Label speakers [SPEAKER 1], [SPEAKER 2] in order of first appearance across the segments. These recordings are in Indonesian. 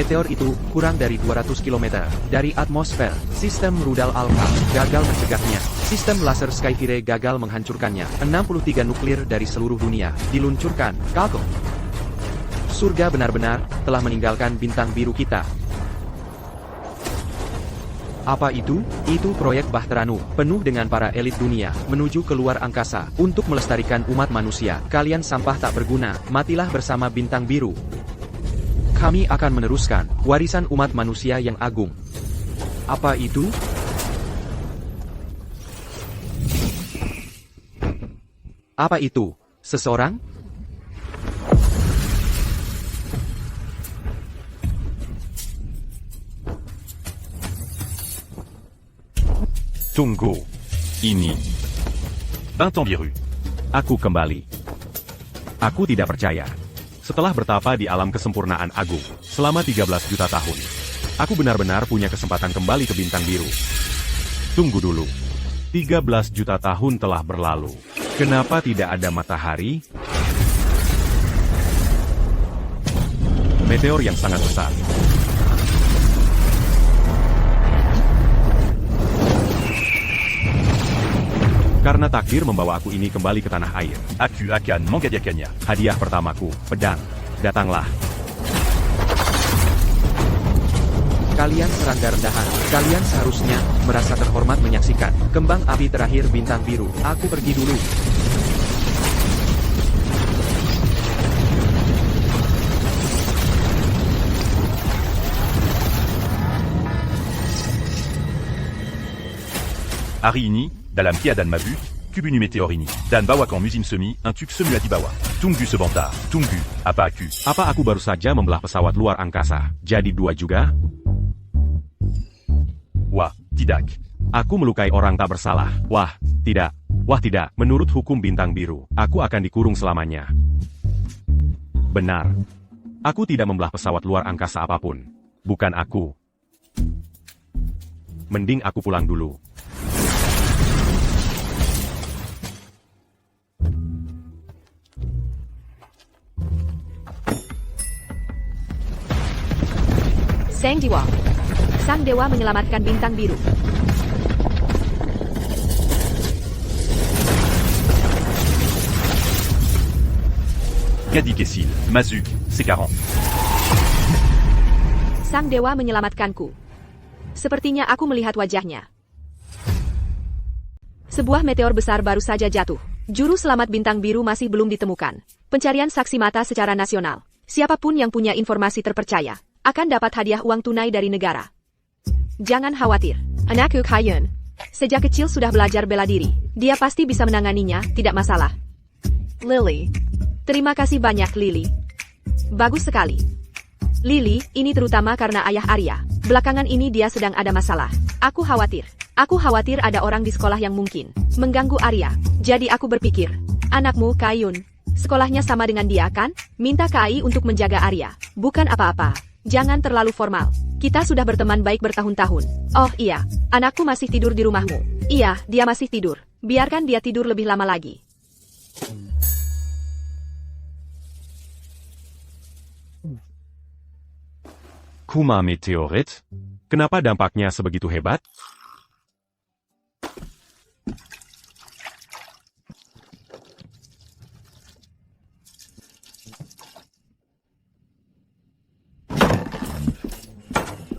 [SPEAKER 1] Meteor itu kurang dari 200 km dari atmosfer. Sistem rudal Alpha gagal mencegahnya. Sistem laser Skyfire gagal menghancurkannya. 63 nuklir dari seluruh dunia diluncurkan. Gagal. Surga benar-benar telah meninggalkan bintang biru kita. Apa itu? Itu proyek Bahteranu, penuh dengan para elit dunia, menuju ke luar angkasa, untuk melestarikan umat manusia. Kalian sampah tak berguna, matilah bersama bintang biru. Kami akan meneruskan warisan umat manusia yang agung. Apa itu? Apa itu? Seseorang?
[SPEAKER 2] Tunggu. Ini. Bintang biru. Aku kembali. Aku tidak percaya. Setelah bertapa di alam kesempurnaan agung, selama 13 juta tahun, aku benar-benar punya kesempatan kembali ke bintang biru. Tunggu dulu. 13 juta tahun telah berlalu. Kenapa tidak ada matahari? Meteor yang sangat besar. Karena takdir membawa aku ini kembali ke tanah air. Aku akan menghadiahkannya. Hadiah pertamaku, pedang. Datanglah.
[SPEAKER 1] Kalian serangga rendahan. Kalian seharusnya merasa terhormat menyaksikan kembang api terakhir bintang biru. Aku pergi dulu.
[SPEAKER 3] Hari ini, dalam keadaan mabuk, kubuni meteor ini, dan bawakan musim semi, untuk semua di bawah. Tunggu sebentar, tunggu, apa aku?
[SPEAKER 2] Apa aku baru saja membelah pesawat luar angkasa? Jadi dua juga?
[SPEAKER 3] Wah, tidak.
[SPEAKER 2] Aku melukai orang tak bersalah. Wah, tidak. Wah tidak, menurut hukum bintang biru, aku akan dikurung selamanya. Benar. Aku tidak membelah pesawat luar angkasa apapun. Bukan aku. Mending aku pulang dulu.
[SPEAKER 4] Sang Dewa. Sang Dewa menyelamatkan bintang biru.
[SPEAKER 3] Kadi Kessil, Mazuk, Sekaran.
[SPEAKER 4] Sang Dewa menyelamatkanku. Sepertinya aku melihat wajahnya. Sebuah meteor besar baru saja jatuh. Juru selamat bintang biru masih belum ditemukan. Pencarian saksi mata secara nasional. Siapapun yang punya informasi terpercaya akan dapat hadiah uang tunai dari negara. Jangan khawatir. Anakku Kayun. Sejak kecil sudah belajar bela diri. Dia pasti bisa menanganinya, tidak masalah. Lily. Terima kasih banyak, Lily. Bagus sekali. Lily, ini terutama karena ayah Arya. Belakangan ini dia sedang ada masalah. Aku khawatir. Aku khawatir ada orang di sekolah yang mungkin mengganggu Arya. Jadi aku berpikir, anakmu Kayun, sekolahnya sama dengan dia kan? Minta Kai untuk menjaga Arya. Bukan apa-apa. Jangan terlalu formal. Kita sudah berteman baik bertahun-tahun. Oh iya, anakku masih tidur di rumahmu. Iya, dia masih tidur. Biarkan dia tidur lebih lama lagi.
[SPEAKER 2] Kuma meteorit? Kenapa dampaknya sebegitu hebat?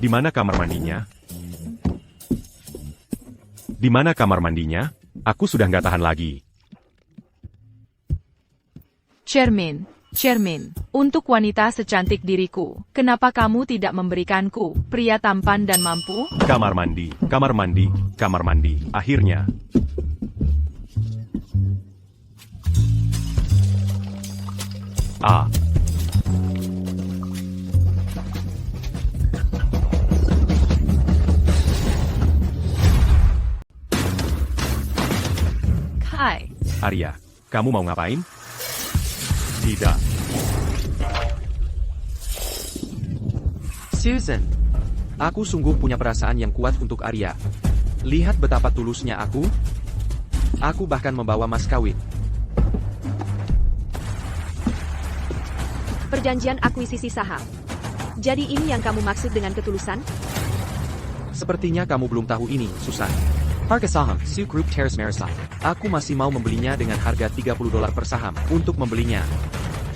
[SPEAKER 2] Di mana kamar mandinya? Di mana kamar mandinya? Aku sudah nggak tahan lagi.
[SPEAKER 5] Cermin, cermin. Untuk wanita secantik diriku, kenapa kamu tidak memberikanku pria tampan dan mampu?
[SPEAKER 2] Kamar mandi, kamar mandi, kamar mandi. Akhirnya. Ah.
[SPEAKER 5] Kai.
[SPEAKER 2] Arya, kamu mau ngapain? Tidak.
[SPEAKER 1] Susan. Aku sungguh punya perasaan yang kuat untuk Arya. Lihat betapa tulusnya aku. Aku bahkan membawa mas kawin.
[SPEAKER 4] Perjanjian akuisisi saham. Jadi ini yang kamu maksud dengan ketulusan?
[SPEAKER 1] Sepertinya kamu belum tahu ini, Susan. Harga saham Su Group Terrace Marisol. Aku masih mau membelinya dengan harga $30 per saham. Untuk membelinya,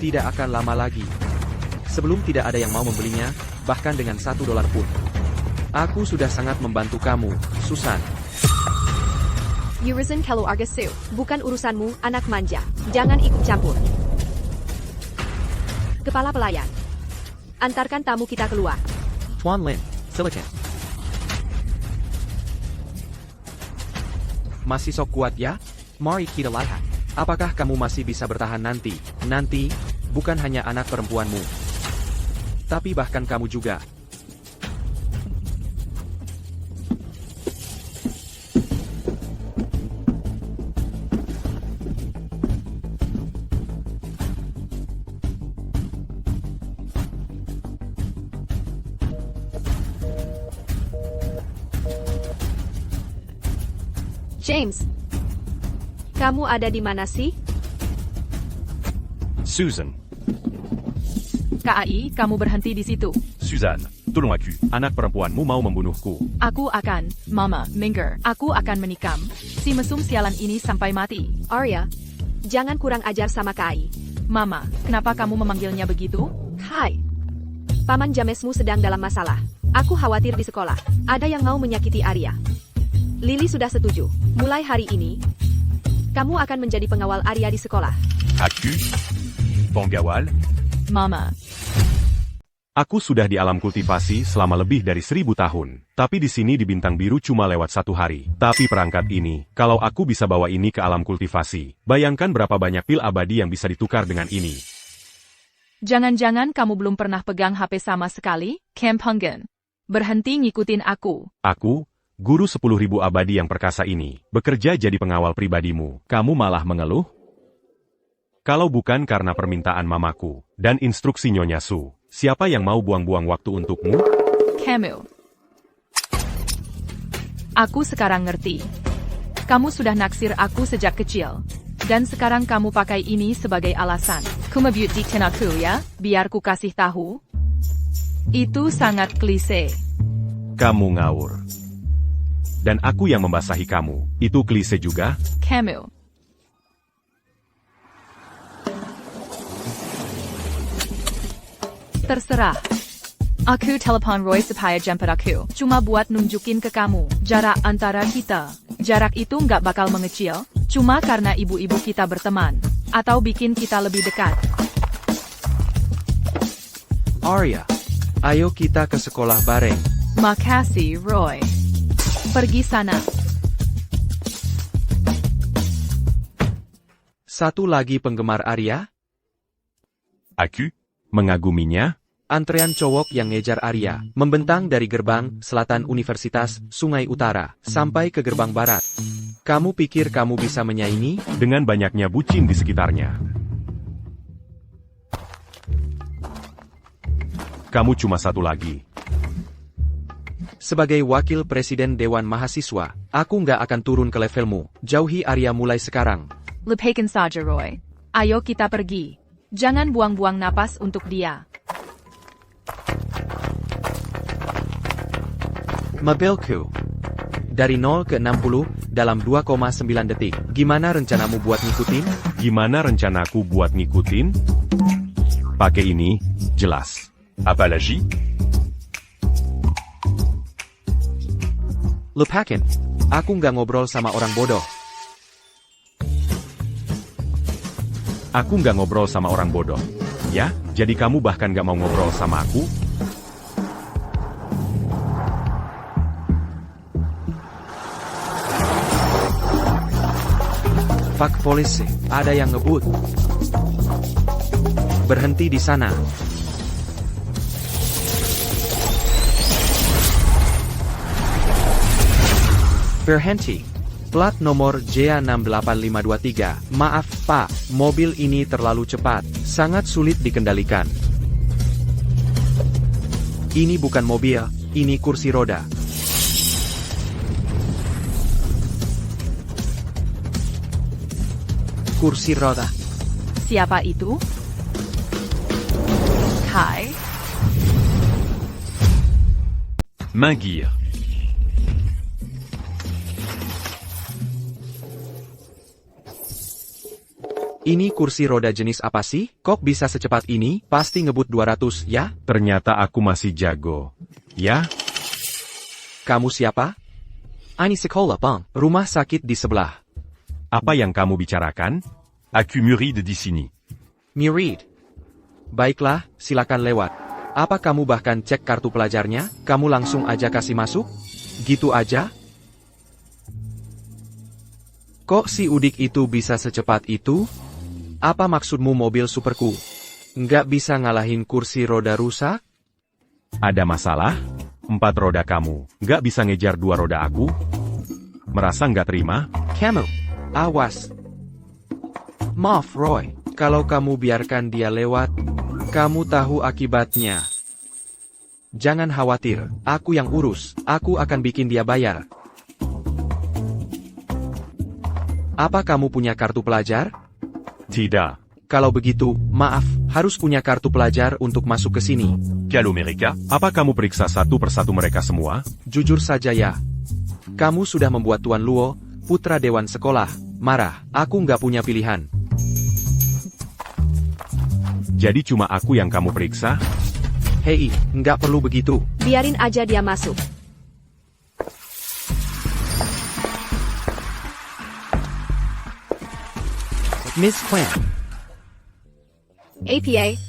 [SPEAKER 1] tidak akan lama lagi. Sebelum tidak ada yang mau membelinya, bahkan dengan $1 pun. Aku sudah sangat membantu kamu, Susan.
[SPEAKER 4] Urizen kalau harga Su, bukan urusanmu, anak manja. Jangan ikut campur. Kepala pelayan. Antarkan tamu kita keluar.
[SPEAKER 1] Tuan Lin, silakan. Masih sok kuat ya? Mari kita lihat. Apakah kamu masih bisa bertahan nanti? Nanti, bukan hanya anak perempuanmu. Tapi bahkan kamu juga.
[SPEAKER 4] James, kamu ada di mana sih?
[SPEAKER 3] Susan.
[SPEAKER 5] KAI, kamu berhenti di situ.
[SPEAKER 3] Suzanne, tolong aku.
[SPEAKER 2] Anak perempuanmu mau membunuhku.
[SPEAKER 5] Aku akan, Mama, Minger, aku akan menikam si mesum sialan ini sampai mati.
[SPEAKER 4] Arya, jangan kurang ajar sama Kai.
[SPEAKER 5] Mama, kenapa kamu memanggilnya begitu?
[SPEAKER 4] Hai. Paman Jamesmu sedang dalam masalah. Aku khawatir di sekolah. Ada yang mau menyakiti Arya. Lily sudah setuju. Mulai hari ini, kamu akan menjadi pengawal Arya di sekolah.
[SPEAKER 3] Aku. Penggawal.
[SPEAKER 5] Mama,
[SPEAKER 2] Aku sudah di alam kultivasi selama lebih dari 1000 tahun. Tapi di sini di Bintang Biru cuma lewat 1 hari. Tapi perangkat ini, kalau aku bisa bawa ini ke alam kultivasi, bayangkan berapa banyak pil abadi yang bisa ditukar dengan ini.
[SPEAKER 5] jangan-jangan kamu belum pernah pegang HP sama sekali, Camp Hungen. Berhenti ngikutin aku.
[SPEAKER 2] Aku, guru 10.000 abadi yang perkasa ini, bekerja jadi pengawal pribadimu. Kamu malah mengeluh? Kalau bukan karena permintaan mamaku dan instruksi Nyonya Su, siapa yang mau buang-buang waktu untukmu?
[SPEAKER 5] Camille. Aku sekarang ngerti. Kamu sudah naksir aku sejak kecil. Dan sekarang kamu pakai ini sebagai alasan. Kumabutin aku ya, biar ku kasih tahu. Itu sangat klise.
[SPEAKER 2] Kamu ngawur. Dan aku yang membasahi kamu, itu klise juga?
[SPEAKER 5] Camille. Terserah. Aku telepon Roy supaya jemput aku. Cuma buat nunjukin ke kamu, jarak antara kita. Jarak itu nggak bakal mengecil, cuma karena ibu-ibu kita berteman. Atau bikin kita lebih dekat.
[SPEAKER 1] Arya, ayo kita ke sekolah bareng.
[SPEAKER 5] Makasih, Roy. Pergi sana.
[SPEAKER 1] Satu lagi penggemar Arya?
[SPEAKER 3] Aku.
[SPEAKER 2] Mengaguminya?
[SPEAKER 1] Antrean cowok yang ngejar Arya, membentang dari gerbang selatan Universitas Sungai Utara, sampai ke gerbang barat. Kamu pikir kamu bisa menyaingi?
[SPEAKER 2] Dengan banyaknya bucin di sekitarnya. Kamu cuma satu lagi.
[SPEAKER 1] Sebagai wakil presiden Dewan Mahasiswa, aku nggak akan turun ke levelmu. Jauhi Arya mulai sekarang.
[SPEAKER 5] Lepaskan saja, Roy. Ayo kita pergi. Jangan buang-buang napas untuk dia.
[SPEAKER 1] Mobilku. Dari 0 ke 60 dalam 2,9 detik. Gimana rencanamu buat ngikutin?
[SPEAKER 2] Gimana rencanaku buat ngikutin? Pakai ini, jelas.
[SPEAKER 3] Apalagi.
[SPEAKER 1] Lepakin. Aku nggak ngobrol sama orang bodoh.
[SPEAKER 2] Aku nggak ngobrol sama orang bodoh. Ya, jadi kamu bahkan nggak mau ngobrol sama aku?
[SPEAKER 1] Pak polisi, ada yang ngebut. Berhenti di sana. Berhenti. Plat nomor J68523. Maaf, Pak, mobil ini terlalu cepat. Sangat sulit dikendalikan. Ini bukan mobil, ini kursi roda. Kursi roda.
[SPEAKER 5] Siapa itu? Kai?
[SPEAKER 3] Main gear.
[SPEAKER 1] Ini kursi roda jenis apa sih? Kok bisa secepat ini? Pasti ngebut 200, ya?
[SPEAKER 2] Ternyata aku masih jago. Ya?
[SPEAKER 1] Kamu siapa? Ini sekolah, Bang. Rumah sakit di sebelah.
[SPEAKER 2] Apa yang kamu bicarakan?
[SPEAKER 3] Aku Murid di sini.
[SPEAKER 1] Murid. Baiklah, silakan lewat. Apa kamu bahkan cek kartu pelajarnya? Kamu langsung aja kasih masuk? Gitu aja? Kok si Udik itu bisa secepat itu? Apa maksudmu mobil superku? Nggak bisa ngalahin kursi roda rusak?
[SPEAKER 2] Ada masalah? 4 roda kamu, nggak bisa ngejar 2 roda aku? Merasa nggak terima?
[SPEAKER 1] Kamu, awas. Maaf Roy, kalau kamu biarkan dia lewat, kamu tahu akibatnya. Jangan khawatir, aku yang urus, aku akan bikin dia bayar. Apa kamu punya kartu pelajar?
[SPEAKER 2] Tidak.
[SPEAKER 1] Kalau begitu, maaf, harus punya kartu pelajar untuk masuk ke sini.
[SPEAKER 3] Calo Mereka.
[SPEAKER 2] Apa kamu periksa satu persatu mereka semua?
[SPEAKER 1] Jujur saja ya. Kamu sudah membuat Tuan Luo, putra dewan sekolah, marah. Aku nggak punya pilihan.
[SPEAKER 2] Jadi cuma aku yang kamu periksa?
[SPEAKER 1] Hei, nggak perlu begitu.
[SPEAKER 4] Biarin aja dia masuk.
[SPEAKER 1] Miss Quan,
[SPEAKER 4] APA,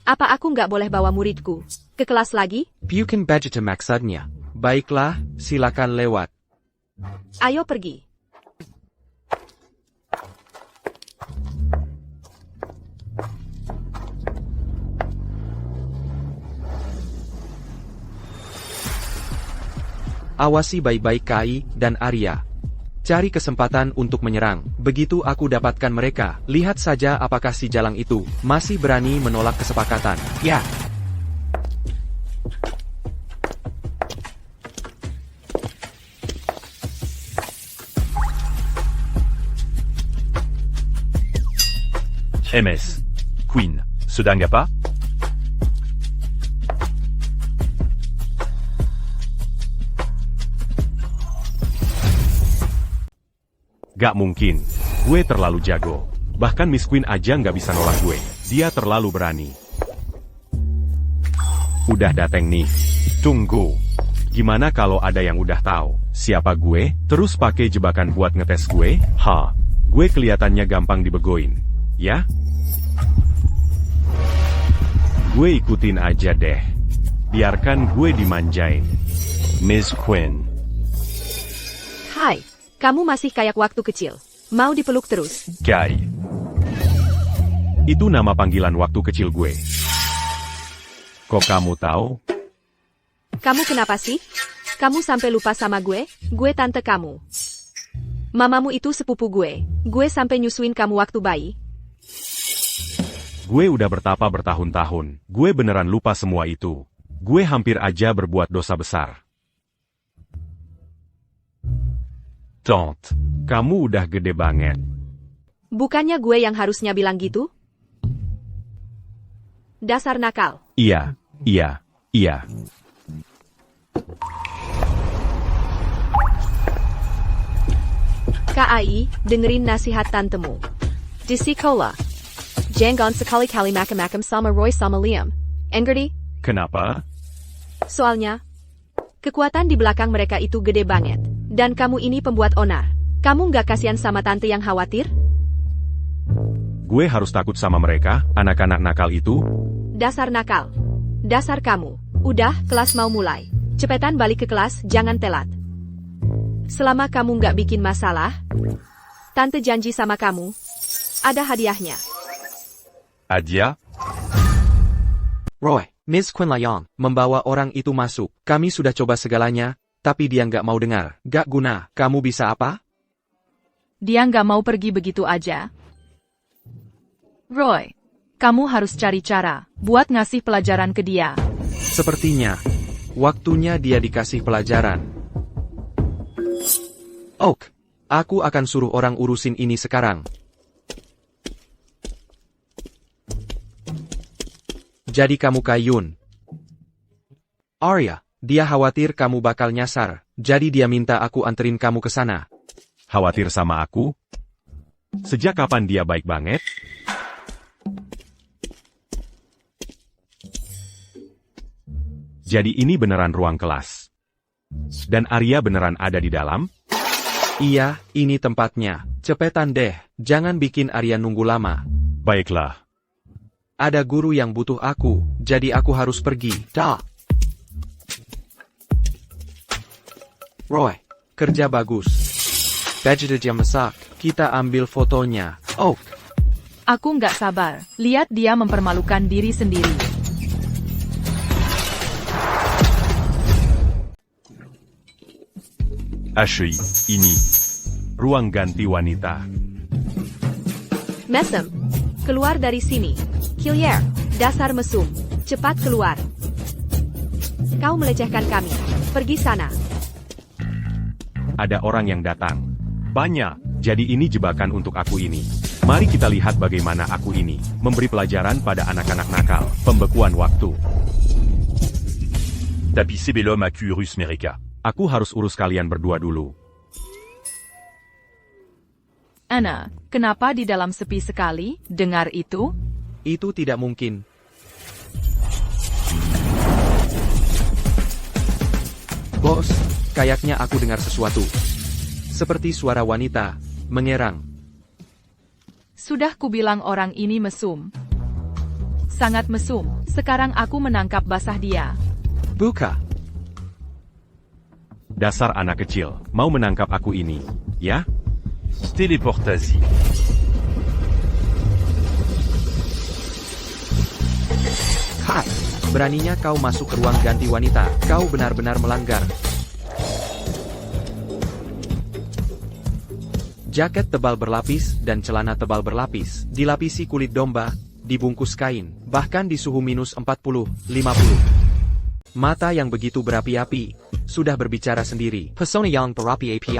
[SPEAKER 4] apa aku nggak boleh bawa muridku ke kelas lagi?
[SPEAKER 1] bukan begitu maksudnya. Baiklah, silakan lewat.
[SPEAKER 4] Ayo pergi.
[SPEAKER 1] Awasi baik-baik Kai dan Arya. Cari kesempatan untuk menyerang. Begitu aku dapatkan mereka, lihat saja apakah si Jalang itu masih berani menolak kesepakatan. Ya.
[SPEAKER 3] MS. Queen. Sedang apa?
[SPEAKER 2] Gak mungkin. Gue terlalu jago. Bahkan Miss Queen aja nggak bisa nolak gue. Dia terlalu berani. Udah dateng nih. Tunggu. Gimana kalau ada yang udah tahu siapa gue, terus pakai jebakan buat ngetes gue? Gue kelihatannya gampang dibegoin. Ya? Gue ikutin aja deh. Biarkan gue dimanjain.
[SPEAKER 3] Miss Quinn.
[SPEAKER 4] Hai, kamu masih kayak waktu kecil. Mau dipeluk terus.
[SPEAKER 3] Kai.
[SPEAKER 2] Itu nama panggilan waktu kecil gue. Kok kamu tahu?
[SPEAKER 4] Kamu kenapa sih? Kamu sampai lupa sama gue? Gue tante kamu. Mamamu itu sepupu gue. Gue sampai nyusuin kamu waktu bayi.
[SPEAKER 2] Gue udah bertapa bertahun-tahun. Gue beneran lupa semua itu. Gue hampir aja berbuat dosa besar.
[SPEAKER 3] Tante.
[SPEAKER 2] Kamu udah gede banget.
[SPEAKER 4] Bukannya gue yang harusnya bilang gitu? Dasar nakal.
[SPEAKER 2] Iya.
[SPEAKER 4] KAI, dengerin nasihat tantemu. Di sekolah. Jangan sekali-kali macam-macam sama Roy sama Liam. Engerti?
[SPEAKER 2] Kenapa?
[SPEAKER 4] Soalnya, kekuatan di belakang mereka itu gede banget. Dan kamu ini pembuat onar. Kamu nggak kasihan sama tante yang khawatir?
[SPEAKER 2] Gue harus takut sama mereka, anak-anak nakal itu?
[SPEAKER 4] Dasar nakal. Dasar kamu. Udah, kelas mau mulai. Cepetan balik ke kelas, jangan telat. Selama kamu nggak bikin masalah, tante janji sama kamu, ada hadiahnya.
[SPEAKER 3] Adia.
[SPEAKER 1] Roy, Miss Quinn Layong, membawa orang itu masuk. Kami sudah coba segalanya, tapi dia nggak mau dengar. Gak guna, kamu bisa apa?
[SPEAKER 5] Dia nggak mau pergi begitu aja. Roy, kamu harus cari cara buat ngasih pelajaran ke dia.
[SPEAKER 1] Sepertinya, waktunya dia dikasih pelajaran. Oak, aku akan suruh orang urusin ini sekarang. Jadi kamu Kayun. Arya, Dia khawatir kamu bakal nyasar, jadi dia minta aku anterin kamu ke sana.
[SPEAKER 2] Khawatir sama aku? Sejak kapan dia baik banget? Jadi ini beneran ruang kelas. Dan Arya beneran ada di dalam?
[SPEAKER 1] Iya, ini tempatnya. Cepetan deh, jangan bikin Arya nunggu lama.
[SPEAKER 2] Baiklah.
[SPEAKER 1] Ada guru yang butuh aku, jadi aku harus pergi. Dah. Roy, kerja bagus. Budget jam masak, kita ambil fotonya. Oh,
[SPEAKER 5] Aku nggak sabar. Lihat dia mempermalukan diri sendiri.
[SPEAKER 3] HEI, ini.
[SPEAKER 2] Ruang ganti wanita.
[SPEAKER 4] Mesem, keluar dari sini. Killier, dasar mesum. Cepat keluar. Kau melecehkan kami. Pergi sana.
[SPEAKER 2] Ada orang yang datang. Banyak, jadi ini jebakan untuk aku ini. Mari kita lihat bagaimana aku ini memberi pelajaran pada anak-anak nakal. Pembekuan waktu.
[SPEAKER 3] Tapi Sebelum a Urus Mereka.
[SPEAKER 2] Aku harus urus kalian berdua dulu.
[SPEAKER 5] Anna, kenapa di dalam sepi sekali? Dengar itu?
[SPEAKER 1] itu tidak mungkin. Bos, kayaknya aku dengar sesuatu. Seperti suara wanita, mengerang.
[SPEAKER 5] Sudah kubilang orang ini mesum. Sangat mesum. Sekarang aku menangkap basah dia.
[SPEAKER 1] Buka.
[SPEAKER 2] Dasar anak kecil, mau menangkap aku ini, ya?
[SPEAKER 3] Téléportasie.
[SPEAKER 1] Hai, beraninya kau masuk ke ruang ganti wanita. Kau benar-benar melanggar. Jaket tebal berlapis dan celana tebal berlapis, dilapisi kulit domba, dibungkus kain, bahkan di suhu minus 40-50. Mata yang begitu berapi-api, sudah berbicara sendiri. Persona yang berapi-api.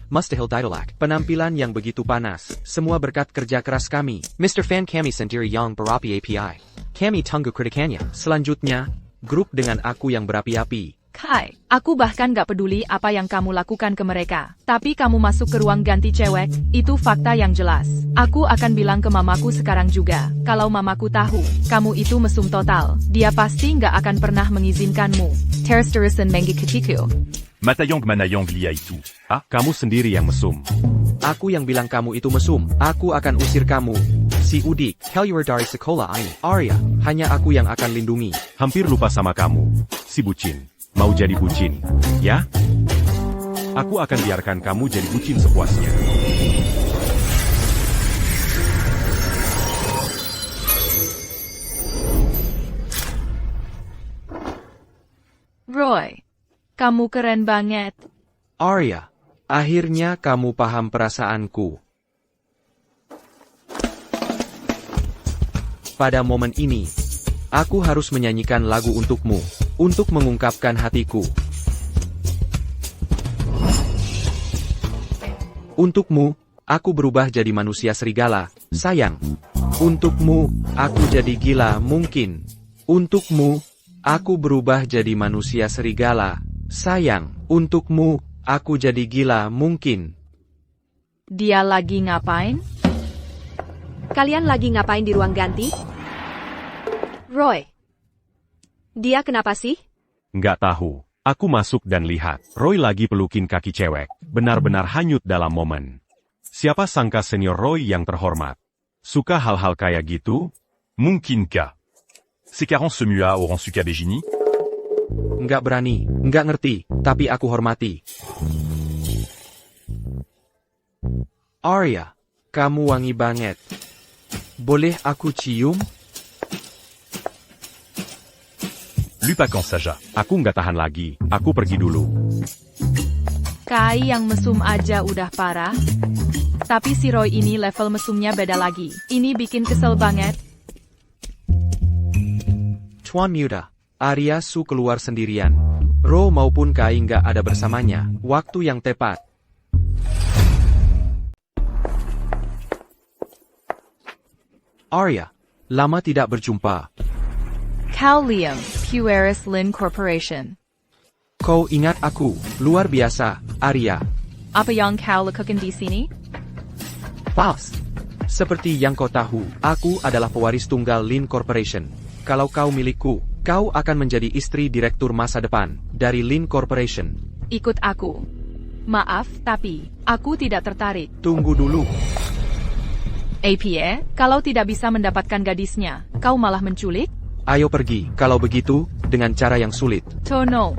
[SPEAKER 1] Mustahil ditolak. Penampilan yang begitu panas, semua berkat kerja keras kami. Mr. Fan kami sendiri yang berapi-api. Kami tunggu kritikannya. Selanjutnya, grup dengan aku yang berapi-api.
[SPEAKER 5] Kai, aku bahkan gak peduli apa yang kamu lakukan ke mereka. Tapi kamu masuk ke ruang ganti cewek, itu fakta yang jelas. Aku akan bilang ke mamaku sekarang juga. Kalau mamaku tahu, kamu itu mesum total. Dia pasti gak akan pernah mengizinkanmu. Terus-terusan mengi keciku.
[SPEAKER 3] Matayong manayong lia itu. Ah,
[SPEAKER 2] Kamu sendiri yang mesum.
[SPEAKER 1] Aku yang bilang kamu itu mesum. Aku akan usir kamu. Si Udik, Helluar dari sekolah ini. Arya, hanya aku yang akan lindungi.
[SPEAKER 2] Hampir lupa sama kamu, si bucin. Mau jadi bucin, ya? Aku akan biarkan kamu jadi bucin sepuasnya.
[SPEAKER 5] Roy, kamu keren banget.
[SPEAKER 1] Arya, akhirnya kamu paham perasaanku. Pada momen ini, aku harus menyanyikan lagu untukmu, untuk mengungkapkan hatiku. Untukmu, aku berubah jadi manusia serigala, sayang. Untukmu, aku jadi gila mungkin. Untukmu, aku berubah jadi manusia serigala, sayang. Untukmu, aku jadi gila mungkin.
[SPEAKER 5] Dia lagi ngapain?
[SPEAKER 4] Kalian lagi ngapain di ruang ganti? Roy. Dia kenapa sih?
[SPEAKER 2] Nggak tahu. Aku masuk dan lihat. Roy lagi pelukin kaki cewek. Benar-benar hanyut dalam momen. Siapa sangka senior Roy yang terhormat. Suka hal-hal kayak gitu?
[SPEAKER 3] Mungkinkah? Sekarang semua orang suka begini?
[SPEAKER 1] Nggak berani, nggak ngerti, tapi aku hormati. Arya, kamu wangi banget. Boleh aku cium?
[SPEAKER 3] Lupakan saja.
[SPEAKER 2] Aku nggak tahan lagi. Aku pergi dulu.
[SPEAKER 5] Kai yang mesum aja udah parah. Tapi si Roy ini level mesumnya beda lagi. Ini bikin kesel banget.
[SPEAKER 1] Tuan Muda, Arya Su keluar sendirian. Ro maupun Kai nggak ada bersamanya. Waktu yang tepat. Arya, lama tidak berjumpa.
[SPEAKER 5] Cal Liam, Pueris Lin Corporation.
[SPEAKER 1] Kau ingat aku, luar biasa, Arya.
[SPEAKER 5] Apa yang kau lakukan di sini?
[SPEAKER 1] Pals. Seperti yang kau tahu, aku adalah pewaris tunggal Lin Corporation. Kalau kau milikku, kau akan menjadi istri direktur masa depan dari Lin Corporation.
[SPEAKER 5] Ikut aku. Maaf, tapi aku tidak tertarik.
[SPEAKER 1] Tunggu dulu.
[SPEAKER 5] APA, kalau tidak bisa mendapatkan gadisnya, kau malah menculik?
[SPEAKER 1] Ayo pergi, kalau begitu, dengan cara yang sulit.
[SPEAKER 5] Tono.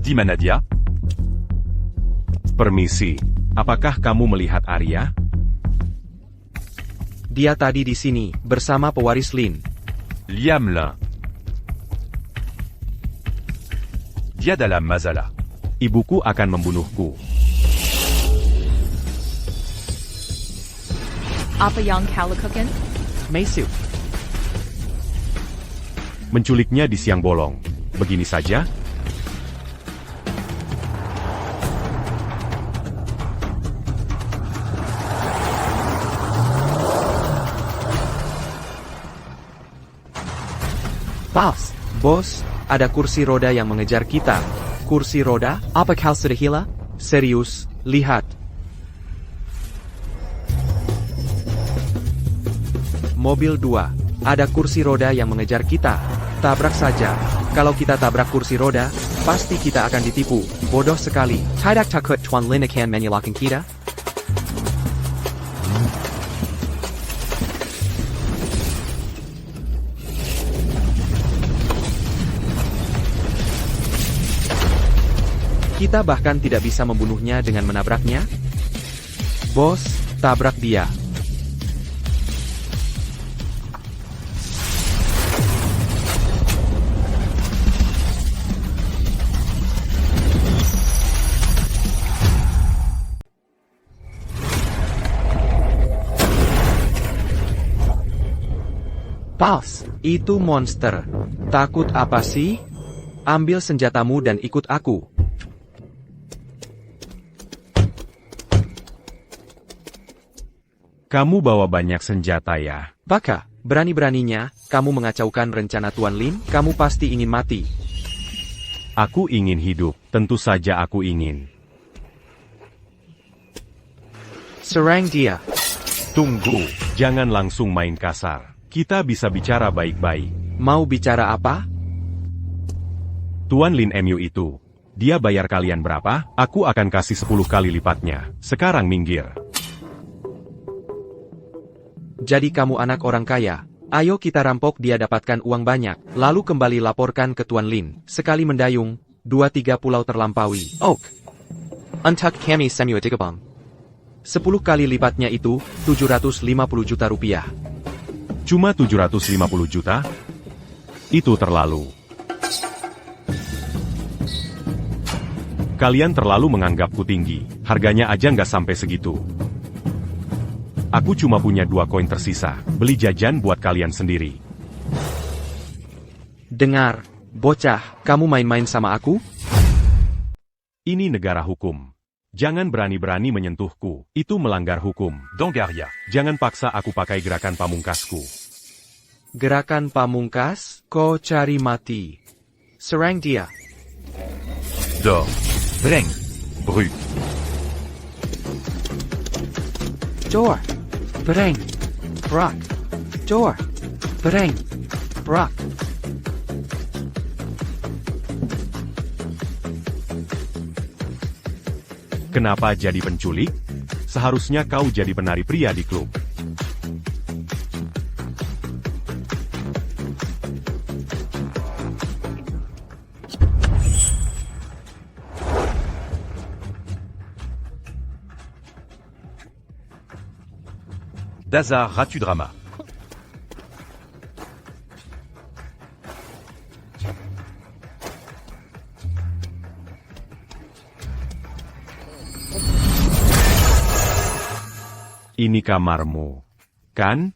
[SPEAKER 3] Dima Nadia.
[SPEAKER 2] Permisi, apakah kamu melihat Arya?
[SPEAKER 1] Dia tadi di sini, bersama pewaris Lin.
[SPEAKER 3] Liam Lin. Dia dalam masalah.
[SPEAKER 2] Ibuku akan membunuhku.
[SPEAKER 5] Apa yang kau lakukan?
[SPEAKER 1] Meisu.
[SPEAKER 2] Menculiknya di siang bolong. Begini saja?
[SPEAKER 1] Pals. Bos, ada kursi roda yang mengejar kita. Kursi roda? Apa kau sudah gila? Serius, lihat. Mobil 2. Ada kursi roda yang mengejar kita. Tabrak saja. Kalau kita tabrak kursi roda, pasti kita akan ditipu. Bodoh sekali. Tidak takut Tuan Lin akan menyalahkan kita? Kita bahkan tidak bisa membunuhnya dengan menabraknya. Bos, tabrak dia. Pals, itu monster. Takut apa sih? Ambil senjatamu dan ikut aku.
[SPEAKER 2] Kamu bawa banyak senjata ya?
[SPEAKER 1] Baka, berani-beraninya, kamu mengacaukan rencana Tuan Lin, kamu pasti ingin mati.
[SPEAKER 2] Aku ingin hidup, tentu saja aku ingin.
[SPEAKER 1] Serang dia.
[SPEAKER 2] Tunggu, jangan langsung main kasar. Kita bisa bicara baik-baik.
[SPEAKER 1] Mau bicara apa?
[SPEAKER 2] Tuan Lin MU itu. Dia bayar kalian berapa? Aku akan kasih 10 kali lipatnya. Sekarang minggir.
[SPEAKER 1] Jadi kamu anak orang kaya. Ayo kita rampok dia dapatkan uang banyak, lalu kembali laporkan ke Tuan Lin. Sekali mendayung, 2-3 pulau terlampaui. Oh. Untuk kami Samuel Digabang. 10 kali lipatnya itu, 750 juta rupiah.
[SPEAKER 2] Cuma 750 juta? Itu terlalu. Kalian terlalu menganggapku tinggi. Harganya aja nggak sampai segitu. Aku cuma punya 2 koin tersisa. Beli jajan buat kalian sendiri.
[SPEAKER 1] Dengar, bocah, kamu main-main sama aku?
[SPEAKER 2] Ini negara hukum. Jangan berani-berani menyentuhku. Itu melanggar hukum.
[SPEAKER 3] Dangaria.
[SPEAKER 2] Jangan paksa aku pakai gerakan pamungkasku.
[SPEAKER 1] Gerakan pamungkas, kau cari mati. Serang dia.
[SPEAKER 3] Dor. Breng. Brut.
[SPEAKER 1] Dor. Breng. Brak. Dor. Breng. Brak.
[SPEAKER 2] Kenapa jadi penculik? Seharusnya kau jadi penari pria di klub.
[SPEAKER 3] Dazar Ratu Drama.
[SPEAKER 2] Ini kamarmu, kan?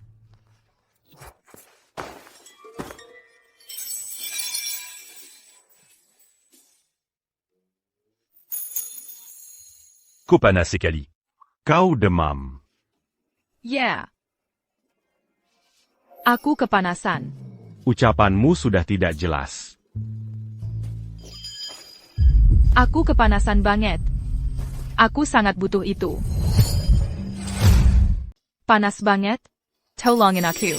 [SPEAKER 3] Kopana Sekali.
[SPEAKER 2] Kau demam.
[SPEAKER 5] Yeah. Aku kepanasan.
[SPEAKER 2] Ucapanmu sudah tidak jelas.
[SPEAKER 5] Aku kepanasan banget. Aku sangat butuh itu. Panas banget? Tolongin aku.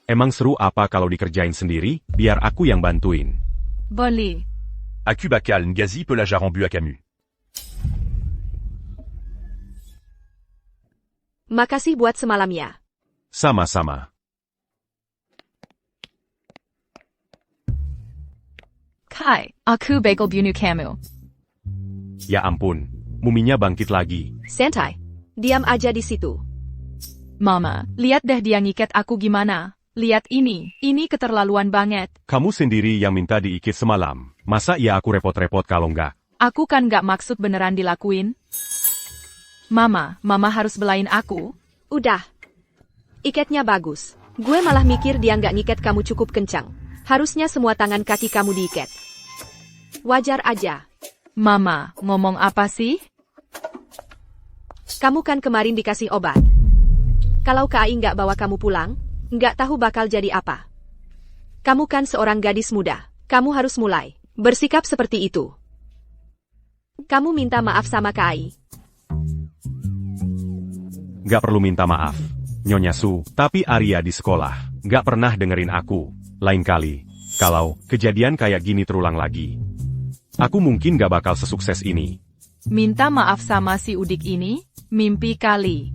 [SPEAKER 2] Emang seru apa kalau dikerjain sendiri? Biar aku yang bantuin.
[SPEAKER 5] Boleh.
[SPEAKER 3] Akubakal Ngazi Pelajarambu Akamu.
[SPEAKER 4] Makasih buat semalamnya.
[SPEAKER 2] Sama-sama.
[SPEAKER 5] Kai, aku bagel bunuh kamu.
[SPEAKER 2] Ya ampun, muminya bangkit lagi.
[SPEAKER 4] Santai. Diam aja di situ.
[SPEAKER 5] Mama, lihat deh dia ngikat aku gimana. Lihat ini keterlaluan banget.
[SPEAKER 2] Kamu sendiri yang minta diikit semalam. Masa iya aku repot-repot kalau enggak?
[SPEAKER 5] Aku kan gak maksud beneran dilakuin. Mama harus belain aku.
[SPEAKER 4] Udah. Ikatnya bagus. Gue malah mikir dia nggak ngikat kamu cukup kencang. Harusnya semua tangan kaki kamu diikat. Wajar aja.
[SPEAKER 5] Mama, ngomong apa sih?
[SPEAKER 4] Kamu kan kemarin dikasih obat. Kalau KAI nggak bawa kamu pulang, nggak tahu bakal jadi apa. Kamu kan seorang gadis muda. Kamu harus mulai bersikap seperti itu. Kamu minta maaf sama KAI.
[SPEAKER 2] Nggak perlu minta maaf, Nyonya Su. Tapi Arya di sekolah nggak pernah dengerin aku. Lain kali, kalau kejadian kayak gini terulang lagi, aku mungkin nggak bakal sesukses ini.
[SPEAKER 5] Minta maaf sama si Udik ini? Mimpi kali.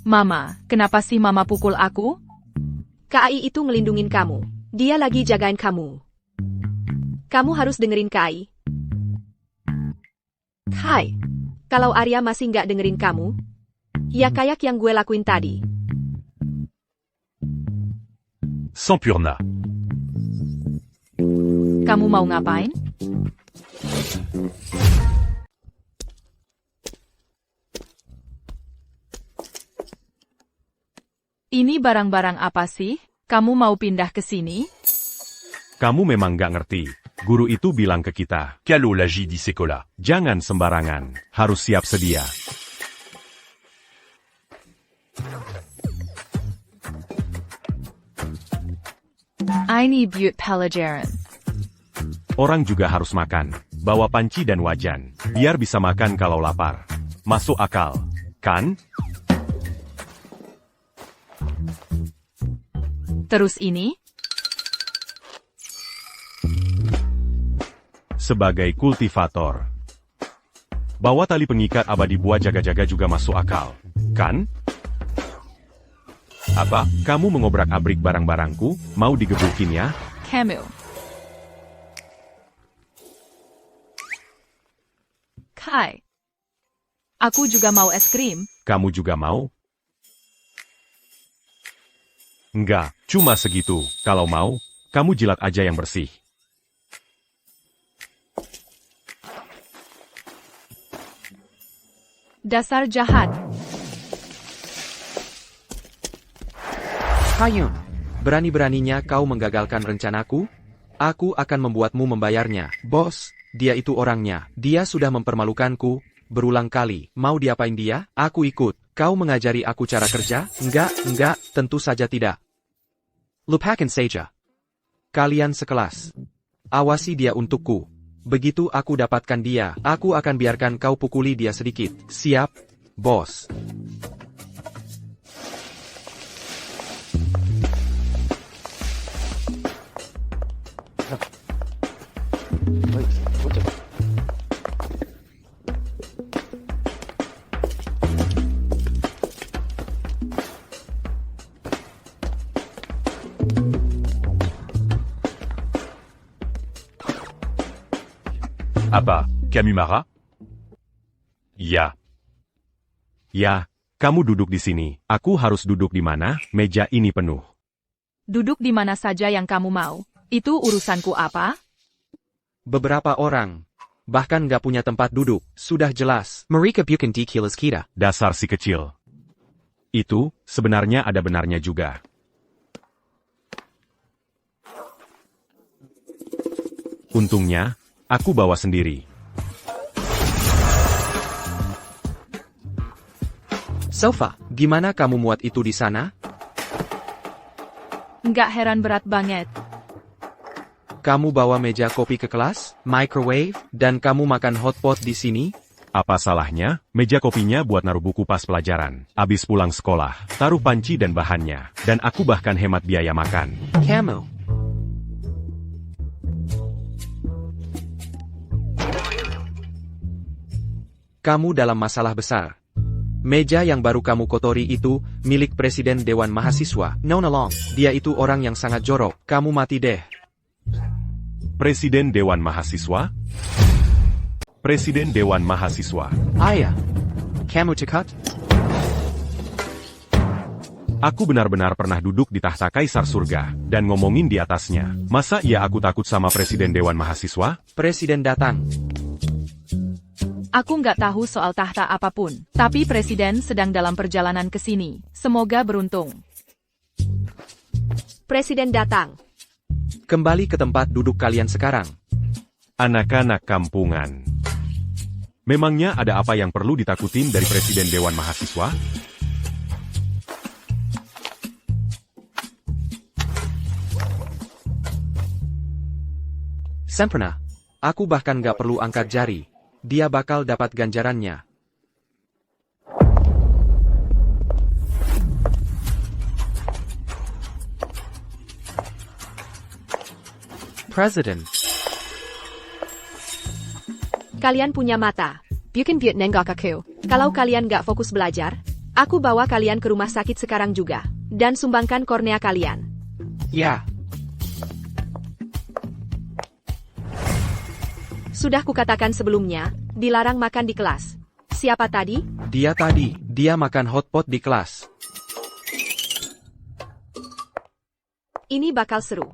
[SPEAKER 5] Mama, kenapa sih Mama pukul aku?
[SPEAKER 4] KAI itu ngelindungin kamu. Dia lagi jagain kamu. Kamu harus dengerin KAI. Hai. Kalau Arya masih nggak dengerin kamu, ya kayak yang gue lakuin tadi.
[SPEAKER 3] Sampurna.
[SPEAKER 5] Kamu mau ngapain? Ini barang-barang apa sih? Kamu mau pindah ke sini?
[SPEAKER 2] Kamu memang nggak ngerti. Guru itu bilang ke kita,
[SPEAKER 3] Calo lagi di sekolah.
[SPEAKER 2] jangan sembarangan, harus siap sedia.
[SPEAKER 5] I need buat pelajaran.
[SPEAKER 2] Orang juga harus makan. Bawa panci dan wajan, biar bisa makan kalau lapar. Masuk akal, kan?
[SPEAKER 5] Terus ini?
[SPEAKER 2] Sebagai kultivator. Bawa tali pengikat abadi buat jaga-jaga juga masuk akal, kan? Apa? Kamu mengobrak-abrik barang-barangku? Mau digebukin ya?
[SPEAKER 5] Kamu. Kai. Aku juga mau es krim.
[SPEAKER 2] Kamu juga mau? Enggak, cuma segitu. Kalau mau, kamu jilat aja yang bersih.
[SPEAKER 5] Dasar jahat.
[SPEAKER 1] Hayun, berani-beraninya kau menggagalkan rencanaku? Aku akan membuatmu membayarnya. Bos, dia itu orangnya. Dia sudah mempermalukanku berulang kali. Mau diapain dia? Aku ikut. Kau mengajari aku cara kerja? Enggak, tentu saja tidak. Lupakan saja. Kalian sekelas. Awasi dia untukku. Begitu aku dapatkan dia, aku akan biarkan kau pukuli dia sedikit. Siap, bos.
[SPEAKER 3] Apa, Camus marah? Ya.
[SPEAKER 2] Ya, kamu duduk di sini. Aku harus duduk di mana? Meja ini penuh.
[SPEAKER 5] Duduk di mana saja yang kamu mau. Itu urusanku apa?
[SPEAKER 1] Beberapa orang. Bahkan gak punya tempat duduk. Sudah jelas. Mereka bukan dikilas kita.
[SPEAKER 2] Dasar si kecil. Itu, sebenarnya ada benarnya juga. Untungnya, aku bawa sendiri.
[SPEAKER 1] Sofa, Gimana kamu muat itu di sana?
[SPEAKER 5] Nggak heran berat banget.
[SPEAKER 1] Kamu bawa meja kopi ke kelas, microwave, dan kamu makan hotpot di sini?
[SPEAKER 2] Apa salahnya? Meja kopinya buat naruh buku pas pelajaran. Abis pulang sekolah, taruh panci dan bahannya. Dan aku bahkan hemat biaya makan.
[SPEAKER 1] Kamu. Kamu dalam masalah besar. Meja yang baru kamu kotori itu, milik Presiden Dewan Mahasiswa, Nona Long. Dia itu orang yang sangat jorok, kamu mati deh.
[SPEAKER 2] Presiden Dewan Mahasiswa? Presiden Dewan Mahasiswa.
[SPEAKER 1] Ayah. Kamu cekat?
[SPEAKER 2] Aku benar-benar pernah duduk di tahta Kaisar Surga, dan ngomongin di atasnya. Masa iya aku takut sama Presiden Dewan Mahasiswa?
[SPEAKER 1] Presiden datang.
[SPEAKER 5] Aku nggak tahu soal tahta apapun, tapi Presiden sedang dalam perjalanan ke sini. Semoga beruntung.
[SPEAKER 4] Presiden datang.
[SPEAKER 1] Kembali ke tempat duduk kalian sekarang.
[SPEAKER 2] Anak-anak kampungan. Memangnya ada apa yang perlu ditakutin dari Presiden Dewan Mahasiswa?
[SPEAKER 1] Sempurna. Aku bahkan gak perlu angkat jari. Dia bakal dapat ganjarannya. President.
[SPEAKER 4] Kalian punya mata. Bukan buat nenggok aku. Kalau kalian gak fokus belajar, aku bawa kalian ke rumah sakit sekarang juga. Dan sumbangkan kornea kalian.
[SPEAKER 1] Ya.
[SPEAKER 4] Sudah kukatakan sebelumnya, dilarang makan di kelas. Siapa tadi?
[SPEAKER 1] Dia makan hotpot di kelas.
[SPEAKER 4] Ini bakal seru.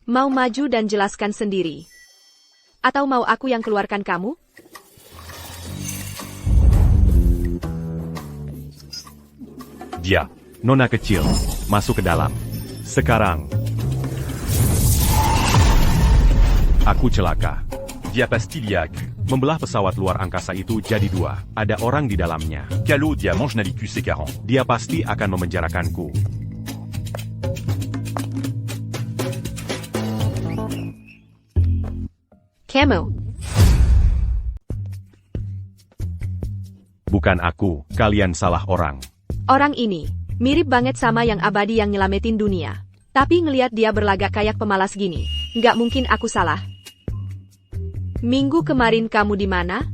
[SPEAKER 4] Mau maju dan jelaskan sendiri? Atau mau aku yang keluarkan kamu?
[SPEAKER 3] Dia.
[SPEAKER 2] Nona kecil, masuk ke dalam. Sekarang. Aku celaka.
[SPEAKER 3] Dia Pastiliac.
[SPEAKER 2] Membelah pesawat luar angkasa itu jadi dua. Ada orang di dalamnya.
[SPEAKER 3] Calo dia mange Nalicus écarant.
[SPEAKER 2] Dia pasti akan memenjarakanku.
[SPEAKER 4] Kamu.
[SPEAKER 2] Bukan aku, kalian salah orang.
[SPEAKER 4] Orang ini, mirip banget sama yang abadi yang nyelamatin dunia. Tapi ngeliat dia berlagak kayak pemalas gini, nggak mungkin aku salah. Minggu kemarin kamu di mana?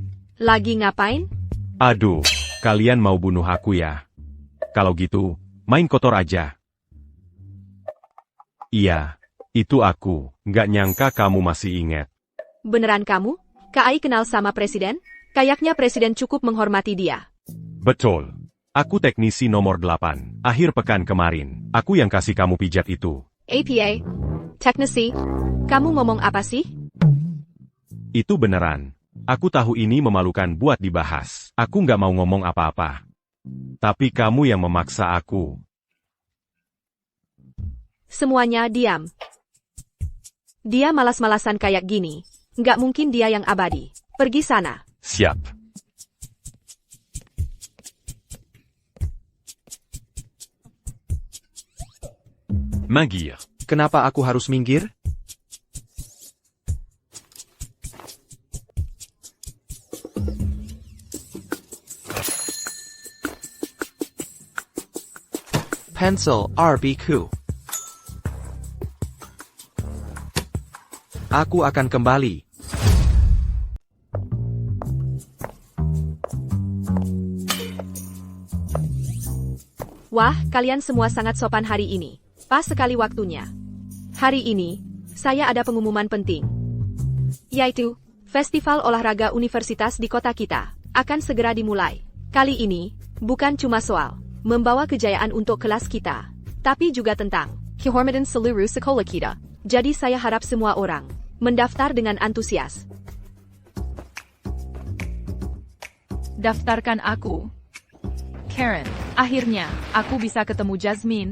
[SPEAKER 4] Lagi ngapain?
[SPEAKER 2] Aduh, kalian mau bunuh aku ya? Kalau gitu, main kotor aja. Iya, itu aku. Nggak nyangka kamu masih ingat.
[SPEAKER 4] Beneran kamu? Kak Ai kenal sama presiden? Kayaknya presiden cukup menghormati dia.
[SPEAKER 2] Betul. Aku teknisi nomor 8. Akhir pekan kemarin, aku yang kasih kamu pijat itu.
[SPEAKER 4] APA? Teknisi? Kamu ngomong apa sih?
[SPEAKER 2] Itu beneran. Aku tahu ini memalukan buat dibahas. Aku nggak mau ngomong apa-apa. Tapi kamu yang memaksa aku.
[SPEAKER 4] Semuanya diam. Dia malas-malasan kayak gini. Nggak mungkin dia yang abadi. Pergi sana.
[SPEAKER 3] Siap. Minggir.
[SPEAKER 1] Kenapa aku harus minggir? Pencil RBQ. Aku akan kembali.
[SPEAKER 4] Wah, kalian semua sangat sopan hari ini. Pas sekali waktunya. Hari ini, saya ada pengumuman penting. Yaitu, Festival Olahraga Universitas di kota kita akan segera dimulai. Kali ini, bukan cuma soal membawa kejayaan untuk kelas kita, tapi juga tentang kehormatan seluruh sekolah kita. Jadi saya harap semua orang mendaftar dengan antusias.
[SPEAKER 5] Daftarkan aku. Karen, akhirnya, aku bisa ketemu Jasmine.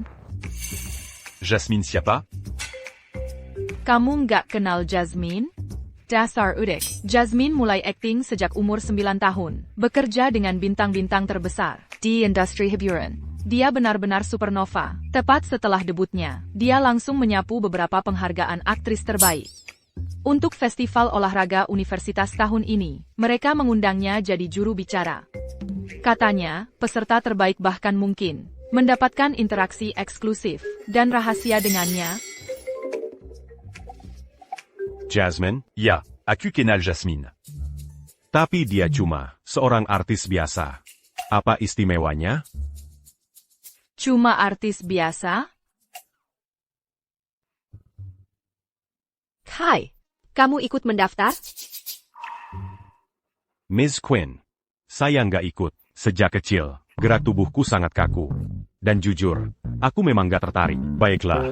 [SPEAKER 3] Jasmine Siapa?
[SPEAKER 5] Kamu nggak kenal Jasmine? Dasar udik. Jasmine mulai akting sejak umur 9 tahun. Bekerja dengan bintang-bintang terbesar di industri hiburan. Dia benar-benar supernova. Tepat setelah debutnya, dia langsung menyapu beberapa penghargaan aktris terbaik. Untuk Festival Olahraga Universitas tahun ini, mereka mengundangnya jadi juru bicara. Katanya, peserta terbaik bahkan mungkin mendapatkan interaksi eksklusif dan rahasia dengannya.
[SPEAKER 2] Jasmine,
[SPEAKER 3] Ya, aku kenal Jasmine.
[SPEAKER 2] tapi dia cuma seorang artis biasa. Apa istimewanya?
[SPEAKER 5] Cuma artis biasa?
[SPEAKER 4] Hai, kamu ikut mendaftar?
[SPEAKER 2] Miss Quinn, saya nggak ikut. Sejak kecil, gerak tubuhku sangat kaku. Dan jujur, aku memang nggak tertarik. Baiklah,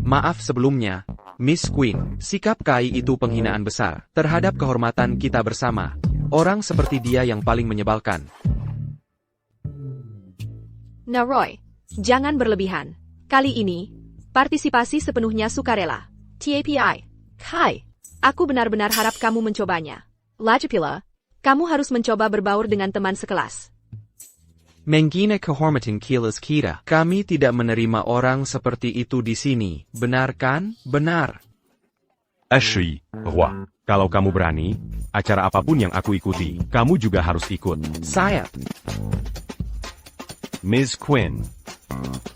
[SPEAKER 1] Maaf sebelumnya, Miss Queen, sikap Kai itu penghinaan besar terhadap kehormatan kita bersama. Orang seperti dia yang paling menyebalkan.
[SPEAKER 4] Nah Roy, jangan berlebihan. Kali ini, partisipasi sepenuhnya sukarela. TAPI. Hai, aku benar-benar harap kamu mencobanya. Lagi pula, kamu harus mencoba berbaur dengan teman sekelas.
[SPEAKER 1] Menggina kehormatan kilas kita. Kami tidak menerima orang seperti itu di sini. Benar kan? Benar.
[SPEAKER 3] Ashley, roi.
[SPEAKER 2] kalau kamu berani, acara apapun yang aku ikuti, kamu juga harus ikut.
[SPEAKER 1] Saya.
[SPEAKER 2] Miss Quinn,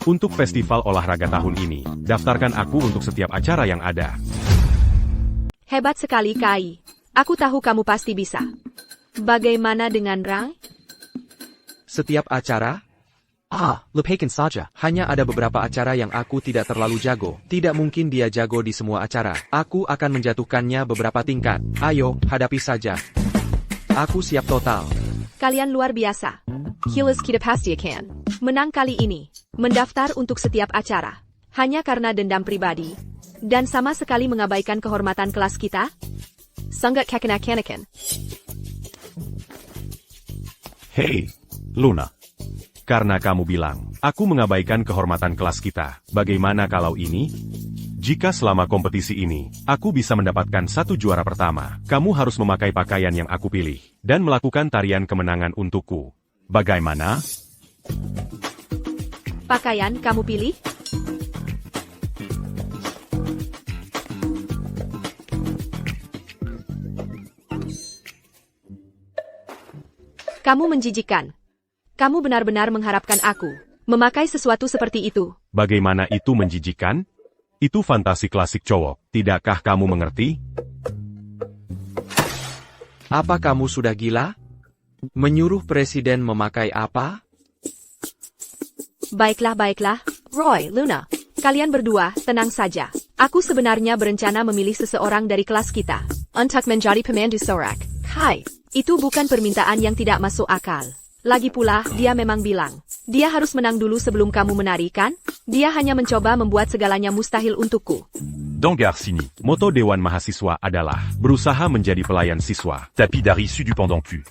[SPEAKER 2] untuk festival olahraga tahun ini, daftarkan aku untuk setiap acara yang ada.
[SPEAKER 4] Hebat sekali Kai. Aku tahu kamu pasti bisa. Bagaimana dengan Rai?
[SPEAKER 1] Setiap acara? Lepaskan saja. Hanya ada beberapa acara yang aku tidak terlalu jago. Tidak mungkin dia jago di semua acara. Aku akan menjatuhkannya beberapa tingkat. Ayo, hadapi saja. Aku siap total.
[SPEAKER 4] Kalian luar biasa. Kilas kita pasti akan menang kali ini. Mendaftar untuk setiap acara. Hanya karena dendam pribadi. Dan sama sekali mengabaikan kehormatan kelas kita? Sangat kekanak-kanakan.
[SPEAKER 2] Hei, Luna. Karena kamu bilang, aku mengabaikan kehormatan kelas kita. Bagaimana kalau ini? Jika selama kompetisi ini, aku bisa mendapatkan 1 juara pertama, kamu harus memakai pakaian yang aku pilih, dan melakukan tarian kemenangan untukku. Bagaimana?
[SPEAKER 4] Pakaian kamu pilih? Kamu menjijikkan. Kamu benar-benar mengharapkan aku memakai sesuatu seperti itu.
[SPEAKER 2] Bagaimana itu menjijikan? Itu fantasi klasik cowok, tidakkah kamu mengerti?
[SPEAKER 1] Apa kamu sudah gila? Menyuruh presiden memakai apa?
[SPEAKER 4] Baiklah. Roy, Luna, kalian berdua, tenang saja. Aku sebenarnya berencana memilih seseorang dari kelas kita untuk menjadi pemandu sorak. Hai, itu bukan permintaan yang tidak masuk akal. Lagi pula, dia memang bilang, dia harus menang dulu sebelum kamu menari, kan? Dia hanya mencoba membuat segalanya mustahil untukku.
[SPEAKER 3] Dangar Sini.
[SPEAKER 2] Moto Dewan Mahasiswa adalah berusaha menjadi pelayan siswa.
[SPEAKER 3] Tapis dari su du pendant cul.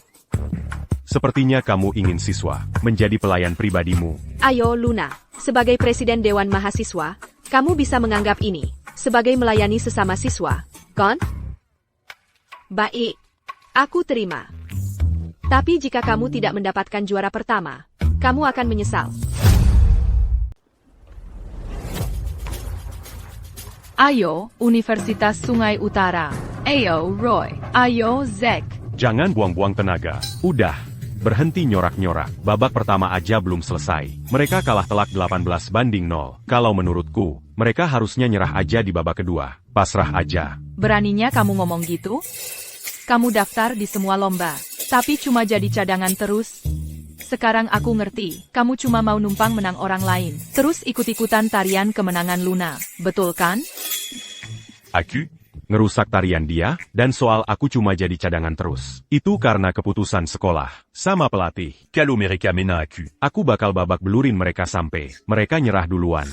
[SPEAKER 2] Sepertinya kamu ingin siswa menjadi pelayan pribadimu.
[SPEAKER 4] Ayo, Luna, sebagai presiden Dewan Mahasiswa, kamu bisa menganggap ini sebagai melayani sesama siswa, kan? Baik, aku terima. Tapi jika kamu tidak mendapatkan juara pertama, kamu akan menyesal.
[SPEAKER 5] Ayo, Universitas Sungai Utara. Ayo, Roy. Ayo, Zack.
[SPEAKER 2] Jangan buang-buang tenaga. Udah, berhenti nyorak-nyorak. Babak pertama aja belum selesai. Mereka kalah telak 18-0. Kalau menurutku, mereka harusnya nyerah aja di babak kedua. Pasrah aja.
[SPEAKER 5] Beraninya kamu ngomong gitu? Kamu daftar di semua lomba, tapi cuma jadi cadangan terus. Sekarang aku ngerti, kamu cuma mau numpang menang orang lain, terus ikut-ikutan tarian kemenangan Luna, betul kan?
[SPEAKER 3] Aku?
[SPEAKER 2] Ngerusak tarian dia, dan soal aku cuma jadi cadangan terus. Itu karena keputusan sekolah, sama pelatih.
[SPEAKER 3] Kalau mereka menang aku.
[SPEAKER 2] Aku bakal babak belurin mereka sampai mereka nyerah duluan.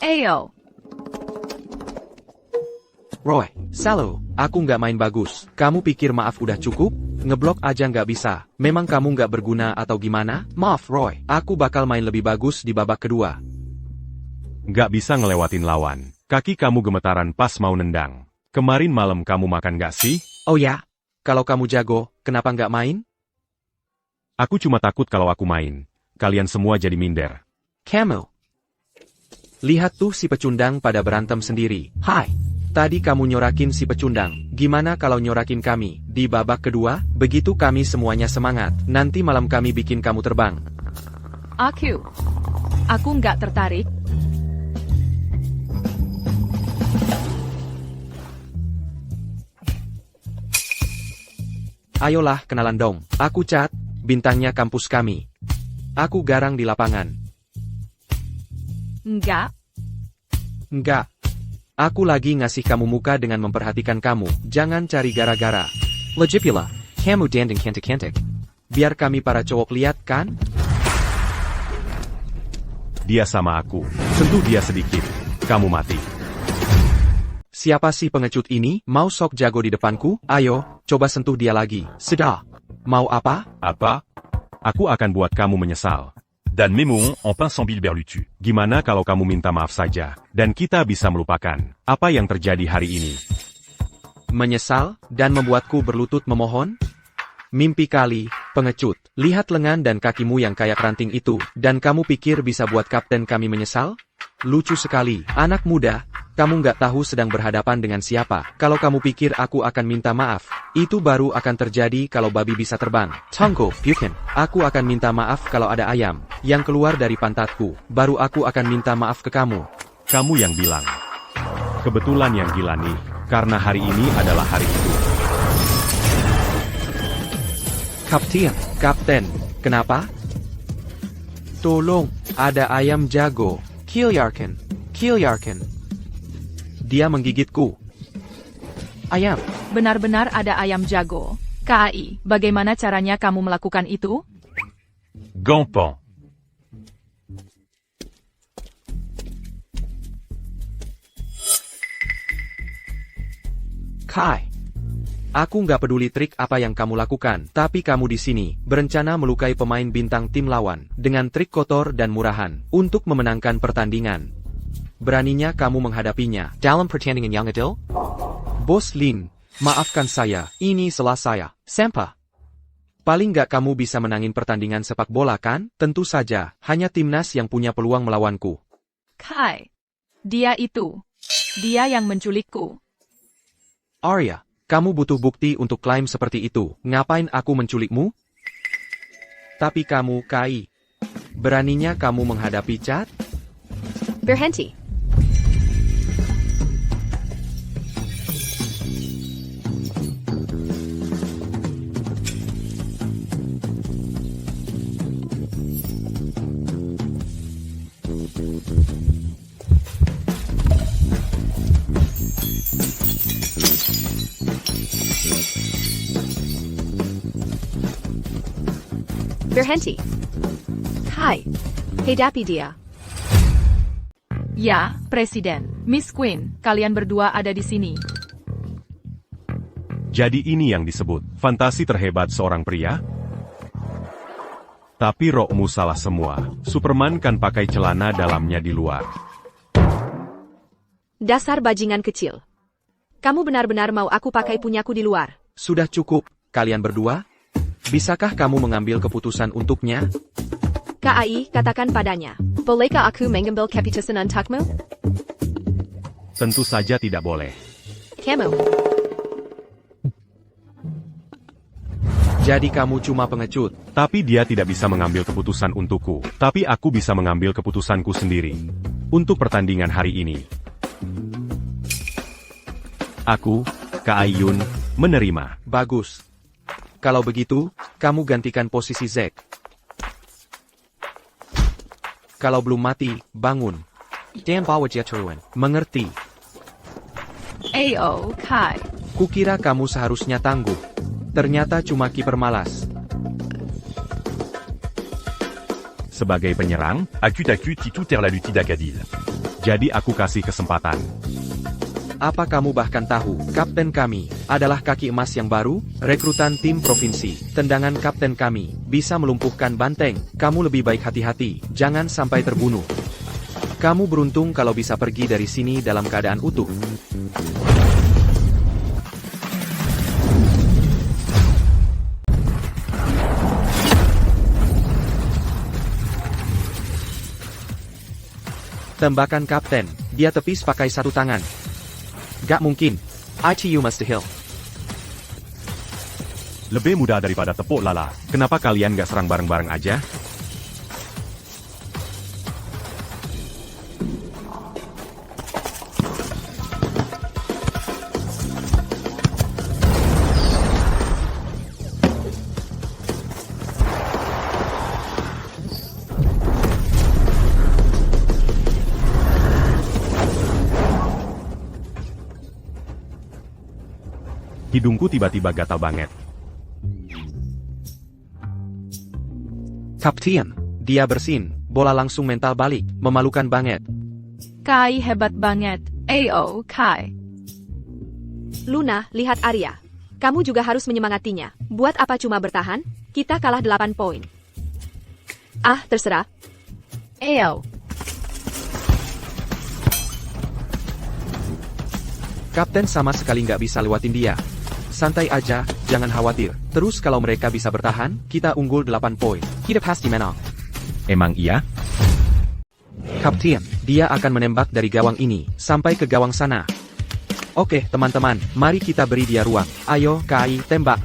[SPEAKER 5] Ayo.
[SPEAKER 1] Roy, Salo, aku nggak main bagus. Kamu pikir maaf udah cukup? Ngeblok aja nggak bisa. Memang kamu nggak berguna atau gimana? Maaf Roy, aku bakal main lebih bagus di babak kedua.
[SPEAKER 2] Nggak bisa ngelewatin lawan. Kaki kamu gemetaran pas mau nendang. Kemarin malam kamu makan gak sih?
[SPEAKER 1] Oh ya? Kalau kamu jago, kenapa nggak main?
[SPEAKER 2] Aku cuma takut kalau aku main. Kalian semua jadi minder.
[SPEAKER 1] Kamu. Lihat tuh si pecundang pada berantem sendiri. Hai. Tadi kamu nyorakin si pecundang. Gimana kalau nyorakin kami? Di babak kedua, begitu kami semuanya semangat. Nanti malam kami bikin kamu terbang.
[SPEAKER 5] Aku nggak tertarik.
[SPEAKER 1] Ayolah kenalan dong. Aku Cat, bintangnya kampus kami. Aku garang di lapangan. Enggak. Aku lagi ngasih kamu muka dengan memperhatikan kamu. Jangan cari gara-gara. Lejipula, kamu danding cantik-cantik. Biar kami para cowok lihat kan?
[SPEAKER 2] Dia sama aku. Sentuh dia sedikit. Kamu mati.
[SPEAKER 1] Siapa sih pengecut ini? Mau sok jago di depanku? Ayo, coba sentuh dia lagi. Sudah. Mau apa?
[SPEAKER 3] Apa?
[SPEAKER 2] Aku akan buat kamu menyesal.
[SPEAKER 3] Dan Mémoron en pain sans Berlutu.
[SPEAKER 2] Gimana kalau kamu minta maaf saja, dan kita bisa melupakan apa yang terjadi hari ini?
[SPEAKER 1] Menyesal, dan membuatku berlutut memohon? Mimpi kali, pengecut. Lihat lengan dan kakimu yang kayak ranting itu, dan kamu pikir bisa buat kapten kami menyesal? Lucu sekali, anak muda. Kamu nggak tahu sedang berhadapan dengan siapa. Kalau kamu pikir aku akan minta maaf, itu baru akan terjadi kalau babi bisa terbang. Tunggu, Buchan. Aku akan minta maaf kalau ada ayam yang keluar dari pantatku. Baru aku akan minta maaf ke kamu.
[SPEAKER 2] Kamu yang bilang. Kebetulan yang gila nih, karena hari ini adalah hari itu.
[SPEAKER 1] Kapten, kenapa? Tolong, ada ayam jago. Kilyarkin. Dia menggigitku. Ayam.
[SPEAKER 5] Benar-benar ada ayam jago. KAI, bagaimana caranya kamu melakukan itu?
[SPEAKER 3] Gampan.
[SPEAKER 1] Kai. Aku nggak peduli trik apa yang kamu lakukan, tapi kamu di sini berencana melukai pemain bintang tim lawan dengan trik kotor dan murahan untuk memenangkan pertandingan. Beraninya kamu menghadapinya dalam pertandingan yang adil? Bos Lin, maafkan saya, ini salah saya. Sampah. Paling nggak kamu bisa menangin pertandingan sepak bola kan? Tentu saja, hanya timnas yang punya peluang melawanku.
[SPEAKER 5] Kai. Dia yang menculikku.
[SPEAKER 1] Arya, kamu butuh bukti untuk klaim seperti itu. Ngapain aku menculikmu? Tapi kamu, Kai. Beraninya kamu menghadapi Cat?
[SPEAKER 4] Berhenti. Berhenti. Hai. Hadapi dia.
[SPEAKER 5] Ya, Presiden. Miss Queen, kalian berdua ada di sini.
[SPEAKER 2] Jadi ini yang disebut fantasi terhebat seorang pria? Tapi rokmu salah semua. Superman kan pakai celana dalamnya di luar.
[SPEAKER 4] Dasar bajingan kecil. Kamu benar-benar mau aku pakai punyaku di luar?
[SPEAKER 1] Sudah cukup, kalian berdua? Bisakah kamu mengambil keputusan untuknya?
[SPEAKER 4] KAI, katakan padanya. Bolehkah aku mengambil keputusan untukmu?
[SPEAKER 2] Tentu saja tidak boleh.
[SPEAKER 4] Kamu.
[SPEAKER 1] Jadi kamu cuma pengecut.
[SPEAKER 2] Tapi dia tidak bisa mengambil keputusan untukku. Tapi aku bisa mengambil keputusanku sendiri. Untuk pertandingan hari ini. Aku, Kai Yun, menerima.
[SPEAKER 1] Bagus. Kalau begitu, kamu gantikan posisi Zack. Kalau belum mati, bangun. Dan bawa dia turun. Mengerti.
[SPEAKER 5] Ayo, Kai.
[SPEAKER 1] Kukira kamu seharusnya tangguh. Ternyata cuma kiper malas.
[SPEAKER 2] Sebagai penyerang,
[SPEAKER 3] Akut titu terlaluti d'Akadil.
[SPEAKER 2] jadi aku kasih kesempatan.
[SPEAKER 1] Apa kamu bahkan tahu, kapten kami adalah kaki emas yang baru, rekrutan tim provinsi. Tendangan kapten kami bisa melumpuhkan banteng. Kamu lebih baik hati-hati, jangan sampai terbunuh. Kamu beruntung kalau bisa pergi dari sini dalam keadaan utuh. Tembakan Kapten, dia tepis pakai satu tangan. Gak mungkin. ITU must heal.
[SPEAKER 2] Lebih mudah daripada tepuk lala. Kenapa kalian gak serang bareng-bareng aja? Hidungku tiba-tiba gatal banget.
[SPEAKER 1] Kapten, dia bersin. Bola langsung mental balik. Memalukan banget.
[SPEAKER 5] Kai hebat banget. Ayo, Kai.
[SPEAKER 4] Luna, lihat Arya. Kamu juga harus menyemangatinya. Buat apa cuma bertahan? Kita kalah 8 poin. Ah, terserah.
[SPEAKER 5] Ayo.
[SPEAKER 1] Kapten sama sekali nggak bisa lewatin dia. Santai aja, jangan khawatir. Terus kalau mereka bisa bertahan, kita unggul 8 poin. Kita pasti menang.
[SPEAKER 2] Emang iya?
[SPEAKER 1] Kapten, dia akan menembak dari gawang ini, sampai ke gawang sana. Oke, teman-teman, mari kita beri dia ruang. Ayo, Kai, tembak.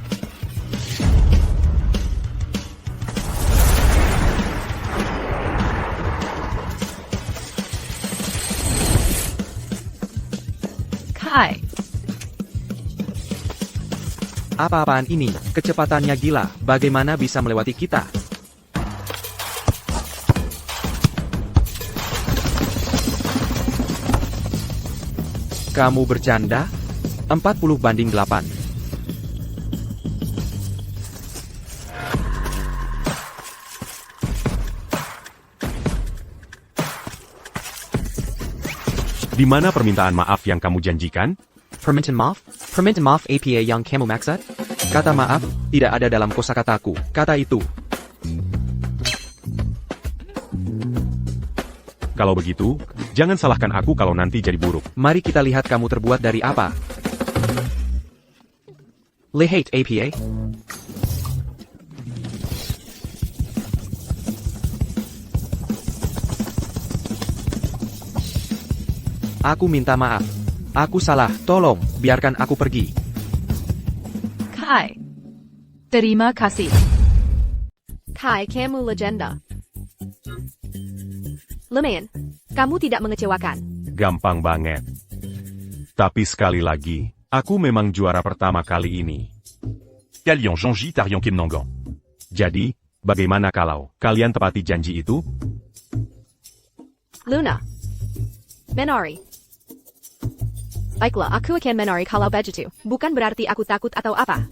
[SPEAKER 5] Kai.
[SPEAKER 1] Apa-apaan ini? Kecepatannya gila. Bagaimana bisa melewati kita? Kamu bercanda? 40-8.
[SPEAKER 2] Di mana permintaan maaf yang kamu janjikan?
[SPEAKER 1] Permintaan maaf? Permintaan maaf APA yang kamu maksud? Kata maaf, tidak ada dalam kosakataku. Kata itu.
[SPEAKER 2] Kalau begitu, jangan salahkan aku kalau nanti jadi buruk.
[SPEAKER 1] Mari kita lihat kamu terbuat dari apa. Lihat APA. Aku minta maaf. Aku salah, tolong, biarkan aku pergi.
[SPEAKER 5] Kai. Terima kasih.
[SPEAKER 4] Kai, kamu legenda. Lumayan. Kamu tidak mengecewakan.
[SPEAKER 2] Gampang banget. Tapi sekali lagi, aku memang juara pertama kali ini.
[SPEAKER 3] Kalian Zhongji Tarion Kim Nangan.
[SPEAKER 2] Jadi, bagaimana kalau kalian tepati janji itu?
[SPEAKER 4] Luna. Menari. Baiklah, aku akan menari kalau begitu. Bukan berarti aku takut atau apa.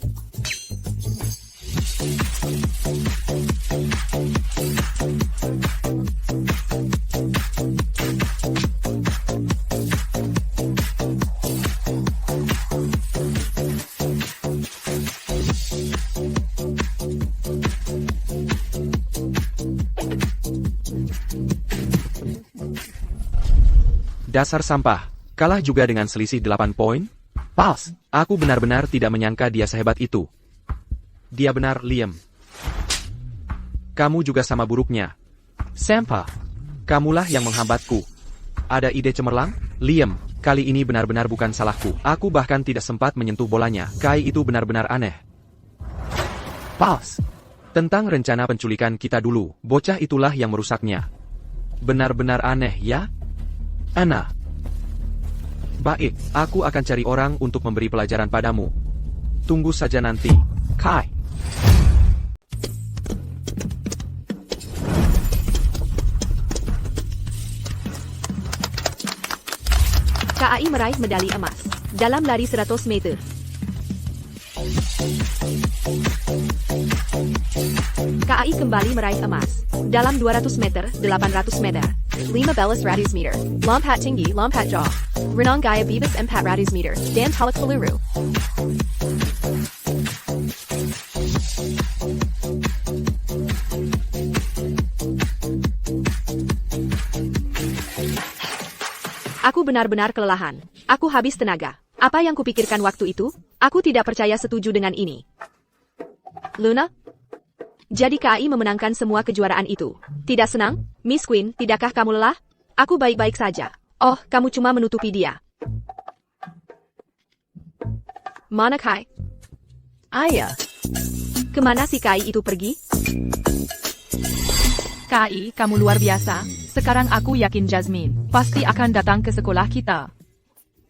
[SPEAKER 1] Dasar sampah. Kalah juga dengan selisih 8 poin? Pas. Aku benar-benar tidak menyangka dia sehebat itu. Dia benar, Liam. Kamu juga sama buruknya. Sampah. Kamulah yang menghambatku. Ada ide cemerlang? Liam, kali ini benar-benar bukan salahku. Aku bahkan tidak sempat menyentuh bolanya. Kai itu benar-benar aneh. Pas. Tentang rencana penculikan kita dulu, bocah itulah yang merusaknya. Benar-benar aneh, ya? Ana. Baik, aku akan cari orang untuk memberi pelajaran padamu. Tunggu saja nanti, Kai.
[SPEAKER 4] KAI meraih medali emas dalam lari 100 meter. KAI kembali meraih emas dalam 200 meter, 800 meter, 15 ratus meter, lompat tinggi, lompat jauh, renang gaya bebas 400 meter, dan tolak peluru. Aku benar-benar kelelahan. Aku habis tenaga. Apa yang kupikirkan waktu itu? Aku tidak percaya setuju dengan ini. Luna? Jadi KAI memenangkan semua kejuaraan itu. Tidak senang? Miss Queen, tidakkah kamu lelah? Aku baik-baik saja. Oh, kamu cuma menutupi dia. Mana Kai?
[SPEAKER 5] Ayah.
[SPEAKER 4] Kemana si KAI itu pergi?
[SPEAKER 5] KAI, kamu luar biasa. Sekarang aku yakin Jasmine pasti akan datang ke sekolah kita.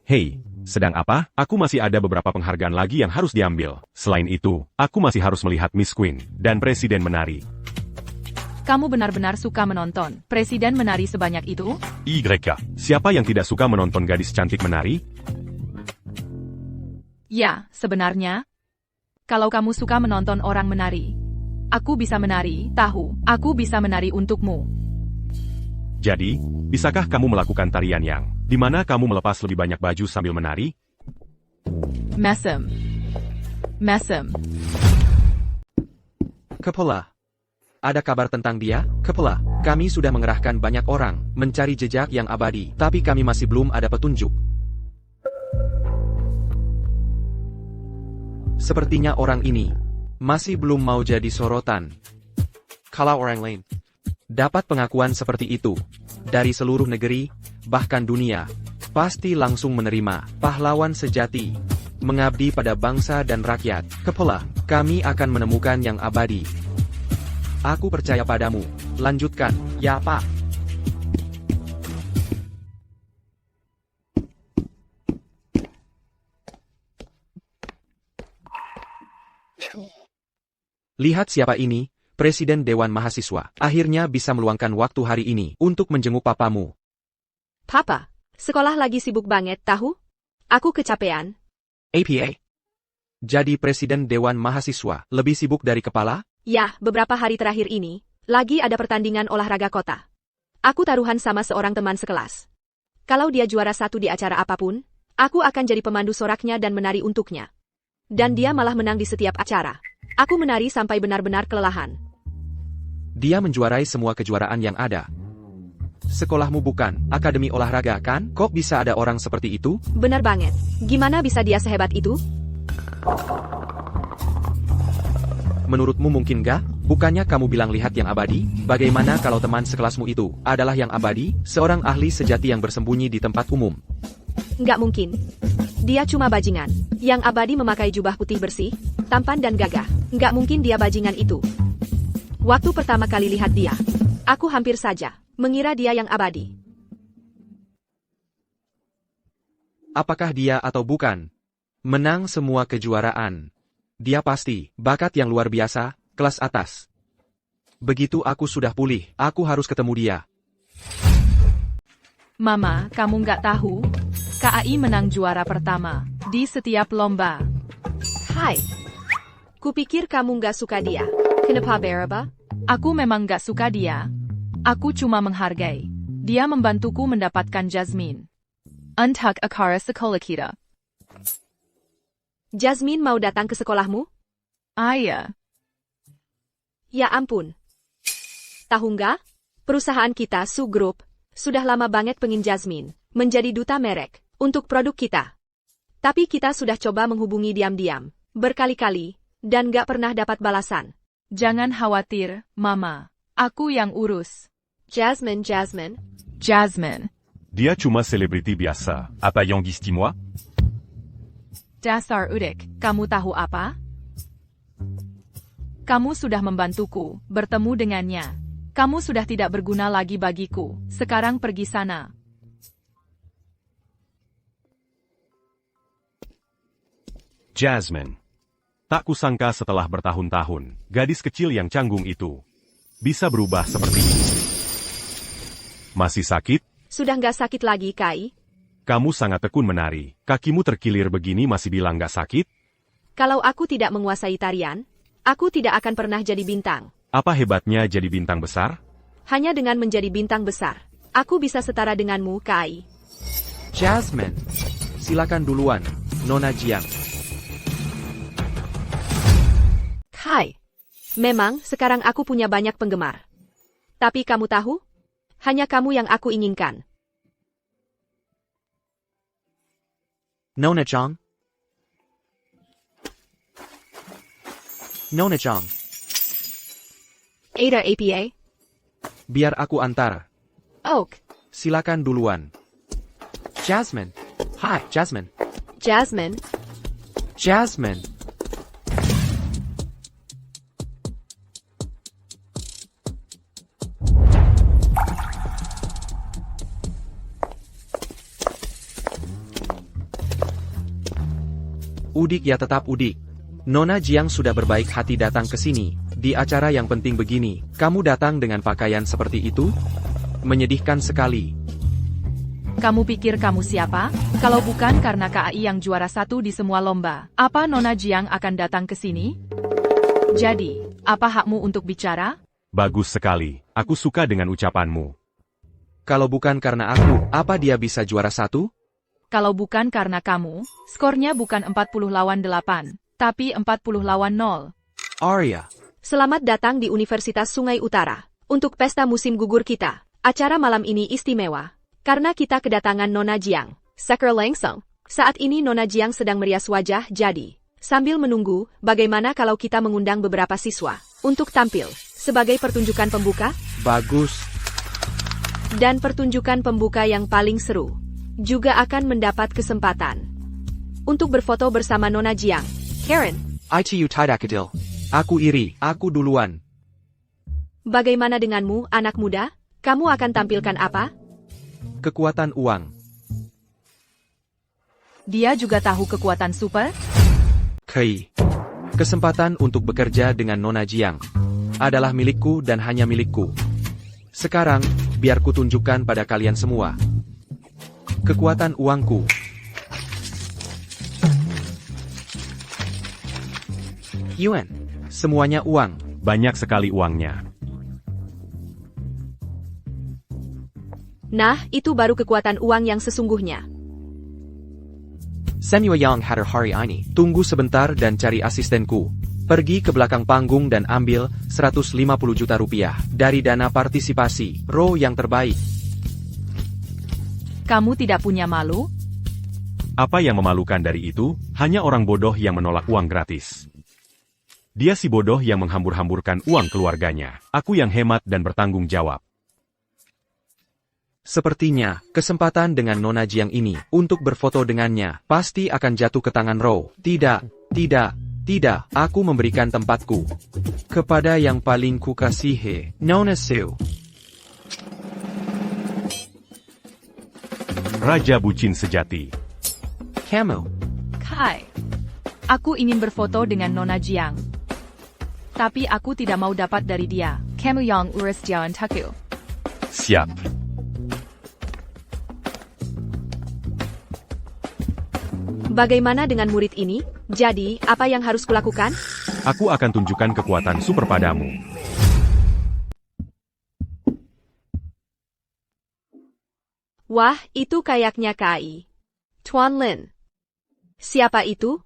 [SPEAKER 2] Hei, sedang apa? Aku masih ada beberapa penghargaan lagi yang harus diambil. Selain itu, aku masih harus melihat Miss Queen dan Presiden menari.
[SPEAKER 5] Kamu benar-benar suka menonton Presiden menari sebanyak itu?
[SPEAKER 3] YK.
[SPEAKER 2] Siapa yang tidak suka menonton gadis cantik menari?
[SPEAKER 5] Ya, sebenarnya. Kalau kamu suka menonton orang menari, aku bisa menari, tahu. Aku bisa menari untukmu.
[SPEAKER 2] Jadi, bisakah kamu melakukan tarian yang di mana kamu melepas lebih banyak baju sambil menari?
[SPEAKER 5] Mesem. Mesem.
[SPEAKER 1] Kepala. Ada kabar tentang dia? Kepala, kami sudah mengerahkan banyak orang mencari jejak yang abadi, tapi kami masih belum ada petunjuk. Sepertinya orang ini masih belum mau jadi sorotan. Kalau orang lain dapat pengakuan seperti itu dari seluruh negeri, bahkan dunia, pasti langsung menerima pahlawan sejati, mengabdi pada bangsa dan rakyat. Kepala, kami akan menemukan yang abadi. Aku percaya padamu. Lanjutkan, ya Pak. Lihat siapa ini, Presiden Dewan Mahasiswa. Akhirnya bisa meluangkan waktu hari ini untuk menjenguk papamu.
[SPEAKER 4] Papa, sekolah lagi sibuk banget, tahu? Aku kecapean.
[SPEAKER 1] APA. Jadi Presiden Dewan Mahasiswa lebih sibuk dari kepala?
[SPEAKER 4] Ya, beberapa hari terakhir ini, lagi ada pertandingan olahraga kota. Aku taruhan sama seorang teman sekelas. Kalau dia juara satu di acara apapun, aku akan jadi pemandu soraknya dan menari untuknya. Dan dia malah menang di setiap acara. Aku menari sampai benar-benar kelelahan.
[SPEAKER 1] Dia menjuarai semua kejuaraan yang ada. Sekolahmu bukan akademi olahraga kan? Kok bisa ada orang seperti itu?
[SPEAKER 4] Benar banget. Gimana bisa dia sehebat itu?
[SPEAKER 1] Menurutmu mungkin gak? Bukannya kamu bilang lihat yang abadi? Bagaimana kalau teman sekelasmu itu adalah yang abadi, seorang ahli sejati yang bersembunyi di tempat umum?
[SPEAKER 4] Nggak mungkin. Dia cuma bajingan. Yang abadi memakai jubah putih bersih, tampan dan gagah. Nggak mungkin dia bajingan itu. Waktu pertama kali lihat dia, aku hampir saja mengira dia yang abadi.
[SPEAKER 1] Apakah dia atau bukan? Menang semua kejuaraan. Dia pasti bakat yang luar biasa, kelas atas. Begitu aku sudah pulih, aku harus ketemu dia.
[SPEAKER 5] Mama, kamu nggak tahu? KAI menang juara pertama di setiap lomba.
[SPEAKER 4] Hai. Kupikir kamu nggak suka dia. Kenapa Beraba?
[SPEAKER 5] Aku memang nggak suka dia. Aku cuma menghargai. Dia membantuku mendapatkan Jasmine. Untuk akara sekolah kita.
[SPEAKER 4] Jasmine mau datang ke sekolahmu?
[SPEAKER 5] Ayah.
[SPEAKER 4] Ya ampun. Tahu nggak? Perusahaan kita, Su Group, sudah lama banget pengin Jasmine menjadi duta merek untuk produk kita. Tapi kita sudah coba menghubungi diam-diam, berkali-kali, dan nggak pernah dapat balasan.
[SPEAKER 5] Jangan khawatir, Mama. Aku yang urus.
[SPEAKER 4] Jasmine.
[SPEAKER 5] Jasmine.
[SPEAKER 2] Dia cuma selebriti biasa.
[SPEAKER 3] Apa yang dis-moi?
[SPEAKER 5] Dasar udik, kamu tahu apa? Kamu sudah membantuku bertemu dengannya. Kamu sudah tidak berguna lagi bagiku. Sekarang pergi sana.
[SPEAKER 2] Jasmine. Tak kusangka setelah bertahun-tahun, gadis kecil yang canggung itu bisa berubah seperti ini. Masih sakit?
[SPEAKER 4] Sudah nggak sakit lagi, Kai.
[SPEAKER 2] Kamu sangat tekun menari. Kakimu terkilir begini masih bilang nggak sakit?
[SPEAKER 4] Kalau aku tidak menguasai tarian, aku tidak akan pernah jadi bintang.
[SPEAKER 2] Apa hebatnya jadi bintang besar?
[SPEAKER 4] Hanya dengan menjadi bintang besar, aku bisa setara denganmu, Kai.
[SPEAKER 1] Jasmine. Silakan duluan, Nona Jiang.
[SPEAKER 4] Hai. Memang, sekarang aku punya banyak penggemar. Tapi kamu tahu? Hanya kamu yang aku inginkan.
[SPEAKER 1] Nona Chong? Nona Chong,
[SPEAKER 4] Ada APA?
[SPEAKER 1] biar aku antar.
[SPEAKER 4] Oak.
[SPEAKER 1] Silakan duluan. Jasmine. Hi, Jasmine.
[SPEAKER 4] Jasmine.
[SPEAKER 1] Jasmine. Udik ya tetap udik. Nona Jiang sudah berbaik hati datang ke sini. Di acara yang penting begini, kamu datang dengan pakaian seperti itu? Menyedihkan sekali.
[SPEAKER 5] Kamu pikir kamu siapa? Kalau bukan karena KAI yang juara 1 di semua lomba, apa Nona Jiang akan datang ke sini? Jadi, apa hakmu untuk bicara?
[SPEAKER 2] Bagus sekali. Aku suka dengan ucapanmu.
[SPEAKER 1] Kalau bukan karena aku, apa dia bisa juara 1?
[SPEAKER 5] Kalau bukan karena kamu, skornya bukan 40 lawan 8, tapi 40 lawan 0.
[SPEAKER 1] Arya.
[SPEAKER 4] Selamat datang di Universitas Sungai Utara. Untuk pesta musim gugur kita, acara malam ini istimewa. Karena kita kedatangan Nona Jiang, Seker Langsung. Saat ini Nona Jiang sedang merias wajah, jadi sambil menunggu, bagaimana kalau kita mengundang beberapa siswa untuk tampil sebagai pertunjukan pembuka?
[SPEAKER 1] Bagus.
[SPEAKER 4] Dan pertunjukan pembuka yang paling seru juga akan mendapat kesempatan untuk berfoto bersama Nona Jiang. Karen,
[SPEAKER 1] ITU Tidakadil. Aku iri, aku duluan.
[SPEAKER 4] bagaimana denganmu, anak muda? Kamu akan tampilkan apa?
[SPEAKER 1] Kekuatan uang.
[SPEAKER 5] Dia juga tahu kekuatan super?
[SPEAKER 1] Kei. Kesempatan untuk bekerja dengan Nona Jiang adalah milikku dan hanya milikku. Sekarang, biar ku tunjukkan pada kalian semua. Kekuatan uangku. Yuan. Semuanya uang.
[SPEAKER 2] Banyak sekali uangnya.
[SPEAKER 4] Nah, itu baru kekuatan uang yang sesungguhnya.
[SPEAKER 1] Samuel Yang Hatter hari ini. Tunggu sebentar dan cari asistenku. Pergi ke belakang panggung dan ambil 150 juta rupiah dari dana partisipasi row yang terbaik.
[SPEAKER 5] Kamu tidak punya malu?
[SPEAKER 2] Apa yang memalukan dari itu? Hanya orang bodoh yang menolak uang gratis. Dia si bodoh yang menghambur-hamburkan uang keluarganya. Aku yang hemat dan bertanggung jawab.
[SPEAKER 1] Sepertinya, kesempatan dengan Nona Jiang ini untuk berfoto dengannya pasti akan jatuh ke tangan Row. Tidak, tidak, tidak, aku memberikan tempatku kepada yang paling kukasihi, Nona Siu.
[SPEAKER 2] Raja bucin sejati.
[SPEAKER 1] Kamu,
[SPEAKER 5] Kai. Aku ingin berfoto dengan Nona Jiang. Tapi aku tidak mau dapat dari dia. Kamu yang urus jalan taku.
[SPEAKER 3] Siap.
[SPEAKER 4] Bagaimana dengan murid ini? Jadi, apa yang harus kulakukan?
[SPEAKER 2] Aku akan tunjukkan kekuatan super padamu.
[SPEAKER 4] Wah, itu kayaknya KAI. Tuan Lin. Siapa itu?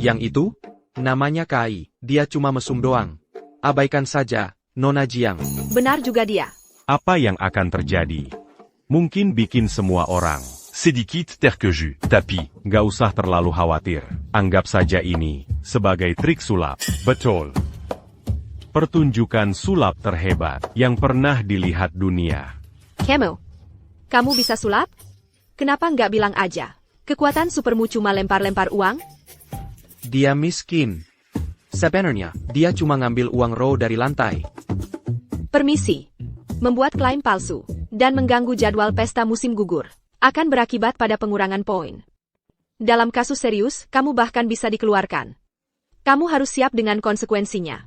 [SPEAKER 1] yang itu? Namanya Kai, dia cuma mesum doang. Abaikan saja, Nona Jiang.
[SPEAKER 4] Benar juga dia.
[SPEAKER 2] Apa yang akan terjadi? Mungkin bikin semua orang.
[SPEAKER 3] Sedikit terkejut, tapi
[SPEAKER 2] Gak usah terlalu khawatir. Anggap saja ini sebagai trik sulap. Betul. Pertunjukan sulap terhebat yang pernah dilihat dunia.
[SPEAKER 4] Kamu. Kamu bisa sulap? Kenapa nggak bilang aja? Kekuatan supermu cuma lempar-lempar uang?
[SPEAKER 1] Dia miskin. Sebenarnya, dia cuma ngambil uang Row dari lantai.
[SPEAKER 4] Permisi. Membuat klaim palsu dan mengganggu jadwal pesta musim gugur akan berakibat pada pengurangan poin. Dalam kasus serius, kamu bahkan bisa dikeluarkan. Kamu harus siap dengan konsekuensinya.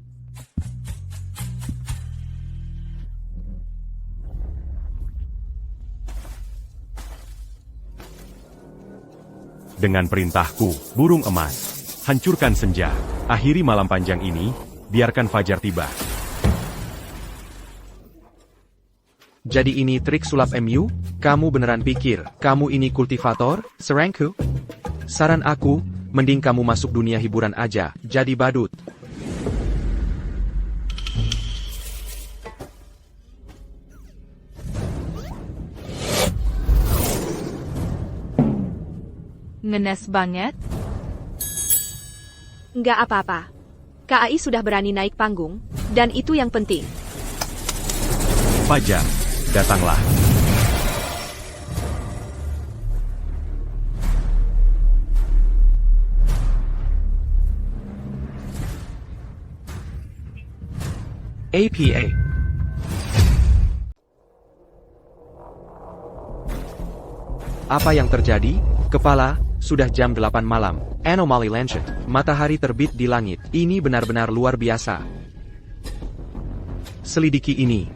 [SPEAKER 2] Dengan perintahku, burung emas. Hancurkan senja. Akhiri malam panjang ini, biarkan fajar tiba.
[SPEAKER 1] Jadi ini trik sulap MU? Kamu beneran pikir, kamu ini kultivator, serangku? Saran aku, mending kamu masuk dunia hiburan aja, jadi badut.
[SPEAKER 5] Ngenes banget.
[SPEAKER 4] Nggak apa-apa. KAI sudah berani naik panggung, dan itu yang penting.
[SPEAKER 2] Fajar, datanglah.
[SPEAKER 1] APA. Apa yang terjadi? Kepala, sudah jam 8 malam. Anomaly Lancet, matahari terbit di langit. Ini benar-benar luar biasa. Selidiki ini.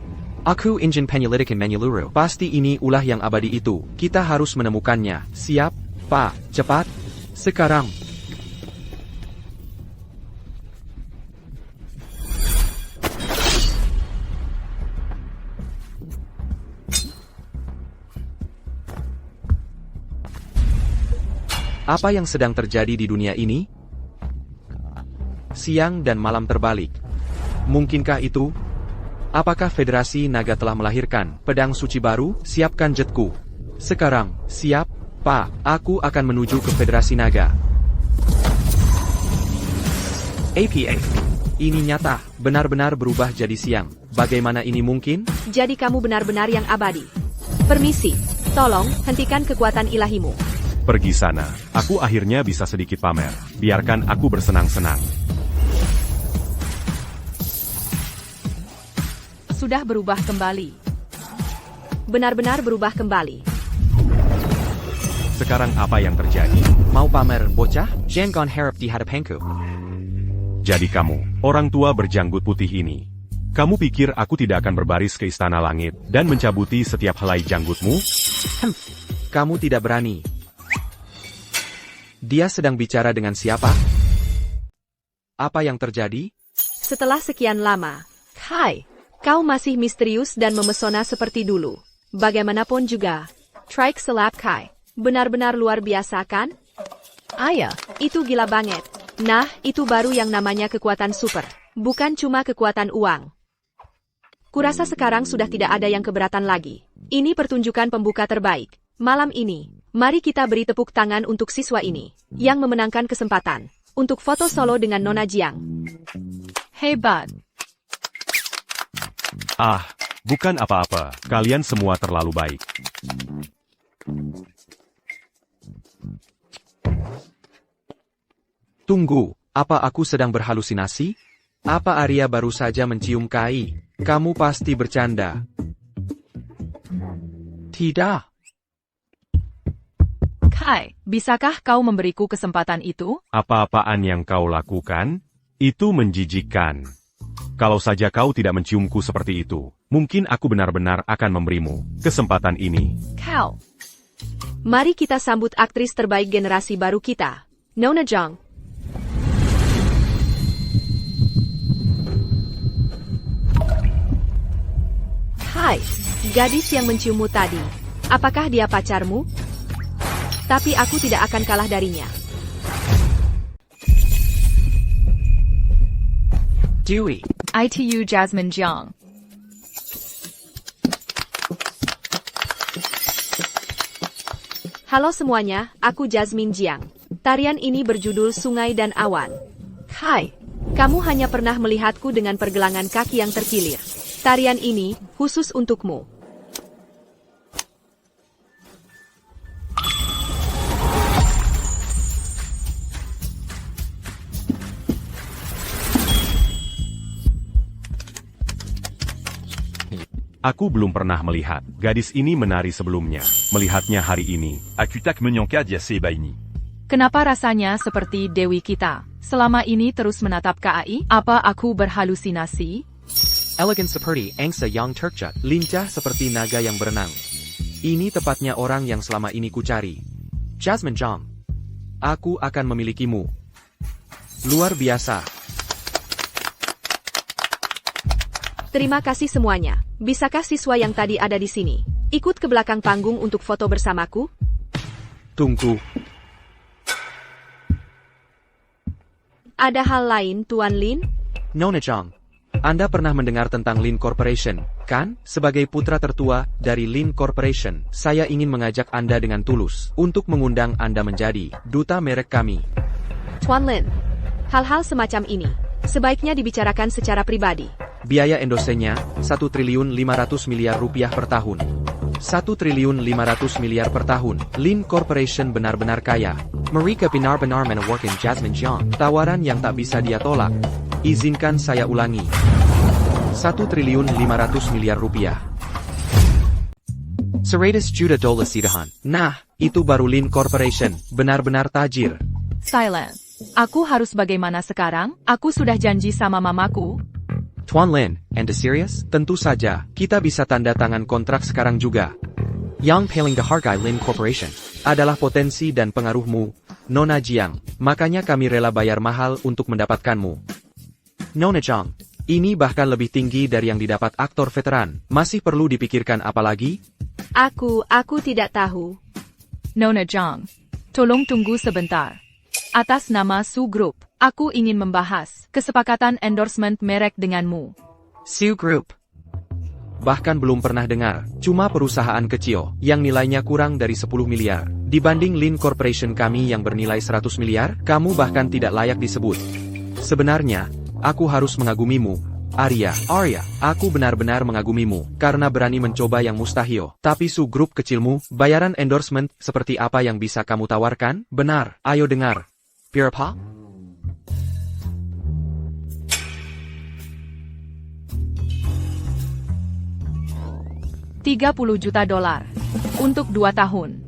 [SPEAKER 1] Aku Engine Penyelidikan Menyeluruh. Pasti ini ulah yang abadi itu. Kita harus menemukannya. Siap, Pak. Cepat. Sekarang. Apa yang sedang terjadi di dunia ini? Siang dan malam terbalik. Mungkinkah itu? Apakah Federasi Naga telah melahirkan pedang suci baru? Siapkan jetku. Sekarang, siap, Pak. Aku akan menuju ke Federasi Naga. APA. Ini nyata, benar-benar berubah jadi siang. Bagaimana ini mungkin?
[SPEAKER 4] Jadi kamu benar-benar yang abadi. Permisi, tolong hentikan kekuatan ilahimu.
[SPEAKER 2] Pergi sana. Aku akhirnya bisa sedikit pamer. Biarkan aku bersenang-senang.
[SPEAKER 5] Sudah berubah kembali.
[SPEAKER 4] Benar-benar berubah kembali.
[SPEAKER 2] Sekarang apa yang terjadi?
[SPEAKER 1] Mau pamer, bocah? Jangan harap di hadapanku.
[SPEAKER 2] Jadi kamu, orang tua berjanggut putih ini. Kamu pikir aku tidak akan berbaris ke istana langit dan mencabuti setiap helai janggutmu?
[SPEAKER 1] Kamu tidak berani. Dia sedang bicara dengan siapa? Apa yang terjadi?
[SPEAKER 4] Setelah sekian lama, Kai, kau masih misterius dan memesona seperti dulu. Bagaimanapun juga, Trike Selap Kai, benar-benar luar biasa kan?
[SPEAKER 5] Ayah,
[SPEAKER 4] Itu gila banget. Nah, itu baru yang namanya kekuatan super. Bukan cuma kekuatan uang. Kurasa sekarang sudah tidak ada yang keberatan lagi. Ini pertunjukan pembuka terbaik. Malam ini, mari kita beri tepuk tangan untuk siswa ini, yang memenangkan kesempatan, untuk foto solo dengan Nona Jiang.
[SPEAKER 5] hebat.
[SPEAKER 2] Ah, bukan apa-apa. Kalian semua terlalu baik.
[SPEAKER 1] Tunggu, apa aku sedang berhalusinasi? Apa Arya baru saja mencium Kai? Kamu pasti bercanda. Tidak.
[SPEAKER 5] Kai, bisakah kau memberiku kesempatan itu?
[SPEAKER 2] Apa-apaan yang kau lakukan? Itu menjijikkan. Kalau saja kau tidak menciumku seperti itu, mungkin aku benar-benar akan memberimu kesempatan ini.
[SPEAKER 5] Kau.
[SPEAKER 4] Mari kita sambut aktris terbaik generasi baru kita, Nona Jiang. Hai, gadis yang menciummu tadi. Apakah dia pacarmu? Tapi aku tidak akan kalah darinya.
[SPEAKER 1] Dewey.
[SPEAKER 5] ITU Jasmine Jiang.
[SPEAKER 4] Halo semuanya, aku Jasmine Jiang. Tarian ini berjudul Sungai dan Awan. Hai, kamu hanya pernah melihatku dengan pergelangan kaki yang terkilir. Tarian ini khusus untukmu.
[SPEAKER 2] Aku belum pernah melihat gadis ini menari sebelumnya. Melihatnya hari ini.
[SPEAKER 3] Akutak Menyanka Diase Baini.
[SPEAKER 5] Kenapa rasanya seperti Dewi kita? Selama ini terus menatap KAI? Apa aku berhalusinasi?
[SPEAKER 1] Elegan seperti angsa yang tercat, lincah seperti naga yang berenang. Ini tepatnya orang yang selama ini kucari. Jasmine Jiang. Aku akan memilikimu. Luar biasa.
[SPEAKER 4] Terima kasih semuanya. Bisakah siswa yang tadi ada di sini ikut ke belakang panggung untuk foto bersamaku?
[SPEAKER 1] Tunggu.
[SPEAKER 4] Ada hal lain, Tuan Lin?
[SPEAKER 1] Nona Jiang. Anda pernah mendengar tentang Lin Corporation, kan? Sebagai putra tertua dari Lin Corporation, saya ingin mengajak Anda dengan tulus untuk mengundang Anda menjadi duta merek kami.
[SPEAKER 4] Tuan Lin, hal-hal semacam ini sebaiknya dibicarakan secara pribadi.
[SPEAKER 1] Biaya endosenya, 1.500 miliar rupiah per tahun. 1.500 miliar per tahun. Lin Corporation benar-benar kaya. Mereka benar-benar menawarkan Jasmine Jiang tawaran yang tak bisa dia tolak. Izinkan saya ulangi. 1.500 miliar rupiah. 100 juta dolar sidahan. Nah, itu baru Lin Corporation. Benar-benar tajir.
[SPEAKER 5] Silence. Aku harus bagaimana sekarang? Aku sudah janji sama mamaku.
[SPEAKER 1] Tuan Lin, Anda serius? Tentu saja, kita bisa tanda tangan kontrak sekarang juga. Yang paling dihargai Lin Corporation adalah potensi dan pengaruhmu, Nona Jiang. Makanya kami rela bayar mahal untuk mendapatkanmu. Nona Jiang, ini bahkan lebih tinggi dari yang didapat aktor veteran. Masih perlu dipikirkan apa lagi?
[SPEAKER 4] Aku tidak tahu.
[SPEAKER 5] Nona Jiang, tolong tunggu sebentar. Atas nama Su Group, aku ingin membahas kesepakatan endorsement merek denganmu.
[SPEAKER 1] Su Group. Bahkan belum pernah dengar, cuma perusahaan kecil yang nilainya kurang dari 10 miliar. Dibanding Lin Corporation kami yang bernilai 100 miliar, kamu bahkan tidak layak disebut. Sebenarnya, aku harus mengagumimu, Arya, aku benar-benar mengagumimu, karena berani mencoba yang mustahil. Tapi Su Group kecilmu, bayaran endorsement seperti apa yang bisa kamu tawarkan? Benar, ayo dengar. Berapa?
[SPEAKER 5] $30 juta untuk 2 tahun.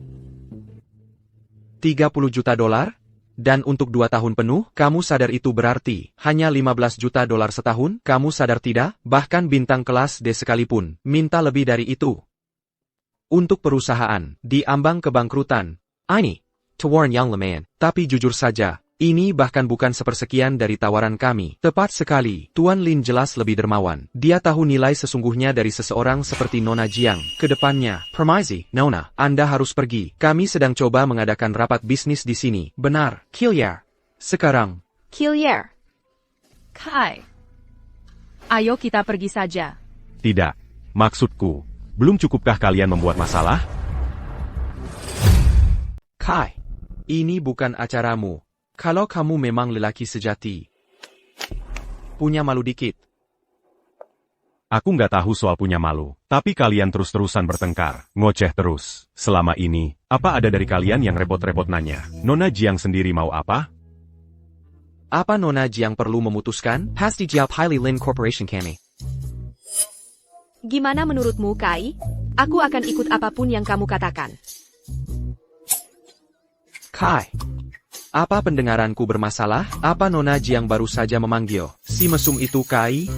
[SPEAKER 1] 30 juta dolar? Dan untuk 2 tahun penuh, kamu sadar itu berarti hanya 15 juta dolar setahun? Kamu sadar tidak? Bahkan bintang kelas D sekalipun minta lebih dari itu. Untuk perusahaan diambang kebangkrutan. Ini tawaran yang lumayan, tapi jujur saja, ini bahkan bukan sepersekian dari tawaran kami. Tepat sekali, Tuan Lin jelas lebih dermawan. Dia tahu nilai sesungguhnya dari seseorang seperti Nona Jiang. Kedepannya, permisi, Nona, Anda harus pergi. Kami sedang coba mengadakan rapat bisnis di sini. Benar, Kilyer. Sekarang.
[SPEAKER 4] Kilyer.
[SPEAKER 5] Kai. Ayo kita pergi saja.
[SPEAKER 2] Tidak. Maksudku, belum cukupkah kalian membuat masalah?
[SPEAKER 1] Kai, ini bukan acaramu. Kalau kamu memang lelaki sejati, punya malu dikit.
[SPEAKER 2] Aku nggak tahu soal punya malu, tapi kalian terus-terusan bertengkar, ngoceh terus. Selama ini, apa ada dari kalian yang repot-repot nanya? Nona Jiang sendiri mau apa?
[SPEAKER 1] Apa Nona Jiang perlu memutuskan? Has dijawab highly Lin Corporation kami.
[SPEAKER 4] Gimana menurutmu, Kai? Aku akan ikut apapun yang kamu katakan.
[SPEAKER 1] Kai, apa pendengaranku bermasalah? Apa Nona Jiang baru saja memanggil si mesum itu Kai?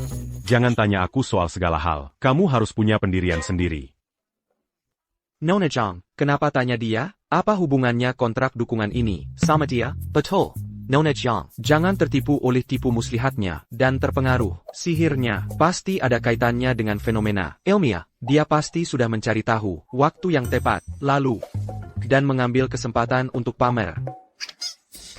[SPEAKER 2] Jangan tanya aku soal segala hal. Kamu harus punya pendirian sendiri.
[SPEAKER 1] Nona Jiang, kenapa tanya dia? Apa hubungannya kontrak dukungan ini sama dia? Betul, Nona Jiang. Jangan tertipu oleh tipu muslihatnya dan terpengaruh sihirnya. Pasti ada kaitannya dengan fenomena ilmiah. Dia pasti sudah mencari tahu waktu yang tepat, lalu dan mengambil kesempatan untuk pamer.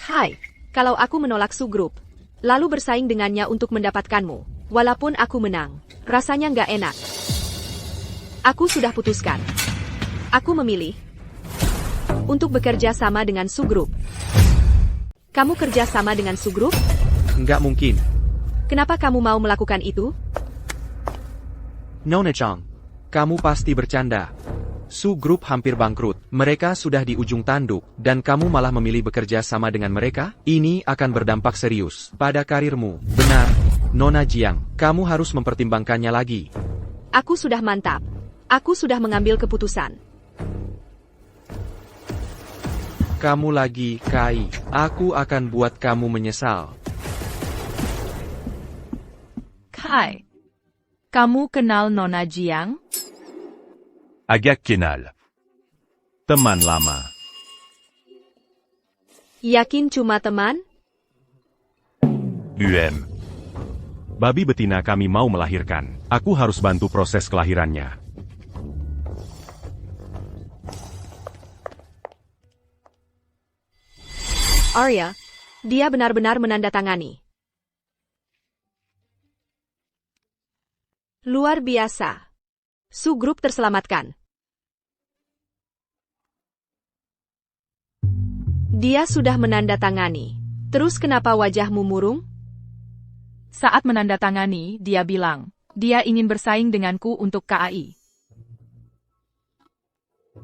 [SPEAKER 4] Hai, kalau aku menolak Su Group, lalu bersaing dengannya untuk mendapatkanmu, walaupun aku menang, rasanya nggak enak. Aku sudah putuskan. Aku memilih untuk bekerja sama dengan Su Group. Kamu kerja sama dengan Su Group?
[SPEAKER 1] Nggak mungkin.
[SPEAKER 4] Kenapa kamu mau melakukan itu?
[SPEAKER 1] Nona Jiang, kamu pasti bercanda. Su Group hampir bangkrut, mereka sudah di ujung tanduk, dan kamu malah memilih bekerja sama dengan mereka? Ini akan berdampak serius pada karirmu. Benar, Nona Jiang, kamu harus mempertimbangkannya lagi.
[SPEAKER 4] Aku sudah mantap. Aku sudah mengambil keputusan.
[SPEAKER 1] Kamu lagi, Kai. Aku akan buat kamu menyesal.
[SPEAKER 5] Kai. Kamu kenal Nona Jiang?
[SPEAKER 3] Agak kenal.
[SPEAKER 2] Teman lama.
[SPEAKER 4] Yakin cuma teman?
[SPEAKER 2] Babi betina kami mau melahirkan. Aku harus bantu proses kelahirannya.
[SPEAKER 4] Arya, dia benar-benar menandatangani. Luar biasa. Su grup terselamatkan. Dia sudah menandatangani. Terus kenapa wajahmu murung?
[SPEAKER 5] Saat menandatangani, dia bilang, dia ingin bersaing denganku untuk KAI.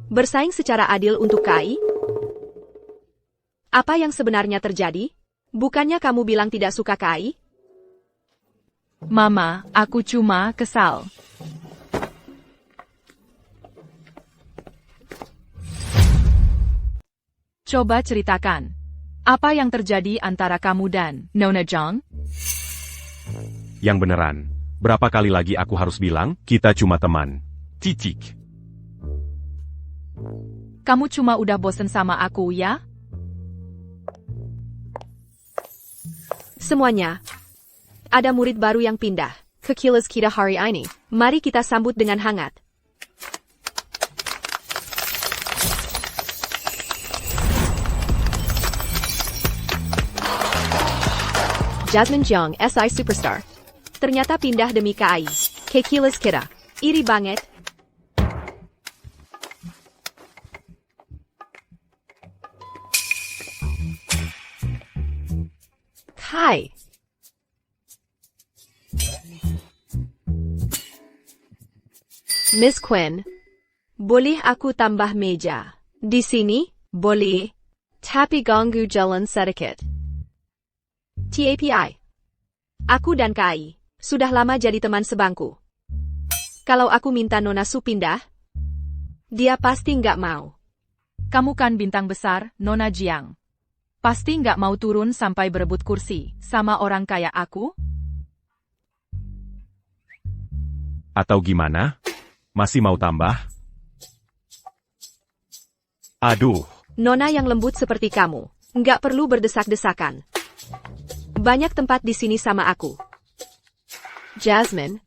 [SPEAKER 4] Bersaing secara adil untuk KAI? Apa yang sebenarnya terjadi? Bukannya kamu bilang tidak suka KAI?
[SPEAKER 5] Mama, aku cuma kesal. Coba ceritakan. Apa yang terjadi antara kamu dan Nona Jong?
[SPEAKER 2] Yang beneran. Berapa kali lagi aku harus bilang, kita cuma teman. Titik.
[SPEAKER 5] Kamu cuma udah bosen sama aku, ya?
[SPEAKER 4] Semuanya. Ada murid baru yang pindah ke kelas kita hari ini. Mari kita sambut dengan hangat. Jasmine Jeong, SI Superstar. Ternyata pindah demi KAI. Ke kelas kita. Iri banget. Hai. Miss Quinn, boleh aku tambah meja? Di sini, boleh. Tapi ganggu jalan sedikit. TAPI. Aku dan KAI sudah lama jadi teman sebangku. Kalau aku minta Nona Su pindah, dia pasti nggak mau.
[SPEAKER 5] Kamu kan bintang besar, Nona Jiang. Pasti nggak mau turun sampai berebut kursi sama orang kayak aku?
[SPEAKER 2] Atau gimana? Masih mau tambah? Aduh.
[SPEAKER 4] Nona yang lembut seperti kamu, nggak perlu berdesak-desakan. Banyak tempat di sini sama aku. Jasmine,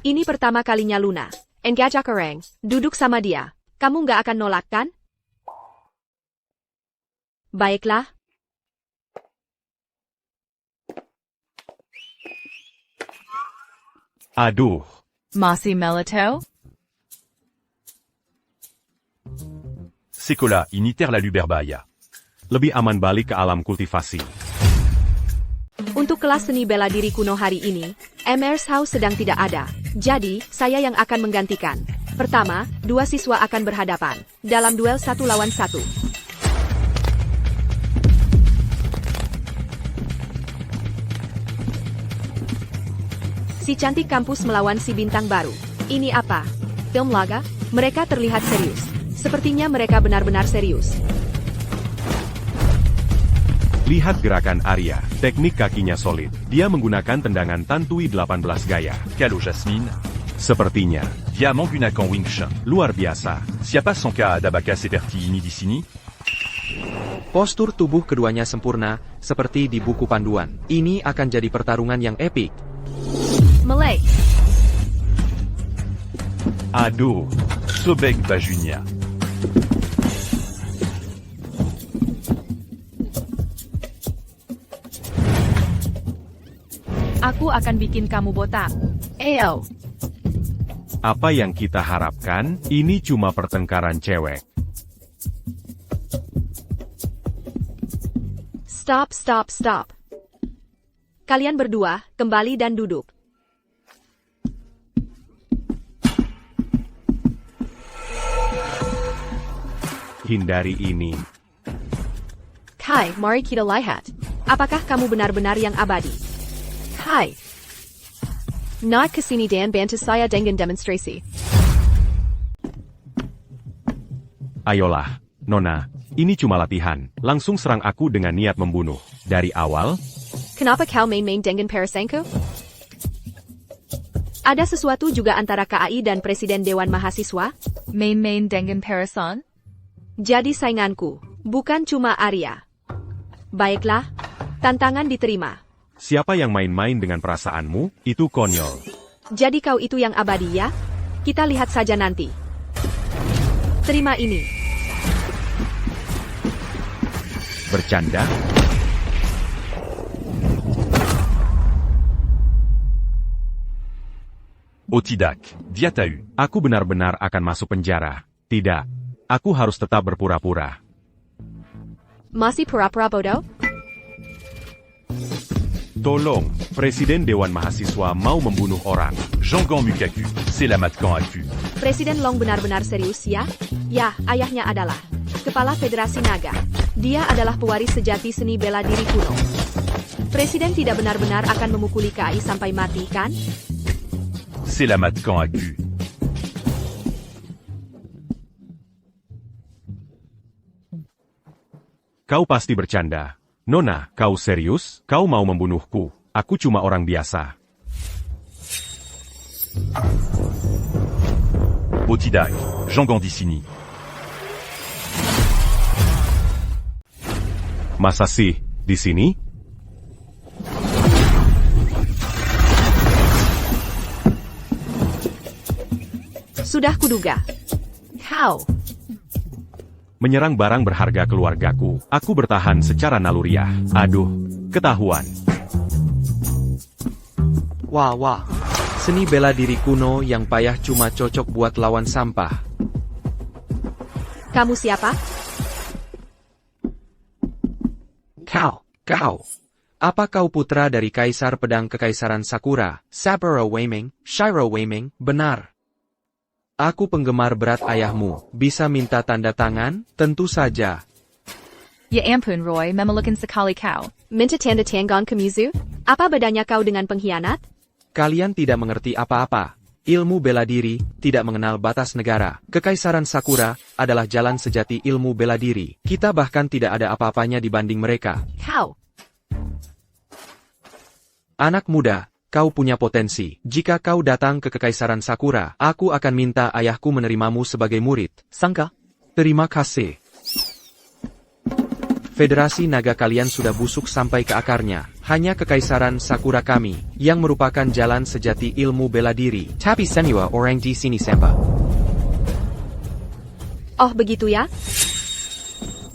[SPEAKER 4] ini pertama kalinya Luna, engajak orang, duduk sama dia. Kamu nggak akan nolak kan? Baiklah.
[SPEAKER 2] Aduh.
[SPEAKER 5] Masih melatow?
[SPEAKER 3] Sekolah Unitaire La Luberbaya.
[SPEAKER 2] Lebih aman balik ke alam kultivasi.
[SPEAKER 4] Untuk kelas seni bela diri kuno hari ini, Emers House sedang tidak ada. Jadi, saya yang akan menggantikan. Pertama, dua siswa akan berhadapan dalam duel 1 lawan 1. Si cantik kampus melawan si bintang baru. Ini apa? Film laga? Mereka terlihat serius. Sepertinya mereka benar-benar serius.
[SPEAKER 2] Lihat gerakan Arya, teknik kakinya solid. Dia menggunakan tendangan Tantui 18 gaya.
[SPEAKER 3] Calo Jasmine.
[SPEAKER 2] Sepertinya,
[SPEAKER 3] Via Mangunakan Wing Chun.
[SPEAKER 2] luar biasa.
[SPEAKER 3] Siapa sangka d'Abaka seperti ini di sini?
[SPEAKER 1] Postur tubuh keduanya sempurna, seperti di buku panduan. Ini akan jadi pertarungan yang epik.
[SPEAKER 4] Malay.
[SPEAKER 3] Aduh. Sobek Bajunia.
[SPEAKER 5] Aku akan bikin kamu botak.
[SPEAKER 4] AO.
[SPEAKER 2] Apa yang kita harapkan, ini cuma pertengkaran cewek.
[SPEAKER 4] Stop, stop, stop. Kalian berdua, kembali dan duduk.
[SPEAKER 2] Hindari ini.
[SPEAKER 4] Hai, mari kita lihat. Apakah kamu benar-benar yang abadi? Hai. Not kesini dan bantu saya dengan demonstrasi.
[SPEAKER 2] Ayolah, Nona. Ini cuma latihan. Langsung serang aku dengan niat membunuh. Dari awal,
[SPEAKER 4] Kenapa kau main-main dengan Parasanko? Ada sesuatu juga antara KAI dan Presiden Dewan Mahasiswa?
[SPEAKER 5] Main-main dengan Parason?
[SPEAKER 4] Jadi sainganku, bukan cuma Arya. Baiklah, tantangan diterima.
[SPEAKER 2] siapa yang main-main dengan perasaanmu, itu konyol.
[SPEAKER 4] Jadi kau itu yang abadi ya? Kita lihat saja nanti. Terima ini.
[SPEAKER 2] Bercanda?
[SPEAKER 3] Otidak, Diatahu.
[SPEAKER 2] Aku benar-benar akan masuk penjara. Tidak. Aku harus tetap berpura-pura.
[SPEAKER 4] Masih pura-pura bodoh?
[SPEAKER 2] Tolong, Presiden Dewan Mahasiswa mau membunuh orang.
[SPEAKER 3] Jangan Mukaku, Selamat Aku.
[SPEAKER 4] Presiden Long benar-benar serius ya? Ya, ayahnya adalah Kepala Federasi Naga. Dia adalah pewaris sejati seni bela diri kuno. Presiden tidak benar-benar akan memukuli KAI sampai mati, kan?
[SPEAKER 3] Selamat Aku.
[SPEAKER 2] Kau pasti bercanda. Nona, kau serius? Kau mau membunuhku? Aku cuma orang biasa.
[SPEAKER 3] Otidak, Jangan di sini.
[SPEAKER 2] Masa sih, di sini?
[SPEAKER 4] Sudah kuduga. How?
[SPEAKER 2] Menyerang barang berharga keluargaku. Aku bertahan secara naluriah. Aduh, ketahuan.
[SPEAKER 1] Wah. Seni bela diri kuno yang payah cuma cocok buat lawan sampah.
[SPEAKER 4] Kamu siapa?
[SPEAKER 1] Kau. Apa kau putra dari Kaisar Pedang Kekaisaran Sakura, Saburo Weiming, Shiro Weiming? Benar. Aku penggemar berat ayahmu. Bisa minta tanda tangan? Tentu saja.
[SPEAKER 5] Ya ampun Roy, memelukan sekali kau.
[SPEAKER 4] Minta tanda tangan ke Mizu? Apa bedanya kau dengan pengkhianat?
[SPEAKER 1] Kalian tidak mengerti apa-apa. Ilmu bela diri tidak mengenal batas negara. Kekaisaran Sakura adalah jalan sejati ilmu bela diri. Kita bahkan tidak ada apa-apanya dibanding mereka.
[SPEAKER 4] Kau.
[SPEAKER 1] Anak muda, kau punya potensi. Jika kau datang ke Kekaisaran Sakura, aku akan minta ayahku menerimamu sebagai murid. Sangka? Terima kasih. Federasi naga kalian sudah busuk sampai ke akarnya. Hanya Kekaisaran Sakura kami, yang merupakan jalan sejati ilmu bela diri. Tapi semua orang di sini sampai.
[SPEAKER 4] Oh begitu ya?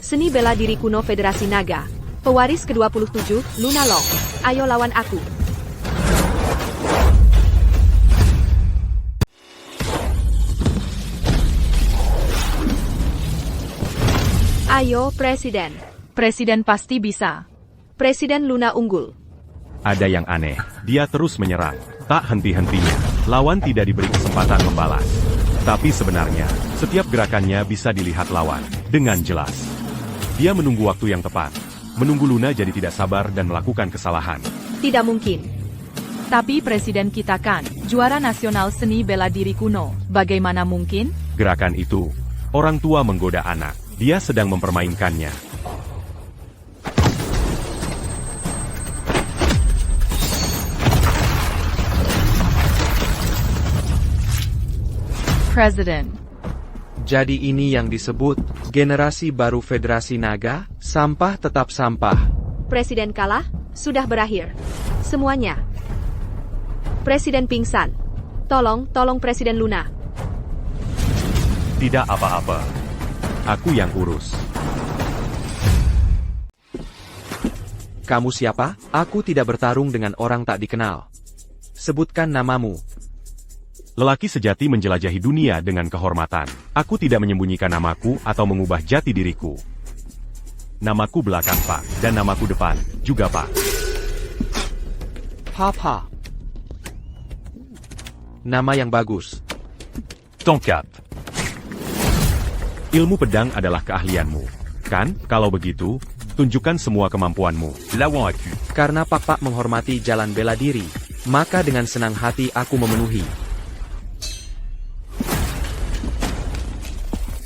[SPEAKER 4] Seni bela diri kuno Federasi Naga. Pewaris ke-27, Luna Long. Ayo lawan aku. Ayo, Presiden.
[SPEAKER 5] Presiden pasti bisa.
[SPEAKER 4] Presiden Luna unggul.
[SPEAKER 2] Ada yang aneh. Dia terus menyerang. Tak henti-hentinya. Lawan tidak diberi kesempatan membalas. Tapi sebenarnya, setiap gerakannya bisa dilihat lawan dengan jelas. Dia menunggu waktu yang tepat. Menunggu Luna jadi tidak sabar dan melakukan kesalahan.
[SPEAKER 4] Tidak mungkin.
[SPEAKER 5] Tapi presiden kita kan juara nasional seni bela diri kuno. Bagaimana mungkin?
[SPEAKER 2] Gerakan itu, orang tua menggoda anak. Dia sedang mempermainkannya.
[SPEAKER 5] Presiden.
[SPEAKER 1] Jadi ini yang disebut generasi baru Federasi Naga, sampah tetap sampah.
[SPEAKER 4] Presiden kalah, sudah berakhir. Semuanya. Presiden pingsan. Tolong Presiden Luna.
[SPEAKER 2] Tidak apa-apa. Aku yang urus.
[SPEAKER 1] Kamu siapa? Aku tidak bertarung dengan orang tak dikenal. Sebutkan namamu.
[SPEAKER 2] Lelaki sejati menjelajahi dunia dengan kehormatan. Aku tidak menyembunyikan namaku atau mengubah jati diriku. Namaku belakang Pak, dan namaku depan juga Pak.
[SPEAKER 1] Papa. Nama yang bagus.
[SPEAKER 3] Tongkat.
[SPEAKER 2] Ilmu pedang adalah keahlianmu. Kan? Kalau begitu, tunjukkan semua kemampuanmu.
[SPEAKER 3] Lawan Aku.
[SPEAKER 1] Karena Pak menghormati jalan bela diri, maka dengan senang hati aku memenuhi.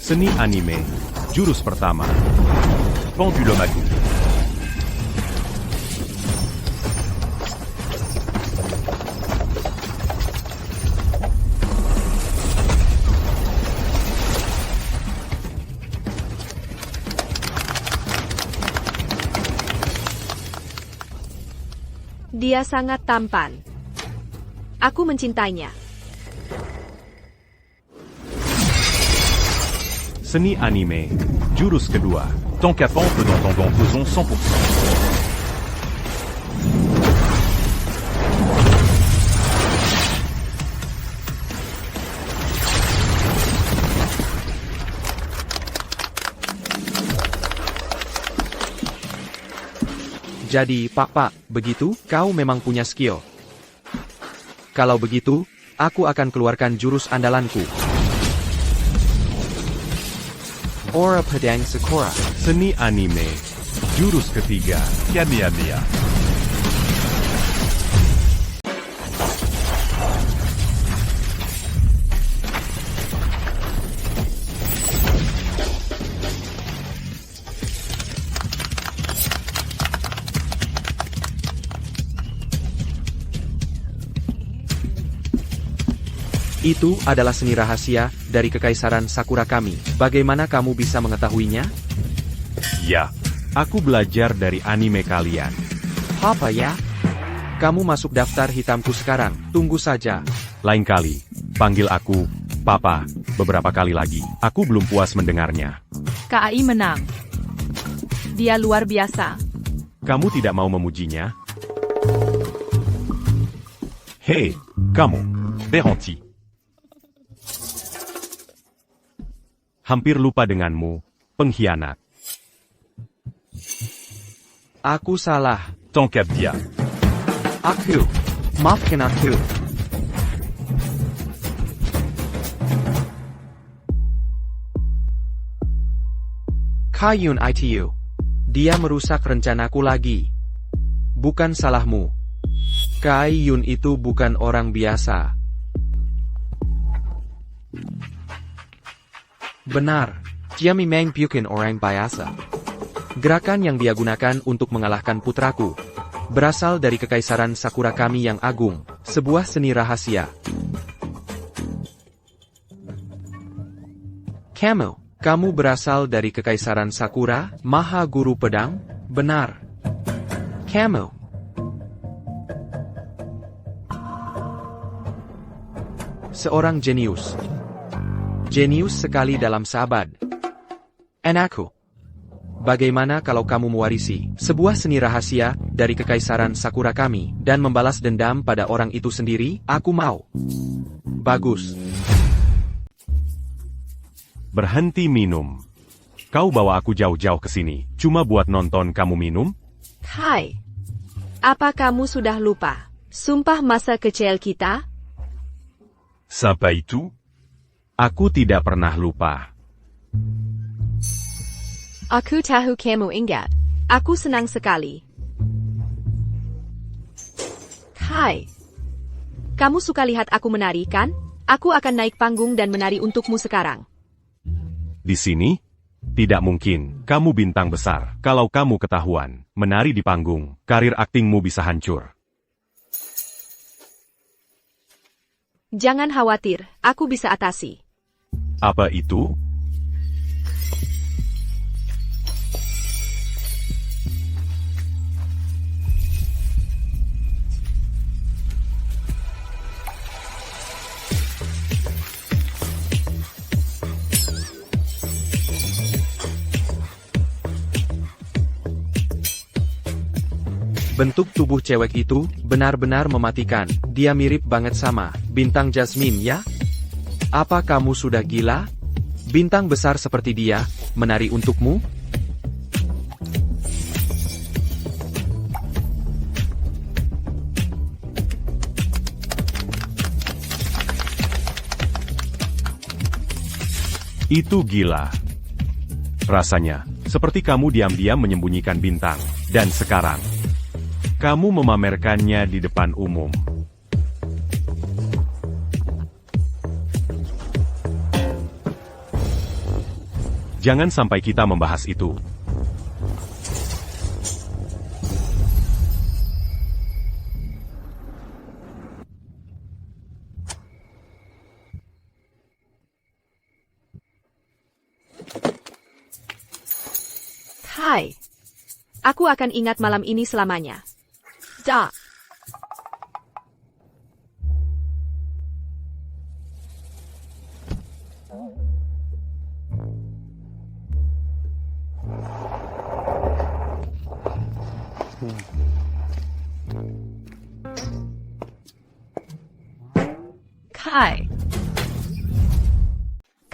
[SPEAKER 2] Seni anime, jurus pertama.
[SPEAKER 3] Pendulum Aku.
[SPEAKER 4] Dia sangat tampan. Aku mencintainya.
[SPEAKER 2] Seni anime, jurus kedua.
[SPEAKER 3] Tankapon dans Tangan Poison 100%.
[SPEAKER 1] Jadi, Pak, begitu, kau memang punya skill. Kalau begitu, aku akan keluarkan jurus andalanku. Aura Pedang Sakura.
[SPEAKER 2] Seni anime. Jurus ketiga.
[SPEAKER 3] Kamehameha.
[SPEAKER 1] Itu adalah seni rahasia dari Kekaisaran Sakura kami. Bagaimana kamu bisa mengetahuinya?
[SPEAKER 2] Ya, aku belajar dari anime kalian.
[SPEAKER 1] Apa ya? Kamu masuk daftar hitamku sekarang. Tunggu saja.
[SPEAKER 2] Lain kali, panggil aku, Papa, beberapa kali lagi. Aku belum puas mendengarnya.
[SPEAKER 5] KAI menang. Dia luar biasa.
[SPEAKER 2] Kamu tidak mau memujinya? Hei, kamu.
[SPEAKER 3] Beranti.
[SPEAKER 2] Hampir lupa denganmu, pengkhianat.
[SPEAKER 1] Aku salah.
[SPEAKER 3] Tankap dia.
[SPEAKER 1] Aku. Maafkan aku. Kayun itu. Dia merusak rencanaku lagi. Bukan salahmu. Kayun itu bukan orang biasa. Benar, dia memang bukan orang biasa. Gerakan yang dia gunakan untuk mengalahkan putraku berasal dari Kekaisaran Sakura kami yang agung, sebuah seni rahasia. Kamu berasal dari Kekaisaran Sakura, Maha Guru Pedang? Benar. Kamu. Seorang jenius. Jenius sekali dalam sahabat. Anakku. Bagaimana kalau kamu mewarisi sebuah seni rahasia dari Kekaisaran Sakura kami dan membalas dendam pada orang itu sendiri? Aku mau. Bagus.
[SPEAKER 2] Berhenti minum. Kau bawa aku jauh-jauh ke sini, cuma buat nonton kamu minum?
[SPEAKER 4] Hai. Apa kamu sudah lupa? Sumpah masa kecil kita?
[SPEAKER 3] Sympa itu.
[SPEAKER 2] Aku tidak pernah lupa.
[SPEAKER 4] Aku tahu kamu ingat. Aku senang sekali. Hai. Kamu suka lihat aku menari, kan? Aku akan naik panggung dan menari untukmu sekarang.
[SPEAKER 2] Di sini? Tidak mungkin, kamu bintang besar. Kalau kamu ketahuan, menari di panggung, karir aktingmu bisa hancur.
[SPEAKER 4] Jangan khawatir, aku bisa atasi.
[SPEAKER 2] Apa itu?
[SPEAKER 1] Bentuk tubuh cewek itu benar-benar mematikan. Dia mirip banget sama bintang Jasmine, ya? Apa kamu sudah gila? Bintang besar seperti dia menari untukmu?
[SPEAKER 2] Itu gila. Rasanya seperti kamu diam-diam menyembunyikan bintang. Dan sekarang kamu memamerkannya di depan umum. Jangan sampai kita membahas itu.
[SPEAKER 4] Hai. Aku akan ingat malam ini selamanya. Da.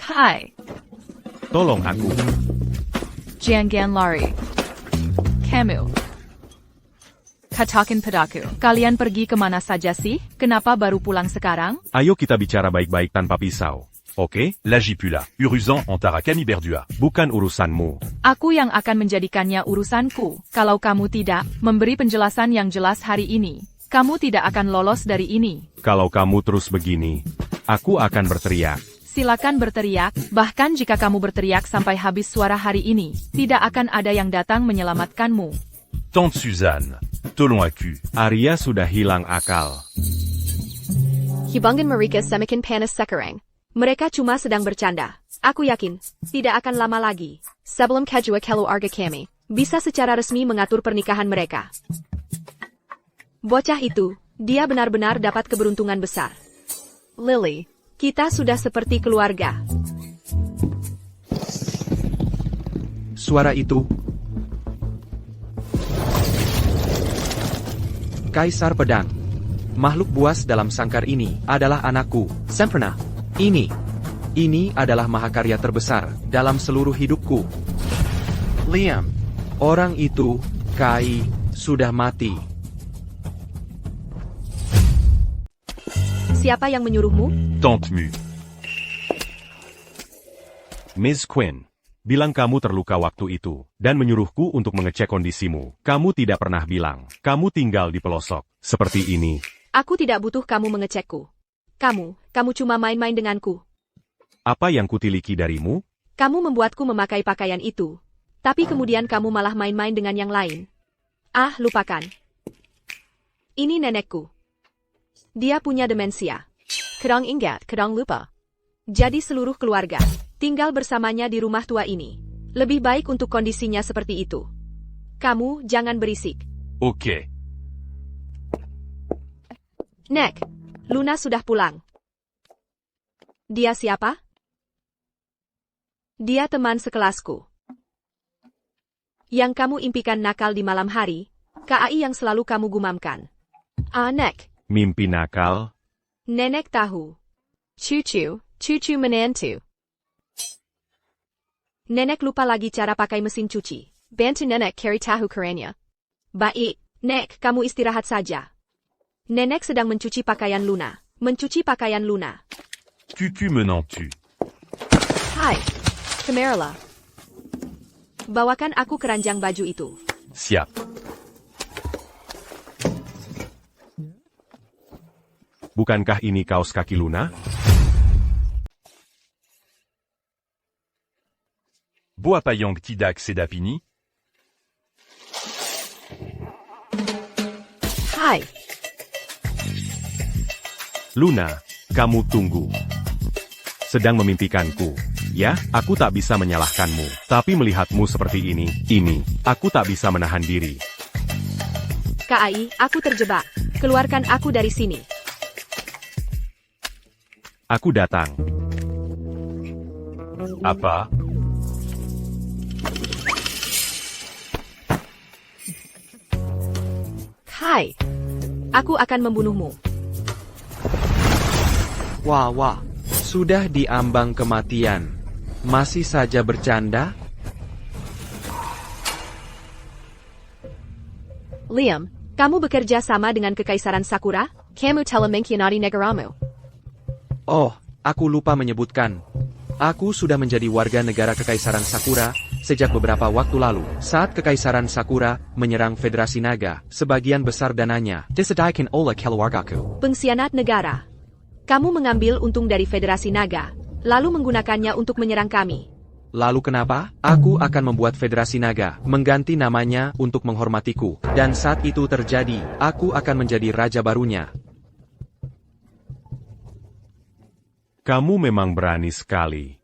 [SPEAKER 5] Kai.
[SPEAKER 2] Tolong aku.
[SPEAKER 5] Jangan lari. Kamu. Katakan padaku, kalian pergi kemana saja sih? Kenapa baru pulang sekarang?
[SPEAKER 2] Ayo kita bicara baik-baik tanpa pisau. Oke?
[SPEAKER 3] L'Agipula, Uruzan Antara Camiberdua.
[SPEAKER 2] Bukan urusanmu.
[SPEAKER 5] Aku yang akan menjadikannya urusanku. Kalau kamu tidak memberi penjelasan yang jelas hari ini, kamu tidak akan lolos dari ini.
[SPEAKER 2] Kalau kamu terus begini, aku akan berteriak.
[SPEAKER 5] Silakan berteriak, bahkan jika kamu berteriak sampai habis suara hari ini, tidak akan ada yang datang menyelamatkanmu.
[SPEAKER 3] Tante Suzanne, Tolong aku.
[SPEAKER 2] Arya sudah hilang akal.
[SPEAKER 4] Hibangin mereka semakin panas sekarang. Mereka cuma sedang bercanda. Aku yakin, tidak akan lama lagi. Sebelum kedua keluarga kami bisa secara resmi mengatur pernikahan mereka. Bocah itu, dia benar-benar dapat keberuntungan besar. Lily, kita sudah seperti keluarga.
[SPEAKER 1] Suara itu. Kaisar Pedang. Makhluk buas dalam sangkar ini adalah anakku, Semperna. Ini adalah mahakarya terbesar dalam seluruh hidupku. Liam, orang itu, Kai, sudah mati.
[SPEAKER 4] Siapa yang menyuruhmu?
[SPEAKER 3] Tante Mu.
[SPEAKER 2] Miss Quinn, bilang kamu terluka waktu itu, dan menyuruhku untuk mengecek kondisimu. Kamu tidak pernah bilang, kamu tinggal di pelosok, seperti ini.
[SPEAKER 4] Aku tidak butuh kamu mengecekku. Kamu cuma main-main denganku.
[SPEAKER 2] Apa yang kutiliki darimu?
[SPEAKER 4] Kamu membuatku memakai pakaian itu. Tapi kemudian kamu malah main-main dengan yang lain. Ah, lupakan. Ini nenekku. Dia punya demensia. Kadang ingat, kadang lupa. Jadi seluruh keluarga tinggal bersamanya di rumah tua ini. Lebih baik untuk kondisinya seperti itu. Kamu jangan berisik.
[SPEAKER 3] Ok.
[SPEAKER 4] Nek, Luna sudah pulang. Dia siapa? Dia teman sekelasku. Yang kamu impikan nakal di malam hari, KAI yang selalu kamu gumamkan. Ah, Nek.
[SPEAKER 2] Mimpi nakal?
[SPEAKER 4] Nenek tahu. Cucu menantu. Nenek lupa lagi cara pakai mesin cuci. Bantu nenek carry tahu kerennya. Baik, Nek, kamu istirahat saja. Nenek sedang mencuci pakaian Luna.
[SPEAKER 3] Cucu menantu.
[SPEAKER 4] Hai, Camarilla. Bawakan aku keranjang baju itu.
[SPEAKER 3] Siap.
[SPEAKER 2] Bukankah ini kaos kaki Luna?
[SPEAKER 3] Boapayang tidak sedapini.
[SPEAKER 4] Hai,
[SPEAKER 2] Luna, kamu tunggu. Sedang memimpikanku. Ya, aku tak bisa menyalahkanmu. Tapi melihatmu seperti ini, aku tak bisa menahan diri.
[SPEAKER 4] KAI, aku terjebak. Keluarkan aku dari sini.
[SPEAKER 2] Aku datang.
[SPEAKER 3] Apa?
[SPEAKER 4] Hai, aku akan membunuhmu.
[SPEAKER 1] Wah, sudah diambang kematian. Masih saja bercanda?
[SPEAKER 4] Liam, kamu bekerja sama dengan Kekaisaran Sakura? Kamu telah mengkhianati negaramu.
[SPEAKER 1] Oh, aku lupa menyebutkan. Aku sudah menjadi warga negara Kekaisaran Sakura sejak beberapa waktu lalu. Saat Kekaisaran Sakura menyerang Federasi Naga, sebagian besar dananya disedaikan oleh keluargaku.
[SPEAKER 4] Pengkhianat negara. Kamu mengambil untung dari Federasi Naga, lalu menggunakannya untuk menyerang kami.
[SPEAKER 1] Lalu kenapa? Aku akan membuat Federasi Naga mengganti namanya untuk menghormatiku. Dan saat itu terjadi, aku akan menjadi raja barunya.
[SPEAKER 2] Kamu memang berani sekali.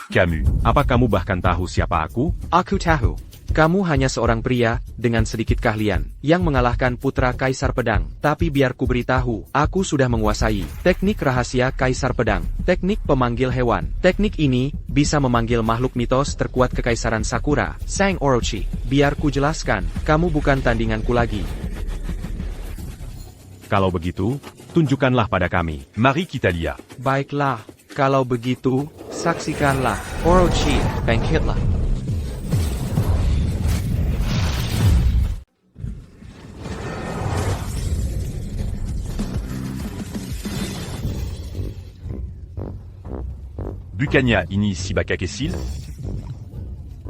[SPEAKER 3] Camus.
[SPEAKER 2] Apa kamu bahkan tahu siapa aku?
[SPEAKER 1] Aku tahu. Kamu hanya seorang pria dengan sedikit keahlian yang mengalahkan putra Kaisar Pedang. Tapi biar ku beritahu, aku sudah menguasai teknik rahasia Kaisar Pedang, teknik pemanggil hewan. Teknik ini bisa memanggil makhluk mitos terkuat Kekaisaran Sakura, Sang Orochi. Biar ku jelaskan, kamu bukan tandinganku lagi.
[SPEAKER 2] Kalau begitu, tunjukkanlah pada kami.
[SPEAKER 3] Marie Kitalia.
[SPEAKER 1] Baiklah, kalau begitu, saksikanlah. Orochi, bangkitlah.
[SPEAKER 3] Bukanya ini si bakakesil?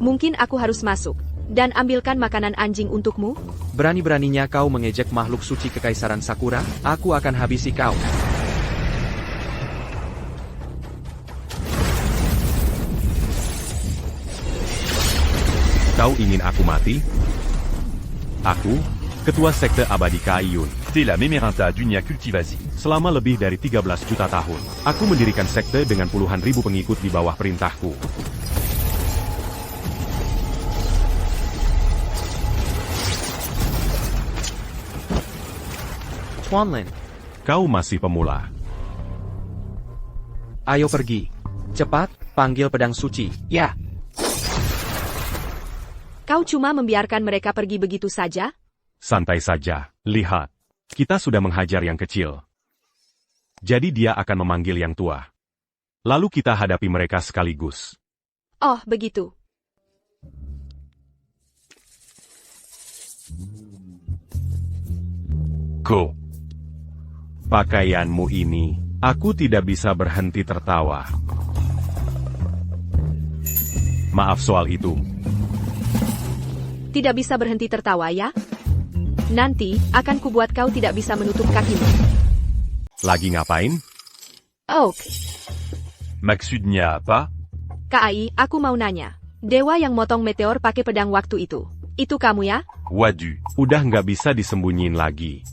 [SPEAKER 4] Mungkin aku harus masuk dan ambilkan makanan anjing untukmu?
[SPEAKER 1] Berani-beraninya kau mengejek makhluk suci Kekaisaran Sakura, aku akan habisi kau.
[SPEAKER 2] Kau ingin aku mati? Aku, Ketua Sekte Abadi Kaiyun.
[SPEAKER 3] T'es la Mémérintah d'Unia Cultivasi.
[SPEAKER 2] Selama lebih dari 13 juta tahun, aku mendirikan sekte dengan puluhan ribu pengikut di bawah perintahku.
[SPEAKER 1] Quanlin,
[SPEAKER 2] Kau masih pemula.
[SPEAKER 1] ayo pergi. Cepat, panggil pedang suci. Ya.
[SPEAKER 4] Kau cuma membiarkan mereka pergi begitu saja?
[SPEAKER 2] Santai saja, lihat. Kita sudah menghajar yang kecil. Jadi dia akan memanggil yang tua. Lalu kita hadapi mereka sekaligus.
[SPEAKER 4] Oh, begitu.
[SPEAKER 3] Ko.
[SPEAKER 2] Pakaianmu ini, aku tidak bisa berhenti tertawa. Maaf soal itu.
[SPEAKER 4] Tidak bisa berhenti tertawa ya? Nanti, akan kubuat kau tidak bisa menutup kakimu.
[SPEAKER 2] Lagi ngapain?
[SPEAKER 4] Oh,
[SPEAKER 3] Maksudnya apa?
[SPEAKER 4] KAI, aku mau nanya. Dewa yang motong meteor pakai pedang waktu itu kamu ya?
[SPEAKER 3] Wadu.
[SPEAKER 2] Udah nggak bisa disembunyiin lagi.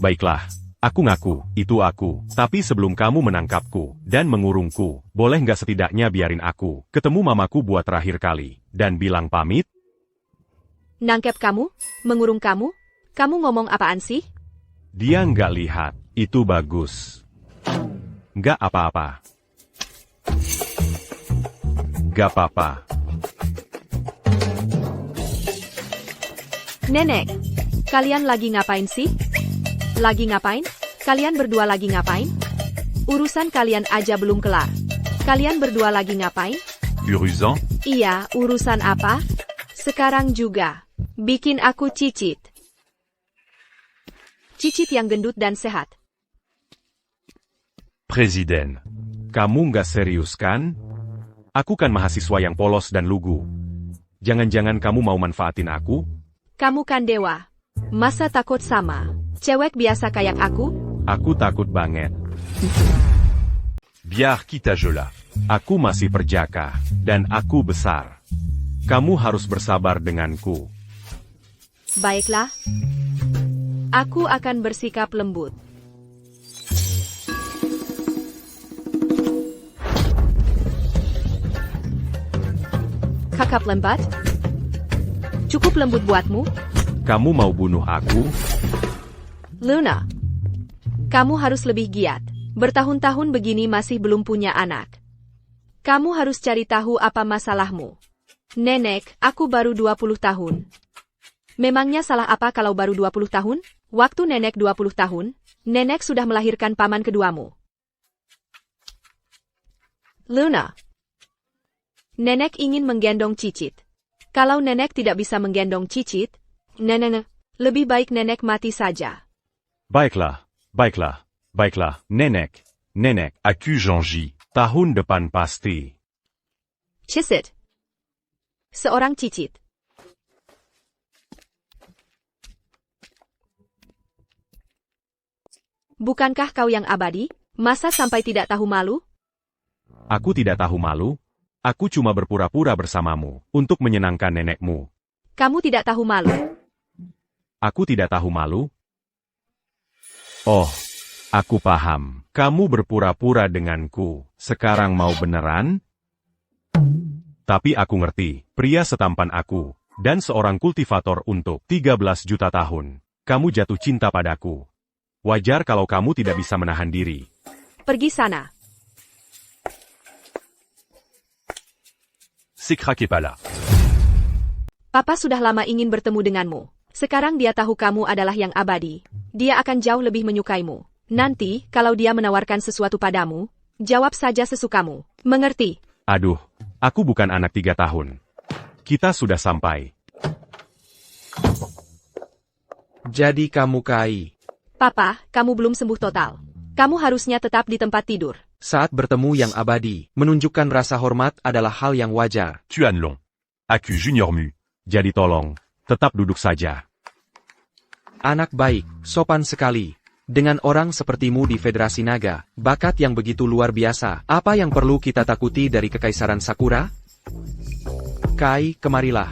[SPEAKER 2] Baiklah, aku ngaku, itu aku. Tapi sebelum kamu menangkapku dan mengurungku, boleh nggak setidaknya biarin aku ketemu mamaku buat terakhir kali, dan bilang pamit?
[SPEAKER 4] Nangkep kamu? Mengurung kamu? Kamu ngomong apaan sih?
[SPEAKER 2] Dia nggak lihat, itu bagus. Nggak apa-apa. Nggak apa-apa.
[SPEAKER 4] Nenek, kalian lagi ngapain sih? Lagi ngapain? Kalian berdua lagi ngapain? Urusan kalian aja belum kelar. Kalian berdua lagi ngapain?
[SPEAKER 3] Uruzan?
[SPEAKER 4] Iya, urusan apa? Sekarang juga. Bikin aku cicit. Cicit yang gendut dan sehat.
[SPEAKER 3] Presiden.
[SPEAKER 2] Kamu nggak serius kan? Aku kan mahasiswa yang polos dan lugu. Jangan-jangan kamu mau manfaatin aku?
[SPEAKER 4] Kamu kan dewa. Masa takut sama cewek biasa kayak aku?
[SPEAKER 2] Aku takut banget.
[SPEAKER 3] Biar kita jola.
[SPEAKER 2] Aku masih perjaka, dan aku besar. Kamu harus bersabar denganku.
[SPEAKER 4] Baiklah. Aku akan bersikap lembut. Kakap lembat? Cukup lembut buatmu?
[SPEAKER 2] Kamu mau bunuh aku?
[SPEAKER 4] Luna. Kamu harus lebih giat. Bertahun-tahun begini masih belum punya anak. Kamu harus cari tahu apa masalahmu. Nenek, aku baru 20 tahun. Memangnya salah apa kalau baru 20 tahun? Waktu nenek 20 tahun, nenek sudah melahirkan paman keduamu. Luna. Nenek ingin menggendong Cicit. Kalau nenek tidak bisa menggendong Cicit, nenek, lebih baik nenek mati saja.
[SPEAKER 2] Baiklah, baiklah, baiklah, nenek, nenek,
[SPEAKER 3] Aku Janji.
[SPEAKER 2] tahun depan pasti.
[SPEAKER 4] Cicit. Seorang Cicit. Bukankah kau yang abadi? Masa sampai tidak tahu malu?
[SPEAKER 2] Aku tidak tahu malu. Aku cuma berpura-pura bersamamu, untuk menyenangkan nenekmu.
[SPEAKER 4] Kamu tidak tahu malu.
[SPEAKER 2] Aku tidak tahu malu. Oh, aku paham. Kamu berpura-pura denganku. Sekarang mau beneran? Tapi aku ngerti, pria setampan aku, dan seorang kultivator untuk 13 juta tahun. Kamu jatuh cinta padaku. Wajar kalau kamu tidak bisa menahan diri.
[SPEAKER 4] Pergi sana.
[SPEAKER 3] C'est craqué pas là.
[SPEAKER 4] Papa sudah lama ingin bertemu denganmu. Sekarang dia tahu kamu adalah yang abadi. Dia akan jauh lebih menyukaimu. Nanti, kalau dia menawarkan sesuatu padamu, jawab saja sesukamu. Mengerti?
[SPEAKER 2] Aduh, aku bukan anak 3 tahun. Kita sudah sampai.
[SPEAKER 1] Jadi kamu Kai.
[SPEAKER 4] Papa, kamu belum sembuh total. Kamu harusnya tetap di tempat tidur.
[SPEAKER 1] Saat bertemu yang abadi, menunjukkan rasa hormat adalah hal yang wajar.
[SPEAKER 3] Tuan Long. Aku Junior Mu.
[SPEAKER 2] Jadi tolong, tetap duduk saja.
[SPEAKER 1] Anak baik, sopan sekali. Dengan orang sepertimu di Federasi Naga, bakat yang begitu luar biasa, apa yang perlu kita takuti dari Kekaisaran Sakura? Kai, kemarilah.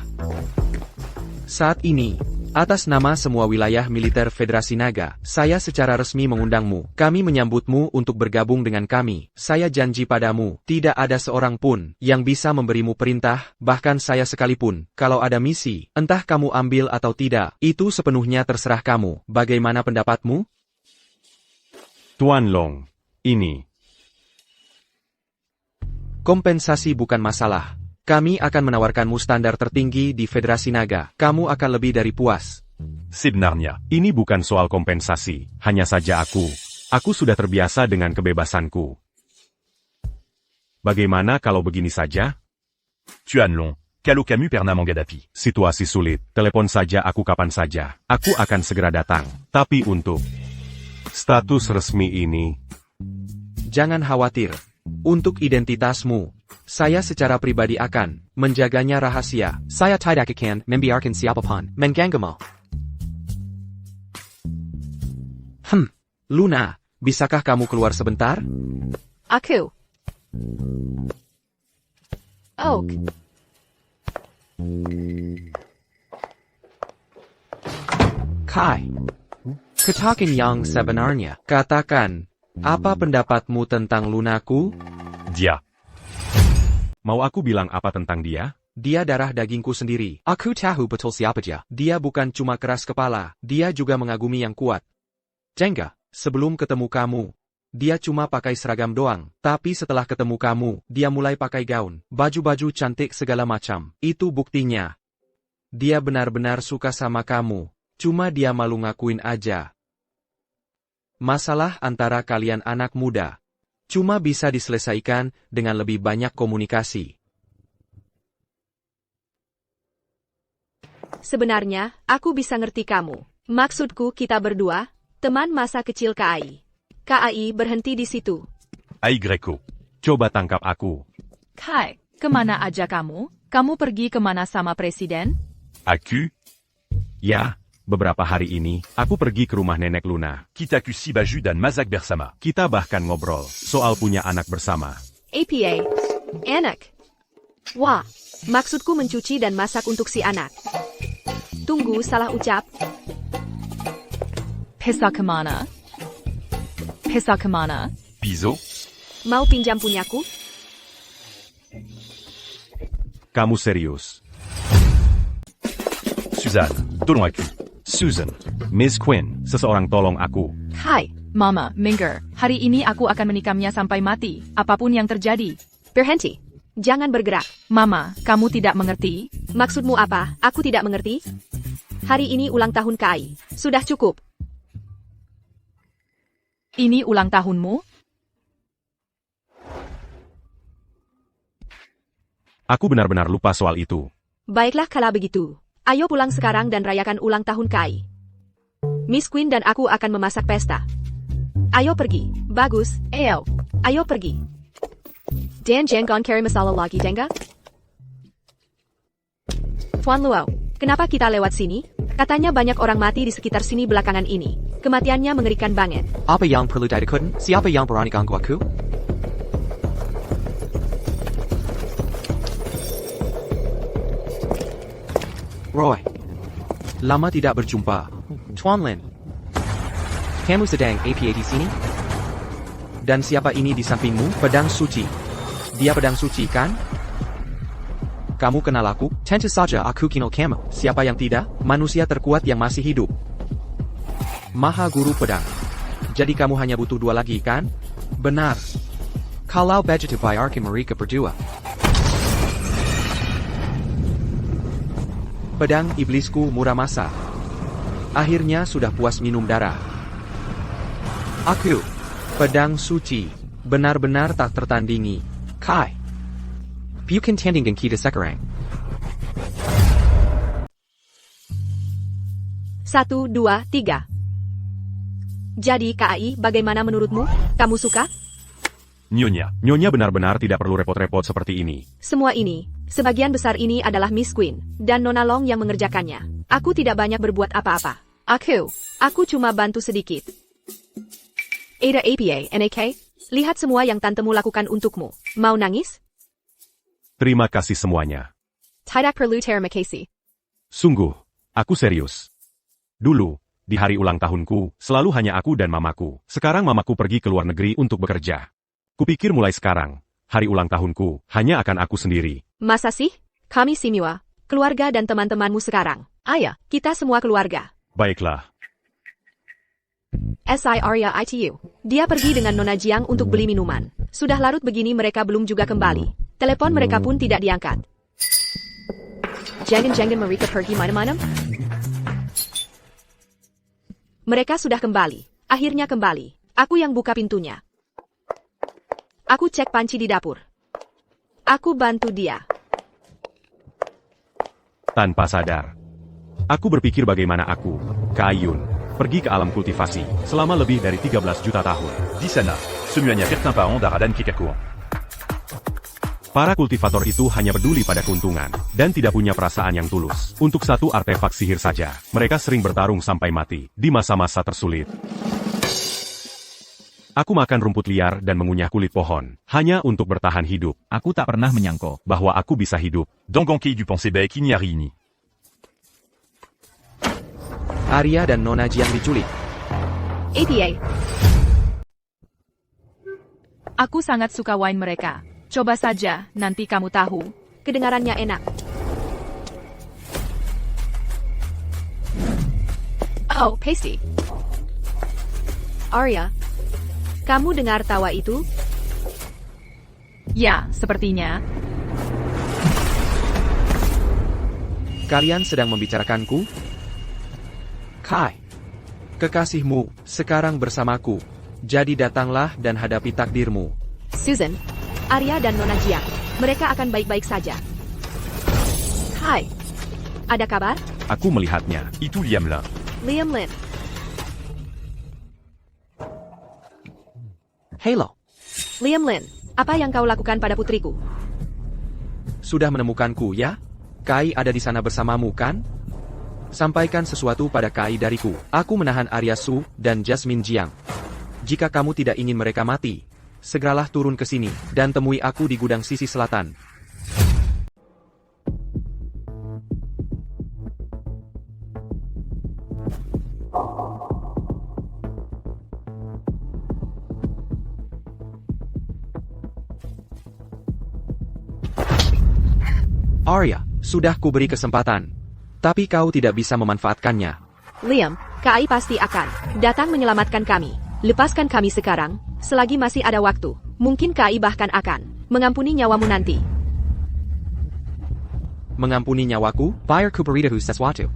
[SPEAKER 1] Saat ini, atas nama semua wilayah militer Federasi Naga, saya secara resmi mengundangmu. Kami menyambutmu untuk bergabung dengan kami. Saya janji padamu, tidak ada seorang pun yang bisa memberimu perintah, bahkan saya sekalipun. Kalau ada misi, entah kamu ambil atau tidak, itu sepenuhnya terserah kamu. Bagaimana pendapatmu?
[SPEAKER 2] Tuan Long, ini.
[SPEAKER 1] Kompensasi bukan masalah. Kami akan menawarkanmu standar tertinggi di Federasi Naga. Kamu akan lebih dari puas.
[SPEAKER 3] Sebenarnya,
[SPEAKER 2] Ini bukan soal kompensasi, hanya saja aku sudah terbiasa dengan kebebasanku. Bagaimana kalau begini saja?
[SPEAKER 3] Tuan Long. Kalau Camus pernah menghadapi
[SPEAKER 2] Situasi sulit, telepon saja aku kapan saja. Aku akan segera datang. Tapi untuk status resmi ini,
[SPEAKER 1] Jangan khawatir. Untuk identitasmu, saya secara pribadi akan menjaganya rahasia. Saya tidak akan membiarkan siapapun mengganggumu. Luna, bisakah kamu keluar sebentar?
[SPEAKER 4] Aku. Oak.
[SPEAKER 1] Kai. Katakan yang sebenarnya. Katakan, apa pendapatmu tentang Lunaku?
[SPEAKER 3] Dia.
[SPEAKER 2] mau aku bilang apa tentang dia?
[SPEAKER 1] Dia darah dagingku sendiri. Aku tahu betul siapa dia. Dia bukan cuma keras kepala, dia juga mengagumi yang kuat. Jengga, sebelum ketemu kamu, dia cuma pakai seragam doang. Tapi setelah ketemu kamu, dia mulai pakai gaun, baju-baju cantik segala macam. Itu buktinya. Dia benar-benar suka sama kamu. Cuma dia malu ngakuin aja. Masalah antara kalian anak muda cuma bisa diselesaikan dengan lebih banyak komunikasi.
[SPEAKER 4] Sebenarnya, aku bisa ngerti kamu. Maksudku kita berdua, teman masa kecil KAI. KAI berhenti di situ.
[SPEAKER 3] Ai Greco.
[SPEAKER 2] Coba tangkap aku.
[SPEAKER 5] Kai, kemana aja kamu? Kamu pergi kemana sama presiden?
[SPEAKER 3] Aku.
[SPEAKER 2] Ya, beberapa hari ini, aku pergi ke rumah nenek Luna.
[SPEAKER 3] Kitaku Sibaju dan Mazak bersama.
[SPEAKER 2] Kita bahkan ngobrol soal punya anak bersama.
[SPEAKER 4] APA. Anak. Wah, maksudku mencuci dan masak untuk si anak. Tunggu, salah ucap.
[SPEAKER 5] Pesa kemana? Pesa kemana?
[SPEAKER 3] Piso.
[SPEAKER 4] Mau pinjam punyaku?
[SPEAKER 2] Kamu serius?
[SPEAKER 3] Suzanne. Tolong aku.
[SPEAKER 2] Susan, Miss Quinn, seseorang tolong aku.
[SPEAKER 4] Hai.
[SPEAKER 5] Mama, minggir. Hari ini aku akan menikamnya sampai mati, apapun yang terjadi.
[SPEAKER 4] Berhenti. Jangan bergerak.
[SPEAKER 5] Mama, kamu tidak mengerti?
[SPEAKER 4] Maksudmu apa? Aku tidak mengerti. Hari ini ulang tahun KAI. Sudah cukup.
[SPEAKER 5] Ini ulang tahunmu?
[SPEAKER 2] Aku benar-benar lupa soal itu.
[SPEAKER 4] Baiklah kalau begitu. Ayo pulang sekarang dan rayakan ulang tahun KAI. Miss Queen dan aku akan memasak pesta. Ayo pergi. Bagus. Ayo. Ayo pergi. Dan jangan carry masalah lagi, Denga. Tuan Luo, kenapa kita lewat sini? Katanya banyak orang mati di sekitar sini belakangan ini. Kematiannya mengerikan banget.
[SPEAKER 1] Apa yang perlu ditakutkan? Siapa yang berani ganggu aku? Roy. Lama tidak berjumpa. Tuan Lin. Kamu sedang APA di sini? Dan siapa ini di sampingmu? Pedang suci. Dia pedang suci, kan? Kamu kenal aku? Tentu saja aku kenal kamu. Siapa yang tidak? Manusia terkuat yang masih hidup. Maha Guru Pedang. Jadi kamu hanya butuh 2 lagi, kan? Benar. Kalau begitu bayarkan mereka berdua. Pedang iblisku Muramasa. Akhirnya sudah puas minum darah. Aku, pedang suci, benar-benar tak tertandingi. Kai. Bukan tandingan kita sekarang.
[SPEAKER 4] 1, 2, 3. Jadi KAI, bagaimana menurutmu? Kamu suka?
[SPEAKER 3] Nyonya.
[SPEAKER 2] Nyonya benar-benar tidak perlu repot-repot seperti ini.
[SPEAKER 4] Semua ini, sebagian besar ini adalah Miss Queen dan Nona Long yang mengerjakannya. Aku tidak banyak berbuat apa-apa. Aku cuma bantu sedikit. Ada APA, NAK? Lihat semua yang tantemu lakukan untukmu. Mau nangis?
[SPEAKER 2] Terima kasih semuanya.
[SPEAKER 4] Tidak perlu terima kasih.
[SPEAKER 2] Sungguh, aku serius. Dulu, di hari ulang tahunku, selalu hanya aku dan mamaku. Sekarang mamaku pergi ke luar negeri untuk bekerja. Kupikir mulai sekarang, hari ulang tahunku hanya akan aku sendiri.
[SPEAKER 4] Masa sih? Kami semua, keluarga dan teman-temanmu sekarang. Ayah, kita semua keluarga.
[SPEAKER 2] Baiklah.
[SPEAKER 4] Si Arya ITU. Dia pergi dengan Nona Jiang untuk beli minuman. Sudah larut begini mereka belum juga kembali. Telepon mereka pun tidak diangkat. Jangan-jangan mereka pergi mana-mana? Mereka sudah kembali. Akhirnya kembali. Aku yang buka pintunya. Aku cek panci di dapur. Aku bantu dia.
[SPEAKER 2] Tanpa sadar, aku berpikir bagaimana aku, Kaiyun, pergi ke alam kultivasi selama lebih dari 13 juta tahun.
[SPEAKER 3] Di sana, semuanya certains parents d'Aradan Kekakuan.
[SPEAKER 2] Para kultivator itu hanya peduli pada keuntungan, dan tidak punya perasaan yang tulus. Untuk satu artefak sihir saja, mereka sering bertarung sampai mati, di masa-masa tersulit. Aku makan rumput liar dan mengunyah kulit pohon, hanya untuk bertahan hidup.
[SPEAKER 6] Aku tak pernah menyangka
[SPEAKER 2] bahwa aku bisa hidup.
[SPEAKER 3] Dans Genki du Pensée Bec, il n'y a rien.
[SPEAKER 1] Arya dan Nona Jiang diculik.
[SPEAKER 4] APA.
[SPEAKER 5] Aku sangat suka wine mereka. Coba saja, nanti kamu tahu.
[SPEAKER 4] Kedengarannya enak. Oh, Pacey. Arya, kamu dengar tawa itu?
[SPEAKER 5] Ya, sepertinya.
[SPEAKER 1] Kalian sedang membicarakanku? Kai, kekasihmu, sekarang bersamaku. Jadi datanglah dan hadapi takdirmu.
[SPEAKER 4] Susan, Arya dan Nona Jiang. Mereka akan baik-baik saja. Hai. Ada kabar?
[SPEAKER 2] Aku melihatnya.
[SPEAKER 3] Itu Liam Lin.
[SPEAKER 4] Liam Lin.
[SPEAKER 1] Halo,
[SPEAKER 4] Liam Lin, apa yang kau lakukan pada putriku?
[SPEAKER 1] sudah menemukanku ya? Kai ada di sana bersamamu kan? Sampaikan sesuatu pada Kai dariku. Aku menahan Arya Su dan Jasmine Jiang. Jika kamu tidak ingin mereka mati, segeralah turun ke sini dan temui aku di gudang sisi selatan. Arya, sudah kuberi kesempatan. Tapi kau tidak bisa memanfaatkannya.
[SPEAKER 4] Liam, Kai pasti akan datang menyelamatkan kami. Lepaskan kami sekarang, selagi masih ada waktu. Mungkin Kai bahkan akan mengampuni nyawamu nanti.
[SPEAKER 1] Mengampuni nyawaku? Biar ku beritahu sesuatu.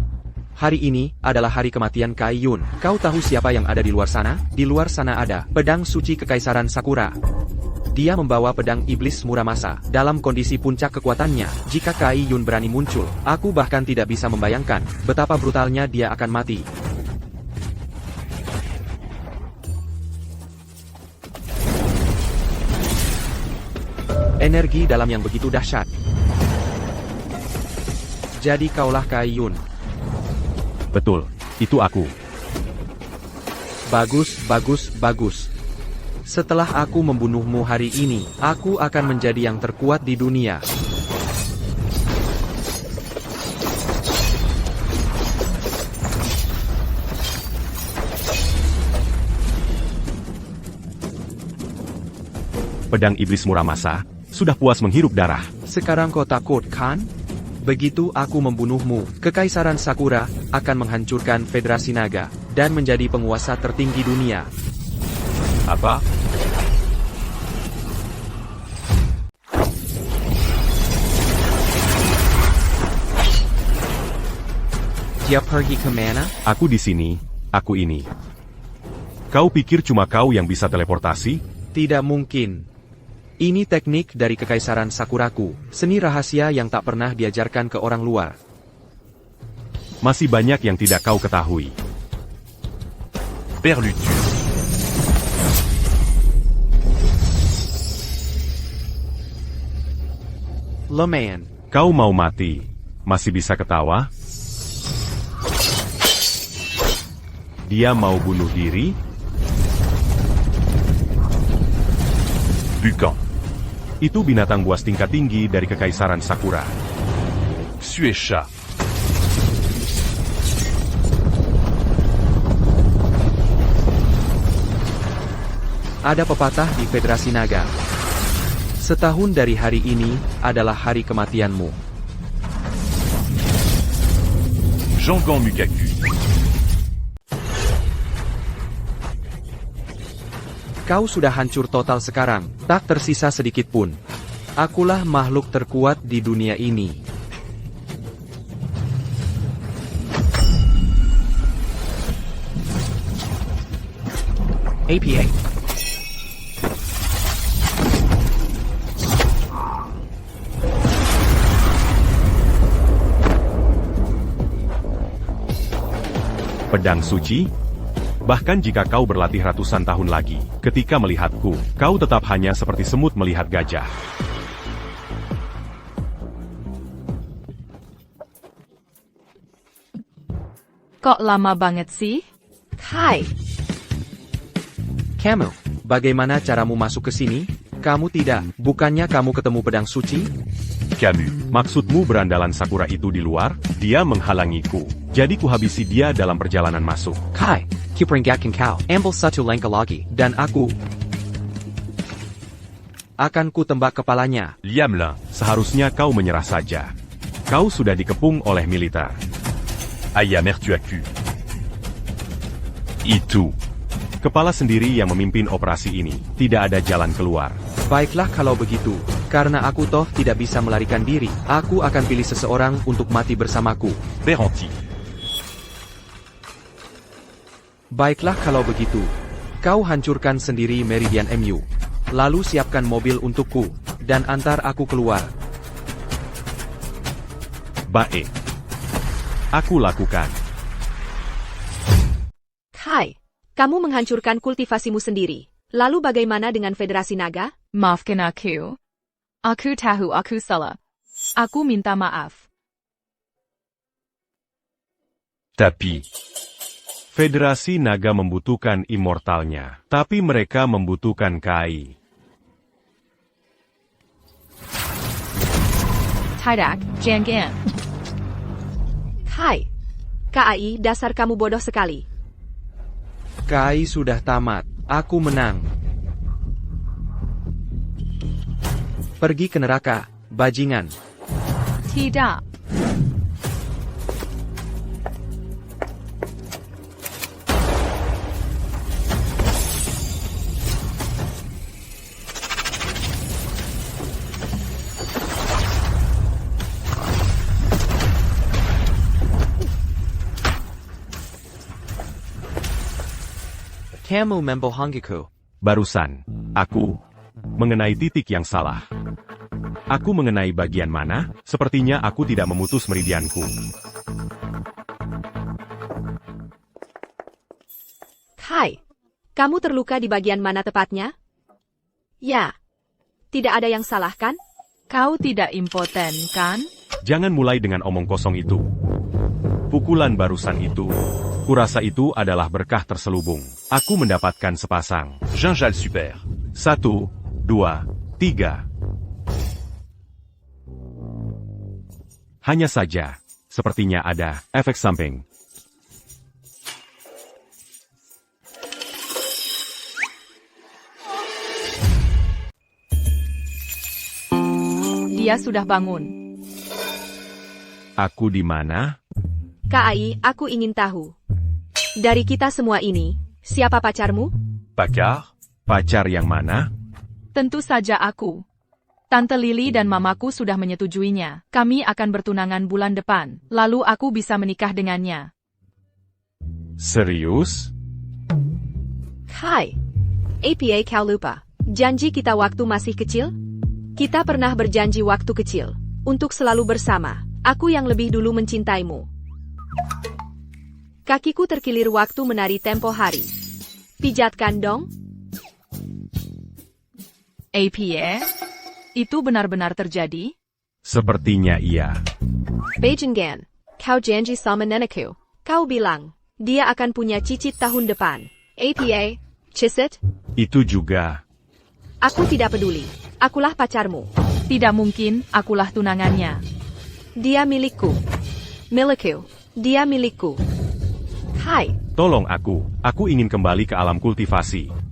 [SPEAKER 1] Hari ini adalah hari kematian Kai Yun. Kau tahu siapa yang ada di luar sana? Di luar sana ada pedang suci Kekaisaran Sakura. Dia membawa pedang iblis Muramasa dalam kondisi puncak kekuatannya. Jika Kai Yun berani muncul, aku bahkan tidak bisa membayangkan betapa brutalnya dia akan mati. Energi dalam yang begitu dahsyat. Jadi kaulah Kai Yun.
[SPEAKER 2] Betul, itu aku.
[SPEAKER 1] Bagus, bagus, bagus. Setelah aku membunuhmu hari ini, aku akan menjadi yang terkuat di dunia.
[SPEAKER 2] Pedang iblis Muramasa sudah puas menghirup darah.
[SPEAKER 1] Sekarang kau takut kan? Begitu aku membunuhmu, Kekaisaran Sakura akan menghancurkan Federasi Naga dan menjadi penguasa tertinggi dunia.
[SPEAKER 3] Apa?
[SPEAKER 1] Dia pergi kemana?
[SPEAKER 2] Aku di sini, aku ini. Kau pikir cuma kau yang bisa teleportasi?
[SPEAKER 1] Tidak mungkin. Ini teknik dari Kekaisaran Sakuraku, seni rahasia yang tak pernah diajarkan ke orang luar.
[SPEAKER 2] Masih banyak yang tidak kau ketahui.
[SPEAKER 3] Perluture.
[SPEAKER 1] Leman.
[SPEAKER 2] Kau mau mati? Masih bisa ketawa? Dia mau bunuh diri?
[SPEAKER 3] Bucan.
[SPEAKER 2] Itu binatang buas tingkat tinggi dari Kekaisaran Sakura.
[SPEAKER 3] Xuesha.
[SPEAKER 1] Ada pepatah di Federasi Naga. Setahun dari hari ini adalah hari kematianmu.
[SPEAKER 3] Jangan Mukaku.
[SPEAKER 1] Kau sudah hancur total sekarang, tak tersisa sedikit pun. Akulah makhluk terkuat di dunia ini. APA.
[SPEAKER 2] Pedang suci? Bahkan jika kau berlatih ratusan tahun lagi, ketika melihatku, kau tetap hanya seperti semut melihat gajah.
[SPEAKER 5] Kok lama banget sih?
[SPEAKER 4] Hai,
[SPEAKER 1] Kamu, bagaimana caramu masuk ke sini? Kamu tidak, bukannya kamu ketemu pedang suci?
[SPEAKER 3] Camus.
[SPEAKER 2] Maksudmu berandalan Sakura itu di luar? Dia menghalangiku. Jadi kuhabisi dia dalam perjalanan masuk.
[SPEAKER 1] Kai, kiperingatkan kau, ambil satu langkah lagi, dan aku akan ku tembak kepalanya.
[SPEAKER 3] Liamlin.
[SPEAKER 2] Seharusnya kau menyerah saja. Kau sudah dikepung oleh militer.
[SPEAKER 3] Aya Mertuaku. Itu.
[SPEAKER 2] Kepala sendiri yang memimpin operasi ini. Tidak ada jalan keluar.
[SPEAKER 1] Baiklah kalau begitu, karena aku toh tidak bisa melarikan diri, aku akan pilih seseorang untuk mati bersamaku.
[SPEAKER 3] Beranti.
[SPEAKER 1] Baiklah kalau begitu, kau hancurkan sendiri Meridian MU. Lalu siapkan mobil untukku, dan antar aku keluar.
[SPEAKER 2] Baik. Aku lakukan.
[SPEAKER 4] Kai, kamu menghancurkan kultivasimu sendiri. Lalu bagaimana dengan Federasi Naga?
[SPEAKER 5] Maafkan aku. Aku tahu aku salah. Aku minta maaf.
[SPEAKER 3] Tapi.
[SPEAKER 2] Federasi Naga membutuhkan immortalnya, tapi mereka membutuhkan Kai.
[SPEAKER 5] Tidak, jangan.
[SPEAKER 4] Kai, KAI, dasar kamu bodoh sekali.
[SPEAKER 1] Kai sudah tamat, aku menang. Pergi ke neraka, bajingan.
[SPEAKER 5] Tidak.
[SPEAKER 1] Kamu membohongiku.
[SPEAKER 2] Barusan, aku mengenai titik yang salah. Aku mengenai bagian mana? Sepertinya aku tidak memutus meridianku.
[SPEAKER 4] Kai, kamu terluka di bagian mana tepatnya? Ya, tidak ada yang salah kan?
[SPEAKER 5] Kau tidak impoten, kan?
[SPEAKER 2] Jangan mulai dengan omong kosong itu. Pukulan barusan itu, kurasa itu adalah berkah terselubung. Aku mendapatkan sepasang.
[SPEAKER 3] Ginjal super.
[SPEAKER 2] 1, 2, 3. Hanya saja, sepertinya ada efek samping.
[SPEAKER 5] Dia sudah bangun.
[SPEAKER 2] Aku di mana?
[SPEAKER 4] KAI, aku ingin tahu. Dari kita semua ini, siapa pacarmu?
[SPEAKER 3] Pacar.
[SPEAKER 2] Pacar yang mana?
[SPEAKER 5] Tentu saja aku. Tante Lily dan mamaku sudah menyetujuinya. Kami akan bertunangan bulan depan. Lalu aku bisa menikah dengannya.
[SPEAKER 2] Serius?
[SPEAKER 4] Kai, APA kau lupa. Janji kita waktu masih kecil? Kita pernah berjanji waktu kecil. Untuk selalu bersama. Aku yang lebih dulu mencintaimu. Kakiku terkilir waktu menari tempo hari. Pijatkan dong.
[SPEAKER 5] APA? Itu benar-benar terjadi?
[SPEAKER 2] Sepertinya iya.
[SPEAKER 4] Beijengan, kau janji sama nenekku. Kau bilang, dia akan punya cicit tahun depan. Apa? Cisit?
[SPEAKER 2] Itu juga.
[SPEAKER 4] Aku tidak peduli. Akulah pacarmu.
[SPEAKER 5] Tidak mungkin, akulah tunangannya.
[SPEAKER 4] Dia milikku. Milikku. Dia milikku. Hai.
[SPEAKER 2] Tolong aku ingin kembali ke alam kultivasi.